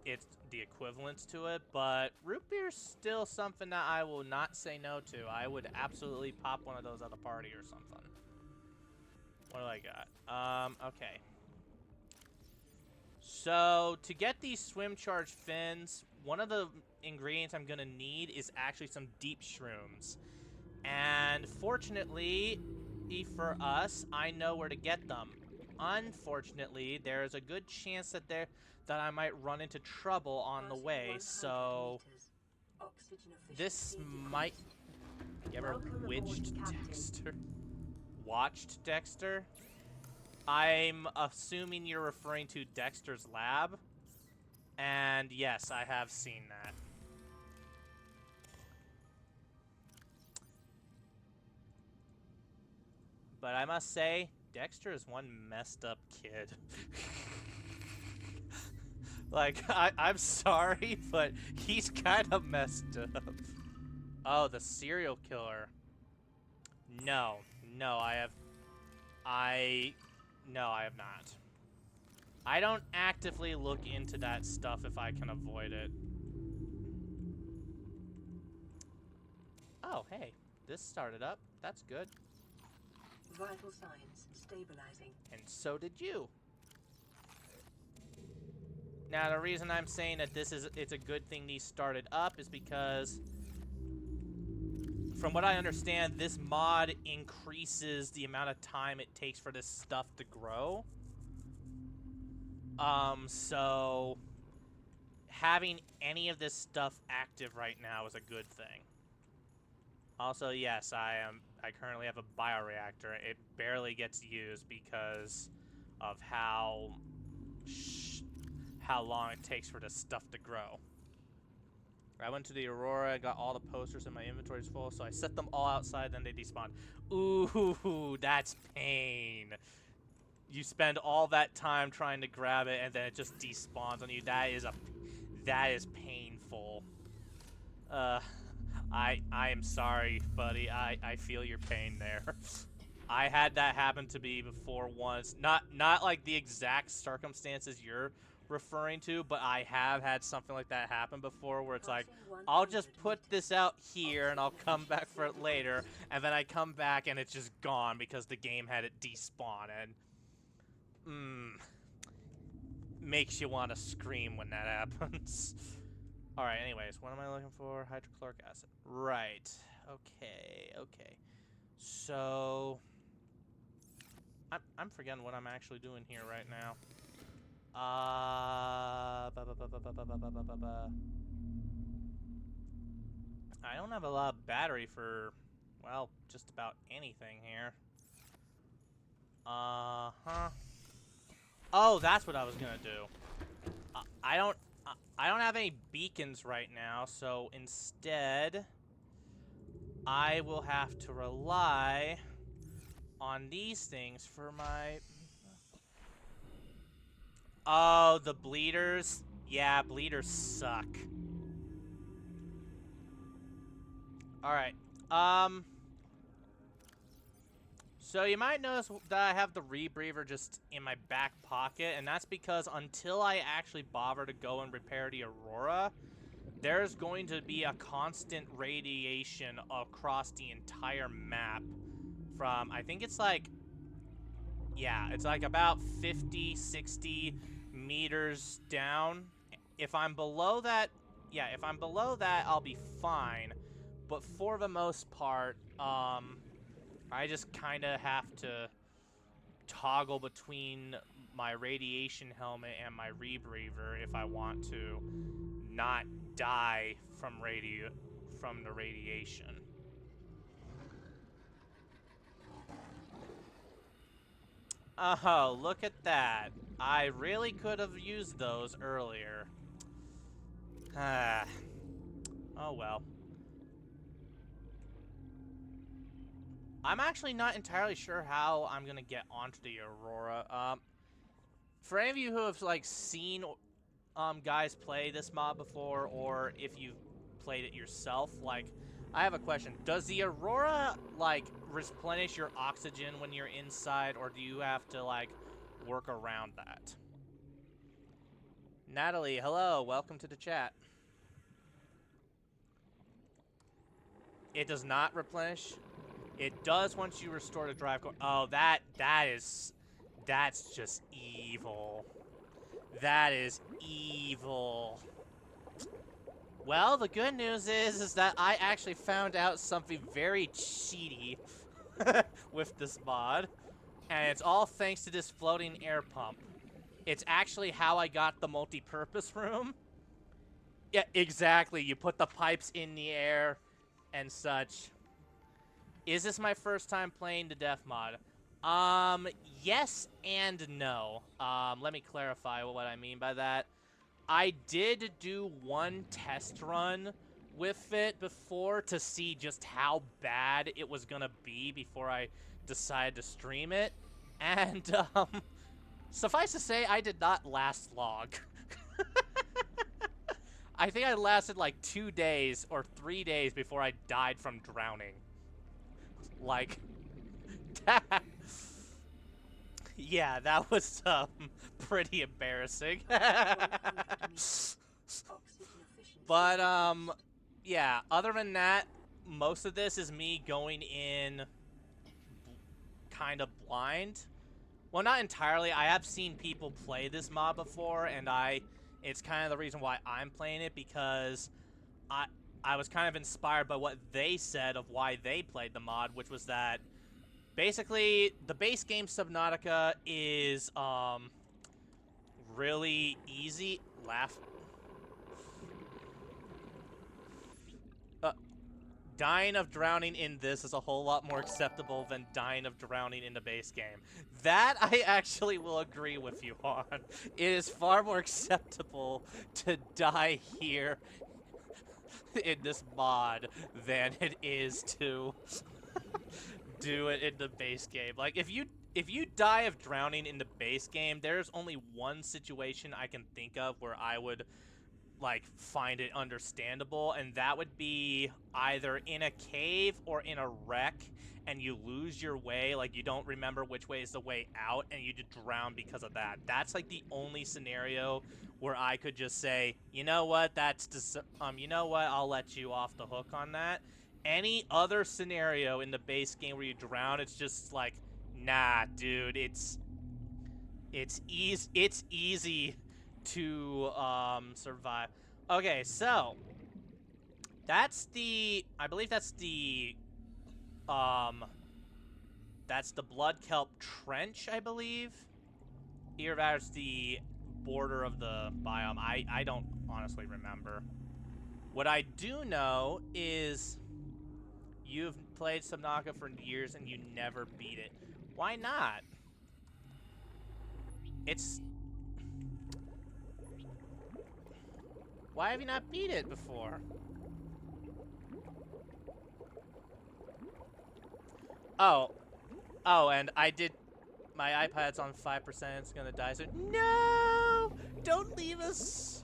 S1: it's the equivalence to it, but root beer's still something that I will not say no to. I would absolutely pop one of those at a party or something. What do I got? Okay. So, to get these swim charge fins, one of the ingredients I'm gonna need is actually some deep shrooms. And fortunately, for us, I know where to get them. Unfortunately, there's a good chance that I might run into trouble on the way, so this might... You ever witched Dexter? Watched Dexter? I'm assuming you're referring to Dexter's Lab. And yes, I have seen that. But I must say, Dexter is one messed up kid. Like, I'm sorry, but he's kind of messed up. Oh, the serial killer. No, I have not. I don't actively look into that stuff if I can avoid it. Oh, hey, this started up. That's good.
S2: Vital signs stabilizing.
S1: And so did you. Now, the reason I'm saying that it's a good thing these started up is because, from what I understand, this mod increases the amount of time it takes for this stuff to grow. So having any of this stuff active right now is a good thing. Also, yes, I currently have a bioreactor. It barely gets used because of how long it takes for this stuff to grow. I went to the Aurora, got all the posters, and my inventory's full, so I set them all outside, then they despawned. Ooh, that's pain. You spend all that time trying to grab it, and then it just despawns on you. That is painful. I am sorry, buddy. I feel your pain there. I had that happen to me before once. Not like the exact circumstances you're referring to, but I have had something like that happen before where it's like, I'll just put this out here and I'll come back for it later, and then I come back and it's just gone because the game had it despawn, and makes you want to scream when that happens. Alright, anyways, what am I looking for? Hydrochloric acid. Right. Okay. So I'm forgetting what I'm actually doing here right now. I don't have a lot of battery for, well, just about anything here. Oh, that's what I was gonna do. I don't have any beacons right now, so instead I will have to rely on these things for my... Oh, the bleeders? Yeah, bleeders suck. Alright. So you might notice that I have the rebreather just in my back pocket, and that's because until I actually bother to go and repair the Aurora, there's going to be a constant radiation across the entire map from, I think it's like, yeah, it's like about 50, 60 meters down. If I'm below that, yeah, if I'm below that, I'll be fine. But for the most part, I just kind of have to toggle between my radiation helmet and my rebreather if I want to not die from the radiation. Oh, look at that. I really could have used those earlier. Oh well. I'm actually not entirely sure how I'm gonna get onto the Aurora. For any of you who have like seen guys play this mod before, or if you've played it yourself, like, I have a question. Does the Aurora like replenish your oxygen when you're inside, or do you have to like work around that? Natalie, hello. Welcome to the chat. It does not replenish. It does once you restore the drive core. Oh, that's just evil. That is evil. Well, the good news is that I actually found out something very cheaty with this mod, and it's all thanks to this floating air pump. It's actually how I got the multi-purpose room. Yeah, exactly. You put the pipes in the air and such. Is this my first time playing the death mod? Yes and no. Let me clarify what I mean by that. I did do one test run with it before to see just how bad it was gonna be before I decided to stream it. And, suffice to say, I did not last long. I think I lasted like 2 days or 3 days before I died from drowning. Like, yeah, that was pretty embarrassing. But yeah, other than that, most of this is me going in kind of blind. Well, not entirely. I have seen people play this mod before, and it's kind of the reason why I'm playing it, because I was kind of inspired by what they said of why they played the mod, which was that basically the base game Subnautica is really easy. Dying of drowning in this is a whole lot more acceptable than dying of drowning in the base game. That I actually will agree with you on. It is far more acceptable to die here in this mod than it is to do it in the base game. Like, if you die of drowning in the base game, there's only one situation I can think of where I would like find it understandable, and that would be either in a cave or in a wreck and you lose your way, like you don't remember which way is the way out and you just drown because of that. That's like the only scenario where I could just say, you know what, you know what, I'll let you off the hook on that. Any other scenario in the base game where you drown, it's just like, nah, dude, it's easy to survive. Okay, so that's I believe that's the Blood Kelp Trench, I believe. Here, that's the border of the biome. I don't honestly remember. What I do know is you've played Subnautica for years and you never beat it. Why not? Why have you not beat it before? Oh, and my iPad's on 5%, it's gonna die soon. No! Don't leave us!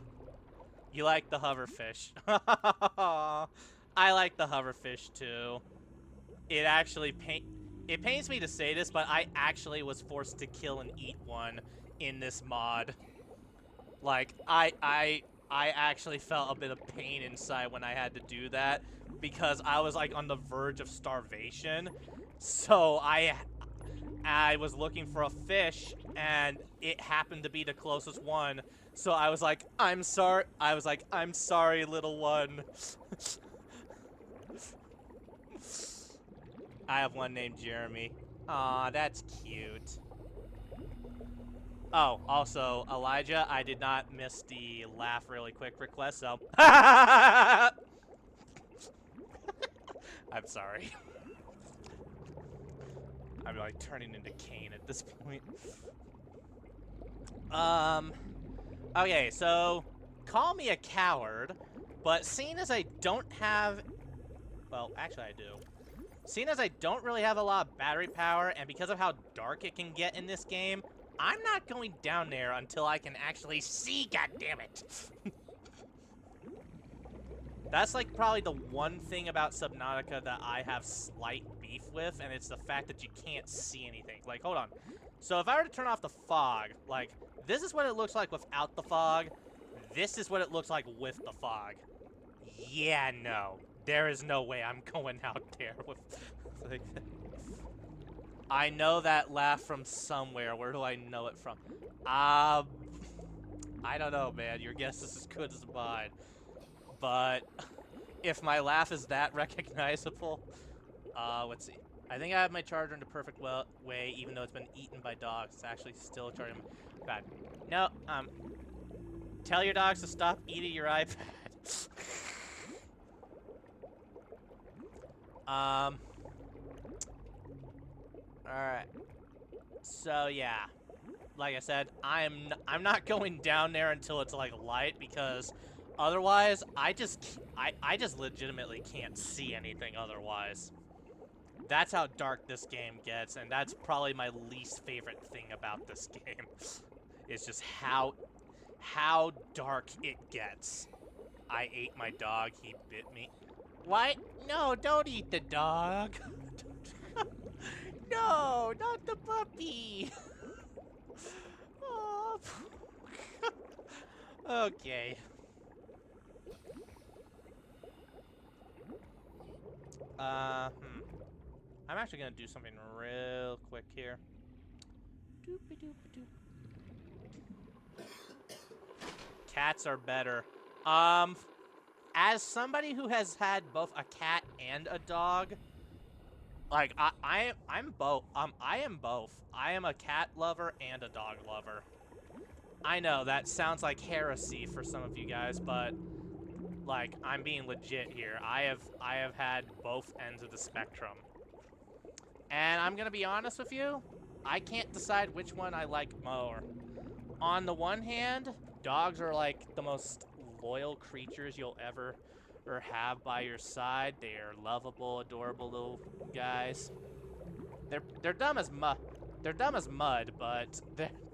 S1: You like the hoverfish. I like the hoverfish too. It actually it pains me to say this, but I actually was forced to kill and eat one in this mod. Like, I actually felt a bit of pain inside when I had to do that, because I was like on the verge of starvation. So I was looking for a fish and it happened to be the closest one. So I was like, I'm sorry. I'm sorry, little one. I have one named Jeremy. Aw, that's cute. Oh, also, Elijah, I did not miss the laugh really quick request, so... I'm sorry. I'm like turning into Cain at this point. Okay, so call me a coward, but seeing as I don't have, well, actually I do. Seeing as I don't really have a lot of battery power, and because of how dark it can get in this game, I'm not going down there until I can actually see, goddammit. That's like probably the one thing about Subnautica that I have slight beef with, and it's the fact that you can't see anything. Like, hold on. So if I were to turn off the fog, like, this is what it looks like without the fog. this is what it looks like with the fog. Yeah, no. There is no way I'm going out there with... like, I know that laugh from somewhere. Where do I know it from? I don't know, man. Your guess is as good as mine. But if my laugh is that recognizable, let's see. I think I have my charger in the perfect way, even though it's been eaten by dogs. It's actually still charging. Bad. No, tell your dogs to stop eating your iPad. Alright. So, yeah. Like I said, I'm not going down there until it's, like, light, because otherwise, I just legitimately can't see anything otherwise. That's how dark this game gets, and that's probably my least favorite thing about this game. Is just how dark it gets. I ate my dog, he bit me. What? No, don't eat the dog. No, not the puppy. Oh. Okay. I'm actually gonna do something real quick here. Doop-a-doop-a-doop. Cats are better. As somebody who has had both a cat and a dog, like I'm both. I am both. I am a cat lover and a dog lover. I know that sounds like heresy for some of you guys, but like I'm being legit here. I have had both ends of the spectrum. And I'm gonna be honest with you, I can't decide which one I like more. On the one hand, dogs are like the most loyal creatures you'll ever have by your side. They are lovable, adorable little guys. They're dumb as mud. They're dumb as mud, but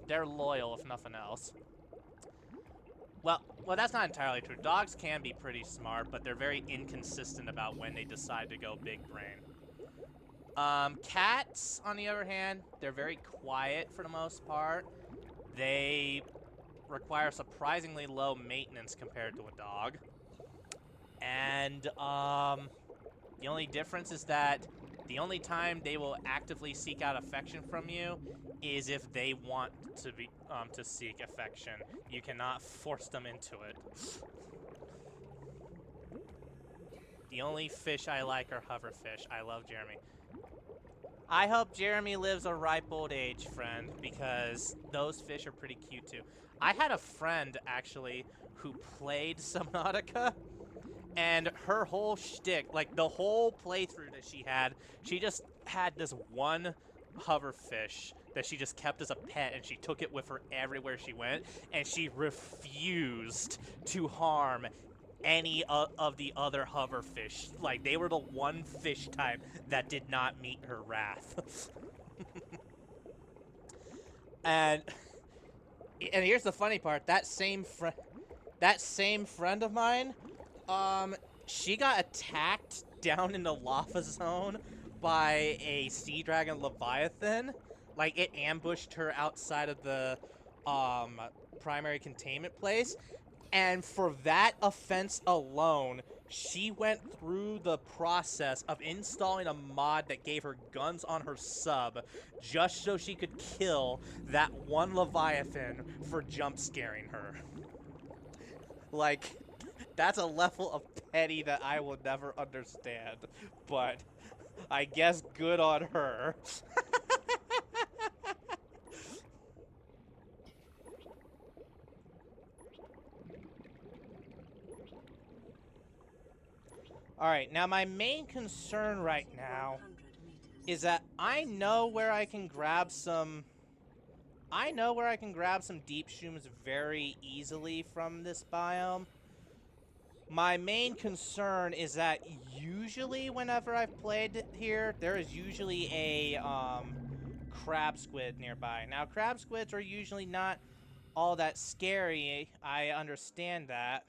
S1: they're loyal if nothing else. Well, that's not entirely true. Dogs can be pretty smart, but they're very inconsistent about when they decide to go big brain. Cats, on the other hand, they're very quiet for the most part. They require surprisingly low maintenance compared to a dog. And, the only difference is that the only time they will actively seek out affection from you is if they want to seek affection. You cannot force them into it. The only fish I like are hoverfish. I love Jeremy. I hope Jeremy lives a ripe old age, friend, because those fish are pretty cute too. I had a friend, actually, who played Subnautica, and her whole shtick, like the whole playthrough that she just had this one hoverfish that she just kept as a pet, and she took it with her everywhere she went, and she refused to harm any of the other hoverfish. Like, they were the one fish type that did not meet her wrath. and here's the funny part, that same friend of mine, she got attacked down in the lava zone by a sea dragon leviathan. Like, it ambushed her outside of the primary containment place, and for that offense alone, she went through the process of installing a mod that gave her guns on her sub just so she could kill that one leviathan for jump scaring her. Like, that's a level of petty that I will never understand, but I guess good on her. Alright, now my main concern right now is that I know where I can grab some deep shrooms very easily from this biome. My main concern is that usually whenever I've played here, there is usually a crab squid nearby. Now, crab squids are usually not all that scary, I understand that.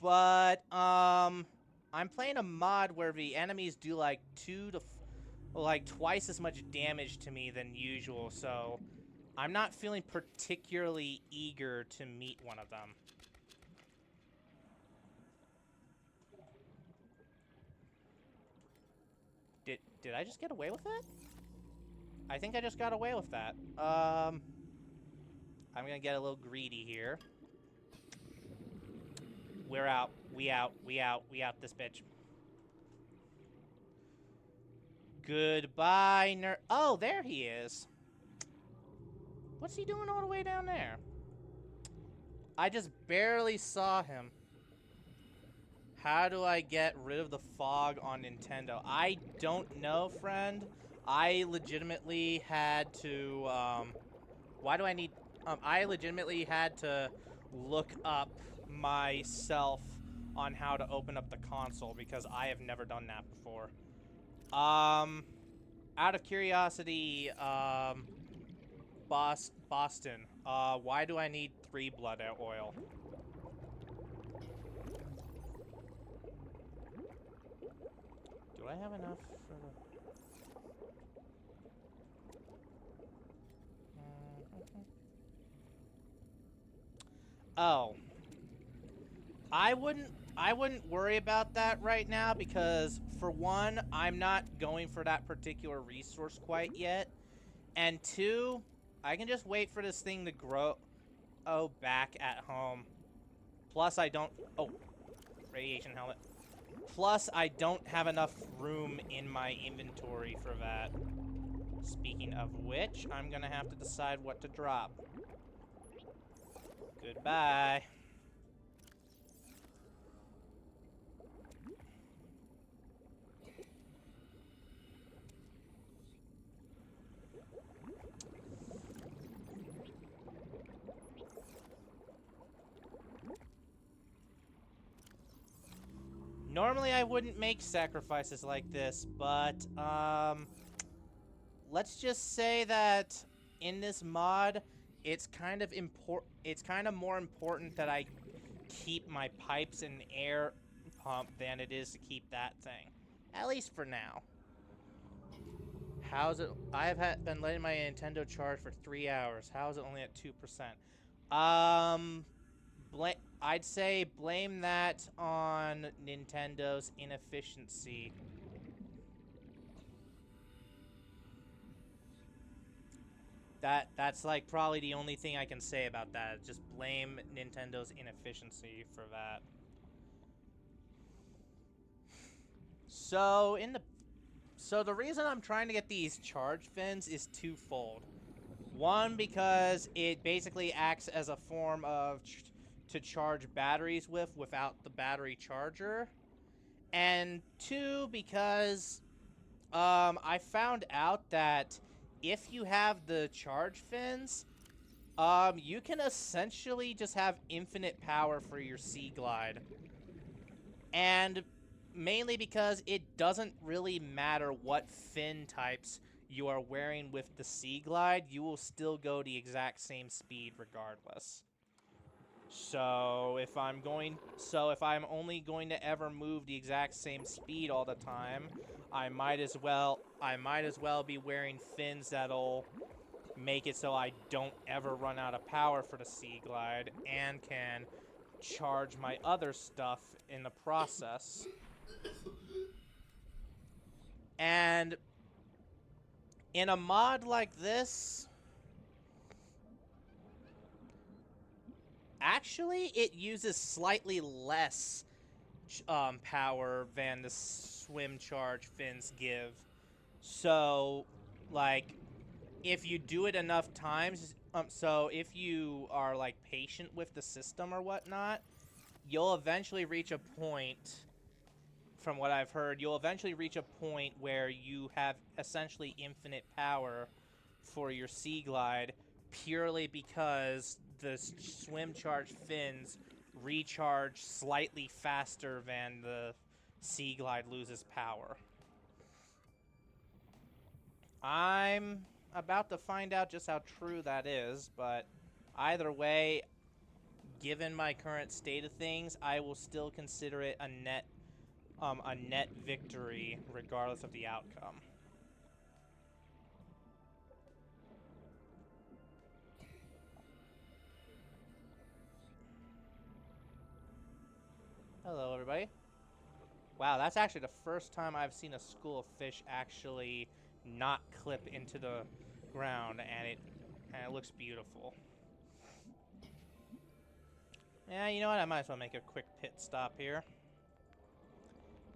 S1: But, I'm playing a mod where the enemies do like twice as much damage to me than usual, so I'm not feeling particularly eager to meet one of them. Did I just get away with it? I think I just got away with that. I'm gonna get a little greedy here. We're out. We out. We out. We out this bitch. Goodbye, nerd. Oh, there he is. What's he doing all the way down there? I just barely saw him. How do I get rid of the fog on Nintendo? I don't know, friend. I legitimately had to, why do I need, I legitimately had to look up myself on how to open up the console because I have never done that before. Out of curiosity, Boston, why do I need 3 blood oil? Do I have enough for the... Oh. I wouldn't worry about that right now because, for one, I'm not going for that particular resource quite yet. And 2, I can just wait for this thing to grow back at home. Plus, I don't... Oh. Radiation helmet. Plus, I don't have enough room in my inventory for that. Speaking of which, I'm gonna have to decide what to drop. Goodbye. Normally, I wouldn't make sacrifices like this, but, let's just say that in this mod, it's kind of more important that I keep my pipes in air pump than it is to keep that thing. At least for now. How's it? I have been letting my Nintendo charge for 3 hours. How is it only at 2%? I'd say blame that on Nintendo's inefficiency. That's like probably the only thing I can say about that. Just blame Nintendo's inefficiency for that. So the reason I'm trying to get these charge fins is twofold. One, because it basically acts as a form of to charge batteries without the battery charger. And 2, because I found out that if you have the charge fins, you can essentially just have infinite power for your Sea Glide. And mainly because it doesn't really matter what fin types you are wearing with the Sea Glide, you will still go the exact same speed regardless. So if I'm only going to ever move the exact same speed all the time, I might as well be wearing fins that'll make it so I don't ever run out of power for the Sea Glide and can charge my other stuff in the process. And in a mod like this, actually, it uses slightly less power than the swim charge fins give. So, like, if you do it enough times, so if you are, like, patient with the system or whatnot, you'll eventually reach a point, from what I've heard, you'll eventually reach a point where you have essentially infinite power for your Sea Glide purely because the swim charge fins recharge slightly faster than the Sea Glide loses power. I'm about to find out just how true that is, but either way, given my current state of things, I will still consider it a net victory regardless of the outcome. Hello, everybody. Wow, that's actually the first time I've seen a school of fish actually not clip into the ground, and it looks beautiful. Yeah, you know what? I might as well make a quick pit stop here.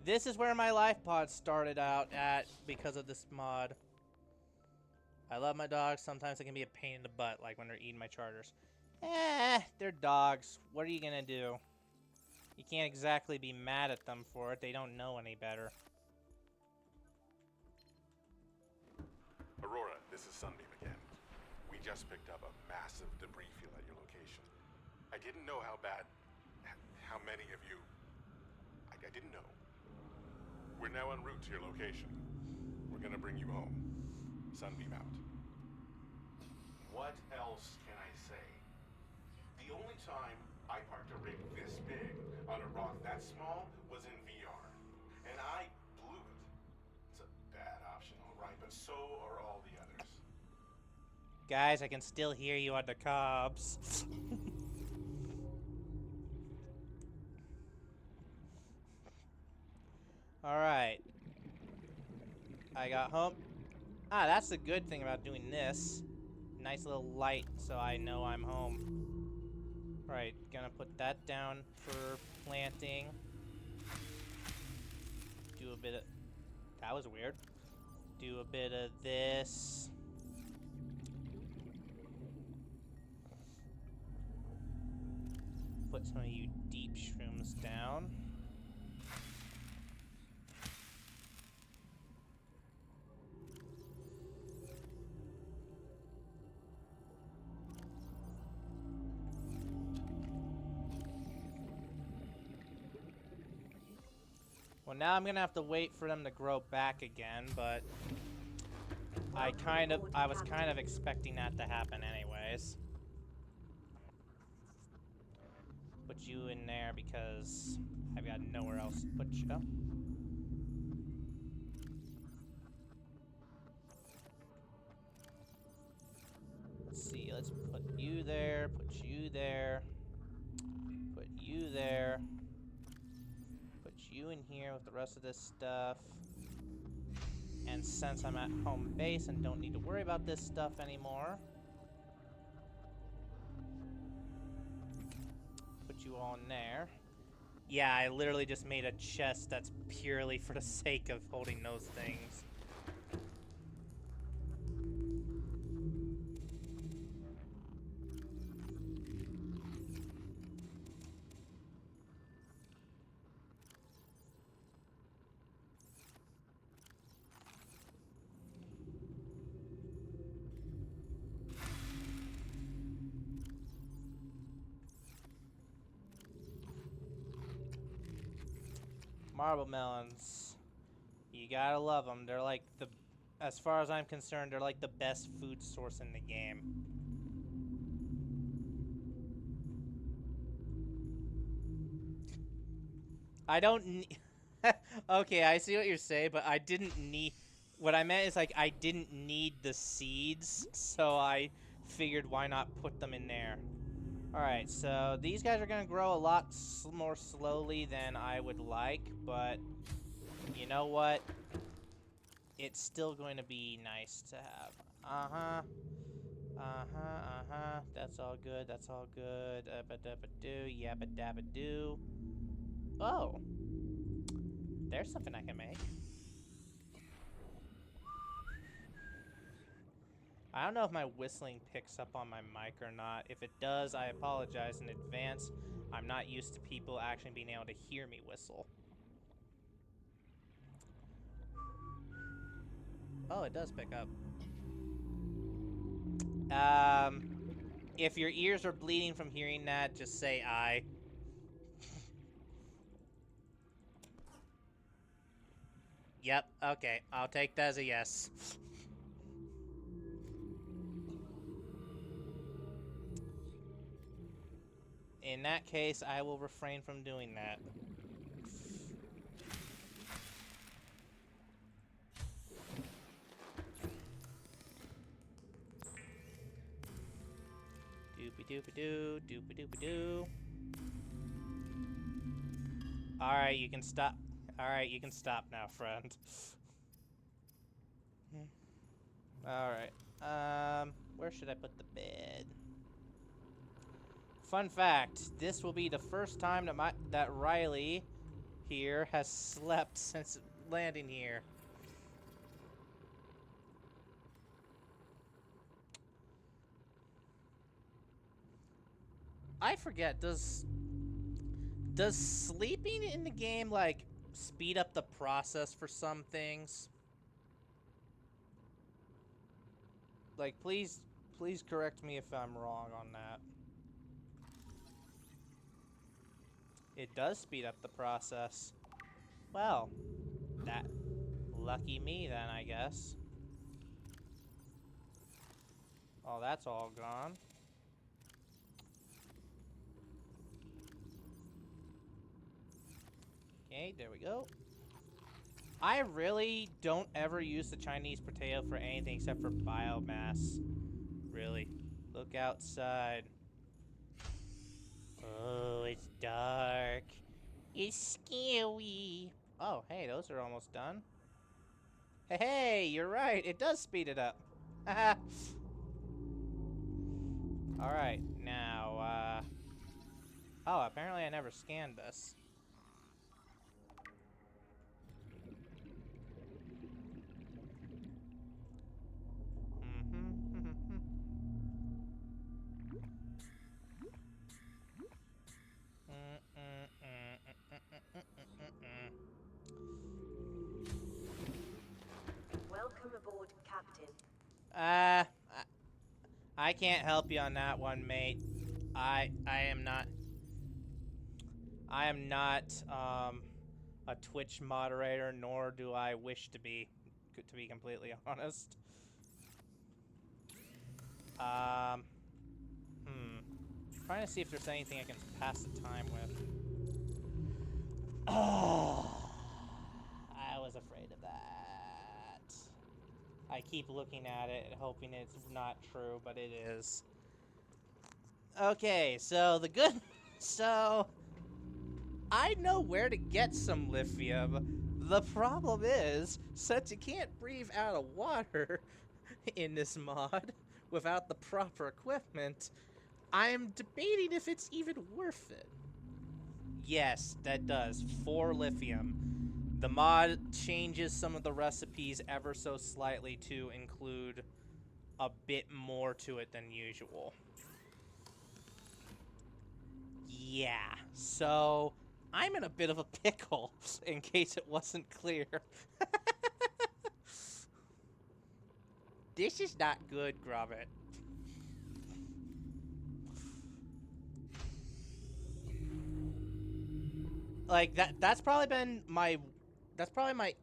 S1: This is where my life pod started out at because of this mod. I love my dogs. Sometimes they can be a pain in the butt, like when they're eating my charters. They're dogs. What are you gonna do? You can't exactly be mad at them for it. They don't know any better.
S3: Aurora, this is Sunbeam again. We just picked up a massive debris field at your location. I didn't know how many of you... I didn't know. We're now en route to your location. We're gonna bring you home. Sunbeam out. What else can I say? The only time I parked a rig this big on a rock that small was in VR. And I blew it. It's a bad option, alright, but so are all the others.
S1: Guys, I can still hear you on the cobs. Alright. I got home. Ah, that's the good thing about doing this. Nice little light so I know I'm home. Right, gonna put that down for planting. Do a bit of... That was weird. Do a bit of this. Put some of you deep shrooms down. Well, now I'm gonna have to wait for them to grow back again, but I was kind of expecting that to happen anyways. Put you in there because I've got nowhere else to put you. Let's see, let's put you there, put you there, put you there, put you in here with the rest of this stuff. And since I'm at home base and don't need to worry about this stuff anymore, put you all in there. Yeah, I literally just made a chest that's purely for the sake of holding those things. Marble melons. You gotta love them. They're like the... As far as I'm concerned, they're like the best food source in the game. I don't need... Okay, I see what you're saying, but I didn't need... What I meant is, like, I didn't need the seeds, so I figured why not put them in there. Alright, so these guys are going to grow a lot more slowly than I would like, but you know what? It's still going to be nice to have. Uh-huh. Uh-huh, uh-huh. That's all good, that's all good. Abba-dabba-doo, yabba-dabba-doo. Oh. There's something I can make. I don't know if my whistling picks up on my mic or not. If it does, I apologize in advance. I'm not used to people actually being able to hear me whistle. Oh, it does pick up. If your ears are bleeding from hearing that, just say I. Yep, okay. I'll take that as a yes. In that case, I will refrain from doing that. Doopy-doopy-doo, doopy-doopy-doo. Alright, you can stop. Alright, you can stop now, friend. Alright. Where should I put the bed? Fun fact, this will be the first time that Riley here has slept since landing here. I forget, does sleeping in the game, like, speed up the process for some things? Like, please correct me if I'm wrong on that. It does speed up the process. Well, that lucky me then, I guess. Oh, that's all gone. Okay, there we go. I really don't ever use the Chinese potato for anything except for biomass. Really. Look outside. Oh, it's dark. It's scary. Oh, hey, those are almost done. Hey, you're right. It does speed it up. Haha. Alright, now, oh, apparently I never scanned this.
S11: Welcome aboard, Captain.
S1: Uh, I can't help you on that one, mate. I am not. I am not a Twitch moderator, nor do I wish to be completely honest. Trying to see if there's anything I can pass the time with. Oh, I was afraid of that. I keep looking at it and hoping it's not true, but it is. Okay, so so I know where to get some lithium. The problem is, since you can't breathe out of water in this mod without the proper equipment, I'm debating if it's even worth it. Yes, that does. 4 lithium. The mod changes some of the recipes ever so slightly to include a bit more to it than usual. Yeah, so I'm in a bit of a pickle, in case it wasn't clear. This is not good, Gromit. Like, that's probably been my... That's probably my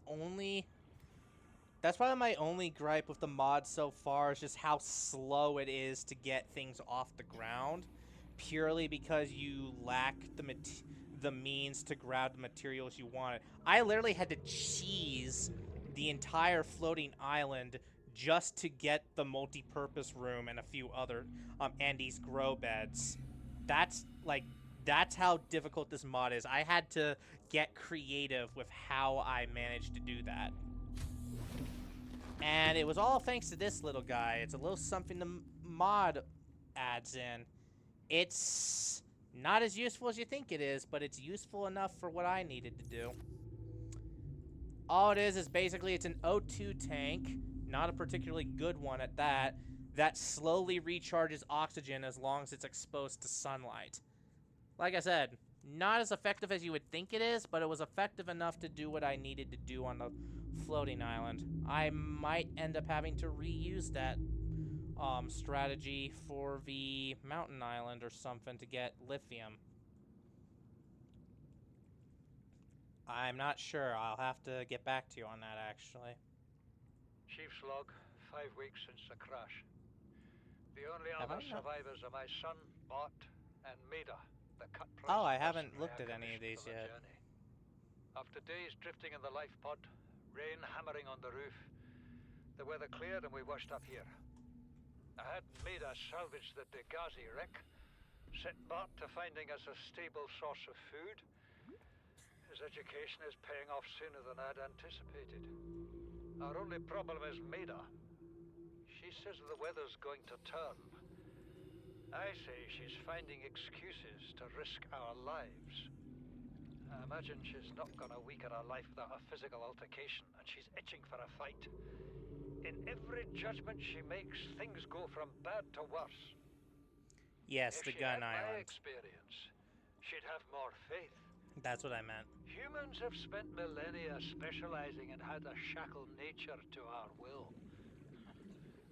S1: only gripe with the mod so far, is just how slow it is to get things off the ground. Purely because you lack the means to grab the materials you wanted. I literally had to cheese the entire floating island just to get the multi-purpose room and a few other, and these grow beds. That's, like, that's how difficult this mod is. I had to get creative with how I managed to do that. And it was all thanks to this little guy. It's a little something the mod adds in. It's not as useful as you think it is, but it's useful enough for what I needed to do. All it is basically it's an O2 tank, not a particularly good one at that slowly recharges oxygen as long as it's exposed to sunlight. Like I said, not as effective as you would think it is, but it was effective enough to do what I needed to do on the floating island. I might end up having to reuse that strategy for the mountain island or something to get lithium. I'm not sure. I'll have to get back to you on that, actually.
S5: Chief's log, 5 weeks since the crash. The only
S1: Have
S5: other
S1: I not?
S5: survivors are my son, Bart, and Maida, the cut price.
S1: Oh, I haven't
S5: mercenary
S1: looked at any of these
S5: commissioned for the
S1: yet.
S5: journey. After days drifting in the life pod, rain hammering on the roof, the weather cleared and we washed up here. I had Maida salvage the Degazi wreck, set Bart to finding us a stable source of food, His education is paying off sooner than I'd anticipated. Our only problem is Maida. She says the weather's going to turn. I say she's finding excuses to risk our lives. I imagine she's not gonna weaken her life without a physical altercation, and she's itching for a fight. In every judgment she makes, things go from bad to worse.
S1: Yes,
S5: If
S1: the
S5: she
S1: gun
S5: had my
S1: island.
S5: experience, she'd have more faith.
S1: That's what I meant.
S5: Humans have spent millennia specializing in how to shackle nature to our will.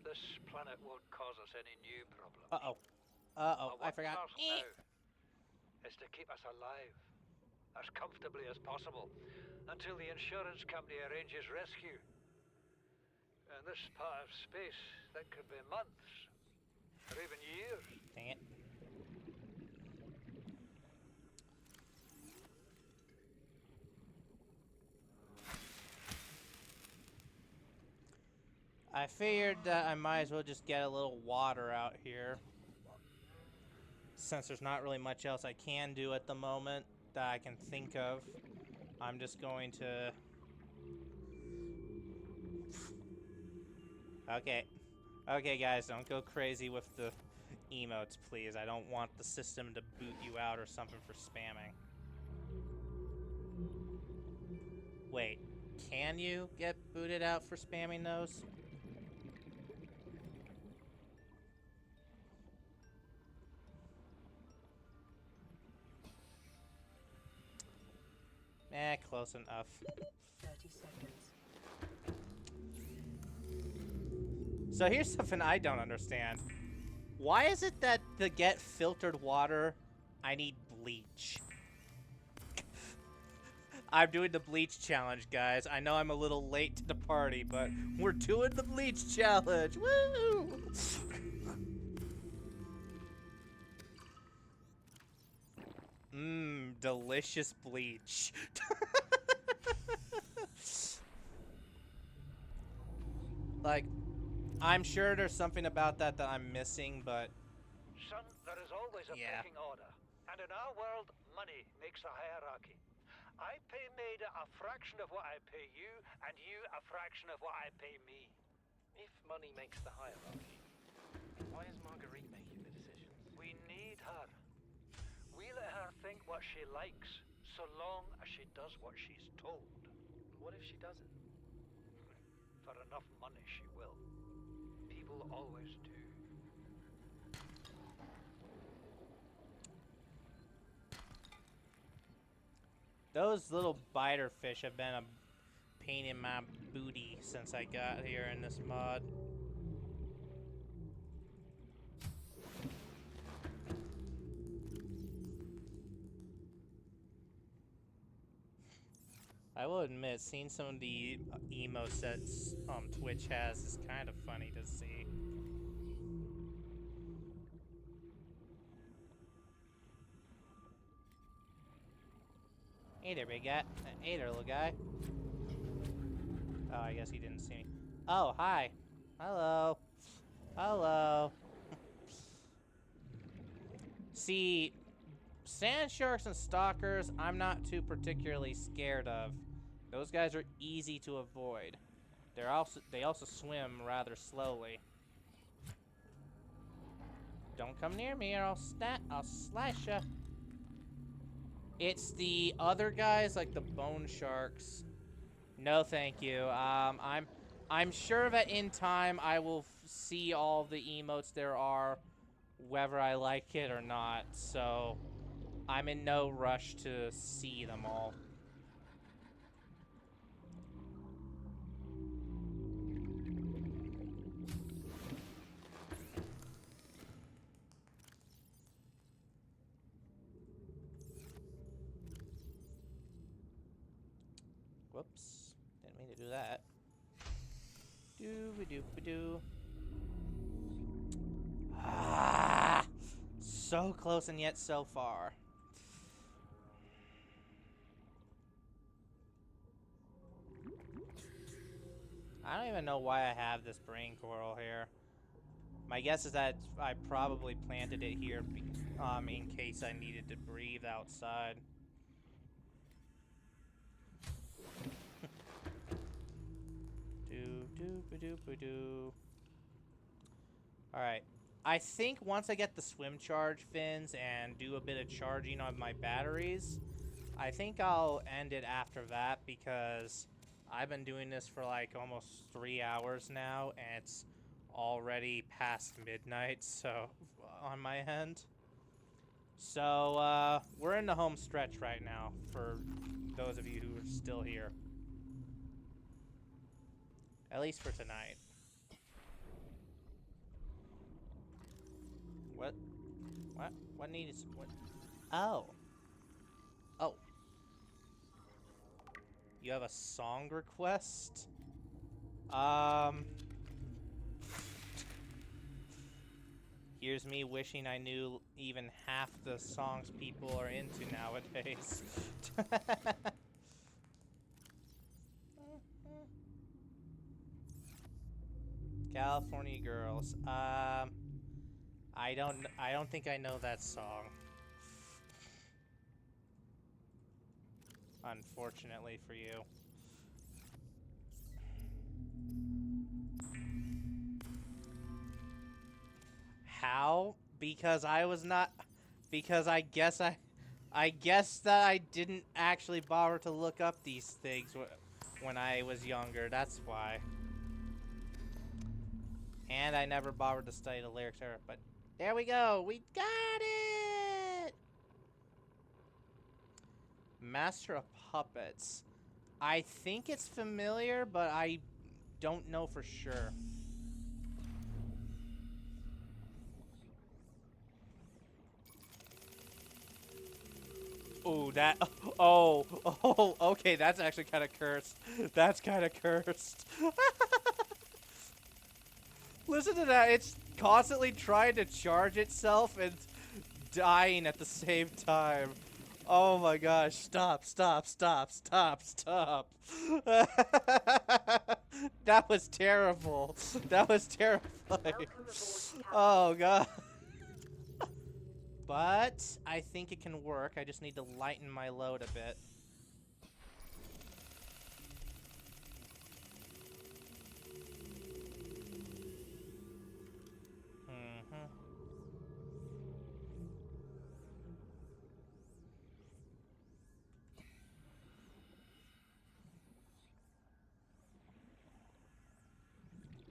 S5: This planet won't cause us any new problems.
S1: Uh-oh. Uh-oh, I
S5: Our one
S1: forgot.
S5: task now is to keep us alive, as comfortably as possible, until the insurance company arranges rescue. In this part of space, that could be months, or even years.
S1: Dang it. I figured that I might as well just get a little water out here. Since there's not really much else I can do at the moment that I can think of, I'm just going to... Okay. Okay, guys, don't go crazy with the emotes, please. I don't want the system to boot you out or something for spamming. Wait, can you get booted out for spamming those? Close enough.
S2: 30 seconds.
S1: So here's something I don't understand. Why is it that to get filtered water, I need bleach? I'm doing the bleach challenge, guys. I know I'm a little late to the party, but we're doing the bleach challenge. Woo! Mmm, delicious bleach. Like, I'm sure there's something about that that I'm missing, but...
S5: Son, there is always a pecking order. And in our world, money makes a hierarchy. I pay Maida a fraction of what I pay you, and you a fraction of what I pay me.
S8: If money makes the hierarchy, why is Marguerite making the decisions?
S5: We need her. We let her think what she likes, so long as she does what she's told.
S8: What if she doesn't?
S5: For enough money, she will. People always do.
S1: Those little biter fish have been a pain in my booty since I got here in this mod. I will admit, seeing some of the emo sets Twitch has is kind of funny to see. Hey there, big guy. Hey there, little guy. Oh, I guess he didn't see me. Oh, hi. Hello. Hello. See, sand sharks and stalkers, I'm not too particularly scared of. Those guys are easy to avoid. They also swim rather slowly. Don't come near me or I'll slash ya. It's the other guys, like the bone sharks. No, thank you. I'm sure that in time I will see all the emotes there are, whether I like it or not. So I'm in no rush to see them all. Whoops. Didn't mean to do that. Doo-ba-doo-ba-doo. Ah! So close and yet so far. I don't even know why I have this brain coral here. My guess is that I probably planted it here, in case I needed to breathe outside. Do. All right. I think once I get the swim charge fins and do a bit of charging on my batteries, I think I'll end it after that because I've been doing this for like almost 3 hours now and it's already past midnight, so on my end. So, we're in the home stretch right now for those of you who are still here. At least for tonight. What? What? What needs? What? Oh. Oh. You have a song request? Here's me wishing I knew even half the songs people are into nowadays. California Girls. I don't think I know that song. Unfortunately for you. How? Because I was not. Because I guess that I didn't actually bother to look up these things when I was younger. That's why. And I never bothered to study the lyrics there. But there we go. We got it. Master of Puppets. I think it's familiar, but I don't know for sure. Oh, that. Oh, okay. That's actually kind of cursed. That's kind of cursed. Listen to that. It's constantly trying to charge itself and dying at the same time. Oh my gosh. Stop. That was terrible. That was terrifying. Oh god. But I think it can work. I just need to lighten my load a bit.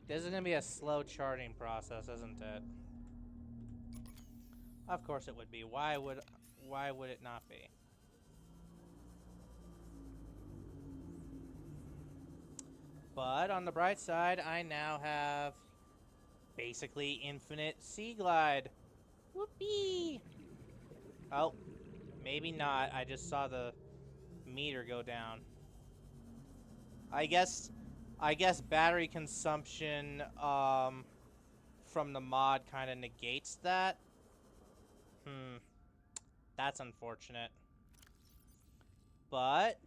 S1: This is gonna be a slow charting process, isn't it? Of course it would be. Why would it not be? But on the bright side, I now have basically infinite sea glide. Whoopee! Oh, maybe not. I just saw the meter go down. I guess battery consumption from the mod kind of negates that. That's unfortunate. But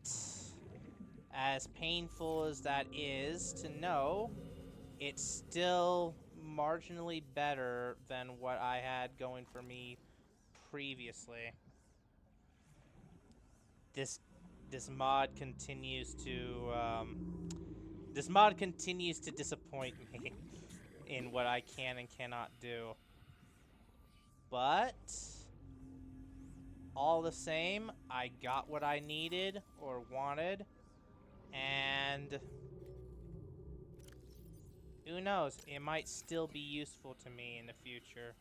S1: as painful as that is to know, it's still marginally better than what I had going for me previously. This mod continues to disappoint me in what I can and cannot do. But all the same, I got what I needed or wanted, and who knows, it might still be useful to me in the future.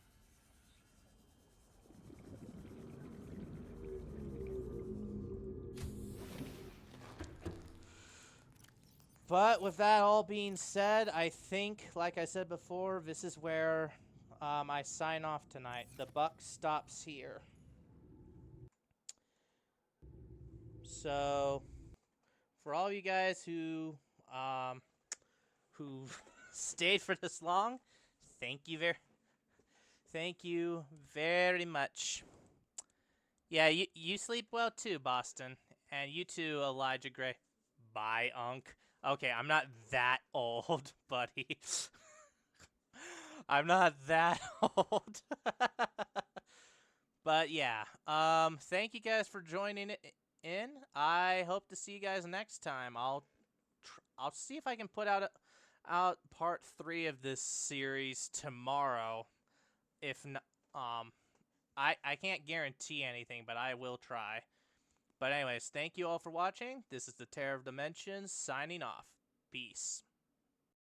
S1: But with that all being said, I think, like I said before, this is where I sign off tonight. The buck stops here. So, for all you guys who stayed for this long, thank you very much. Yeah, you sleep well too, Boston, and you too, Elijah Gray. Bye, Unc. Okay, I'm not that old, buddy. I'm not that old. But yeah, thank you guys for joining in. I hope to see you guys next time. I'll see if I can put out part 3 of this series tomorrow. If not, I can't guarantee anything, but I will try. But anyways, thank you all for watching. This is the Terror of Dimensions signing off. Peace.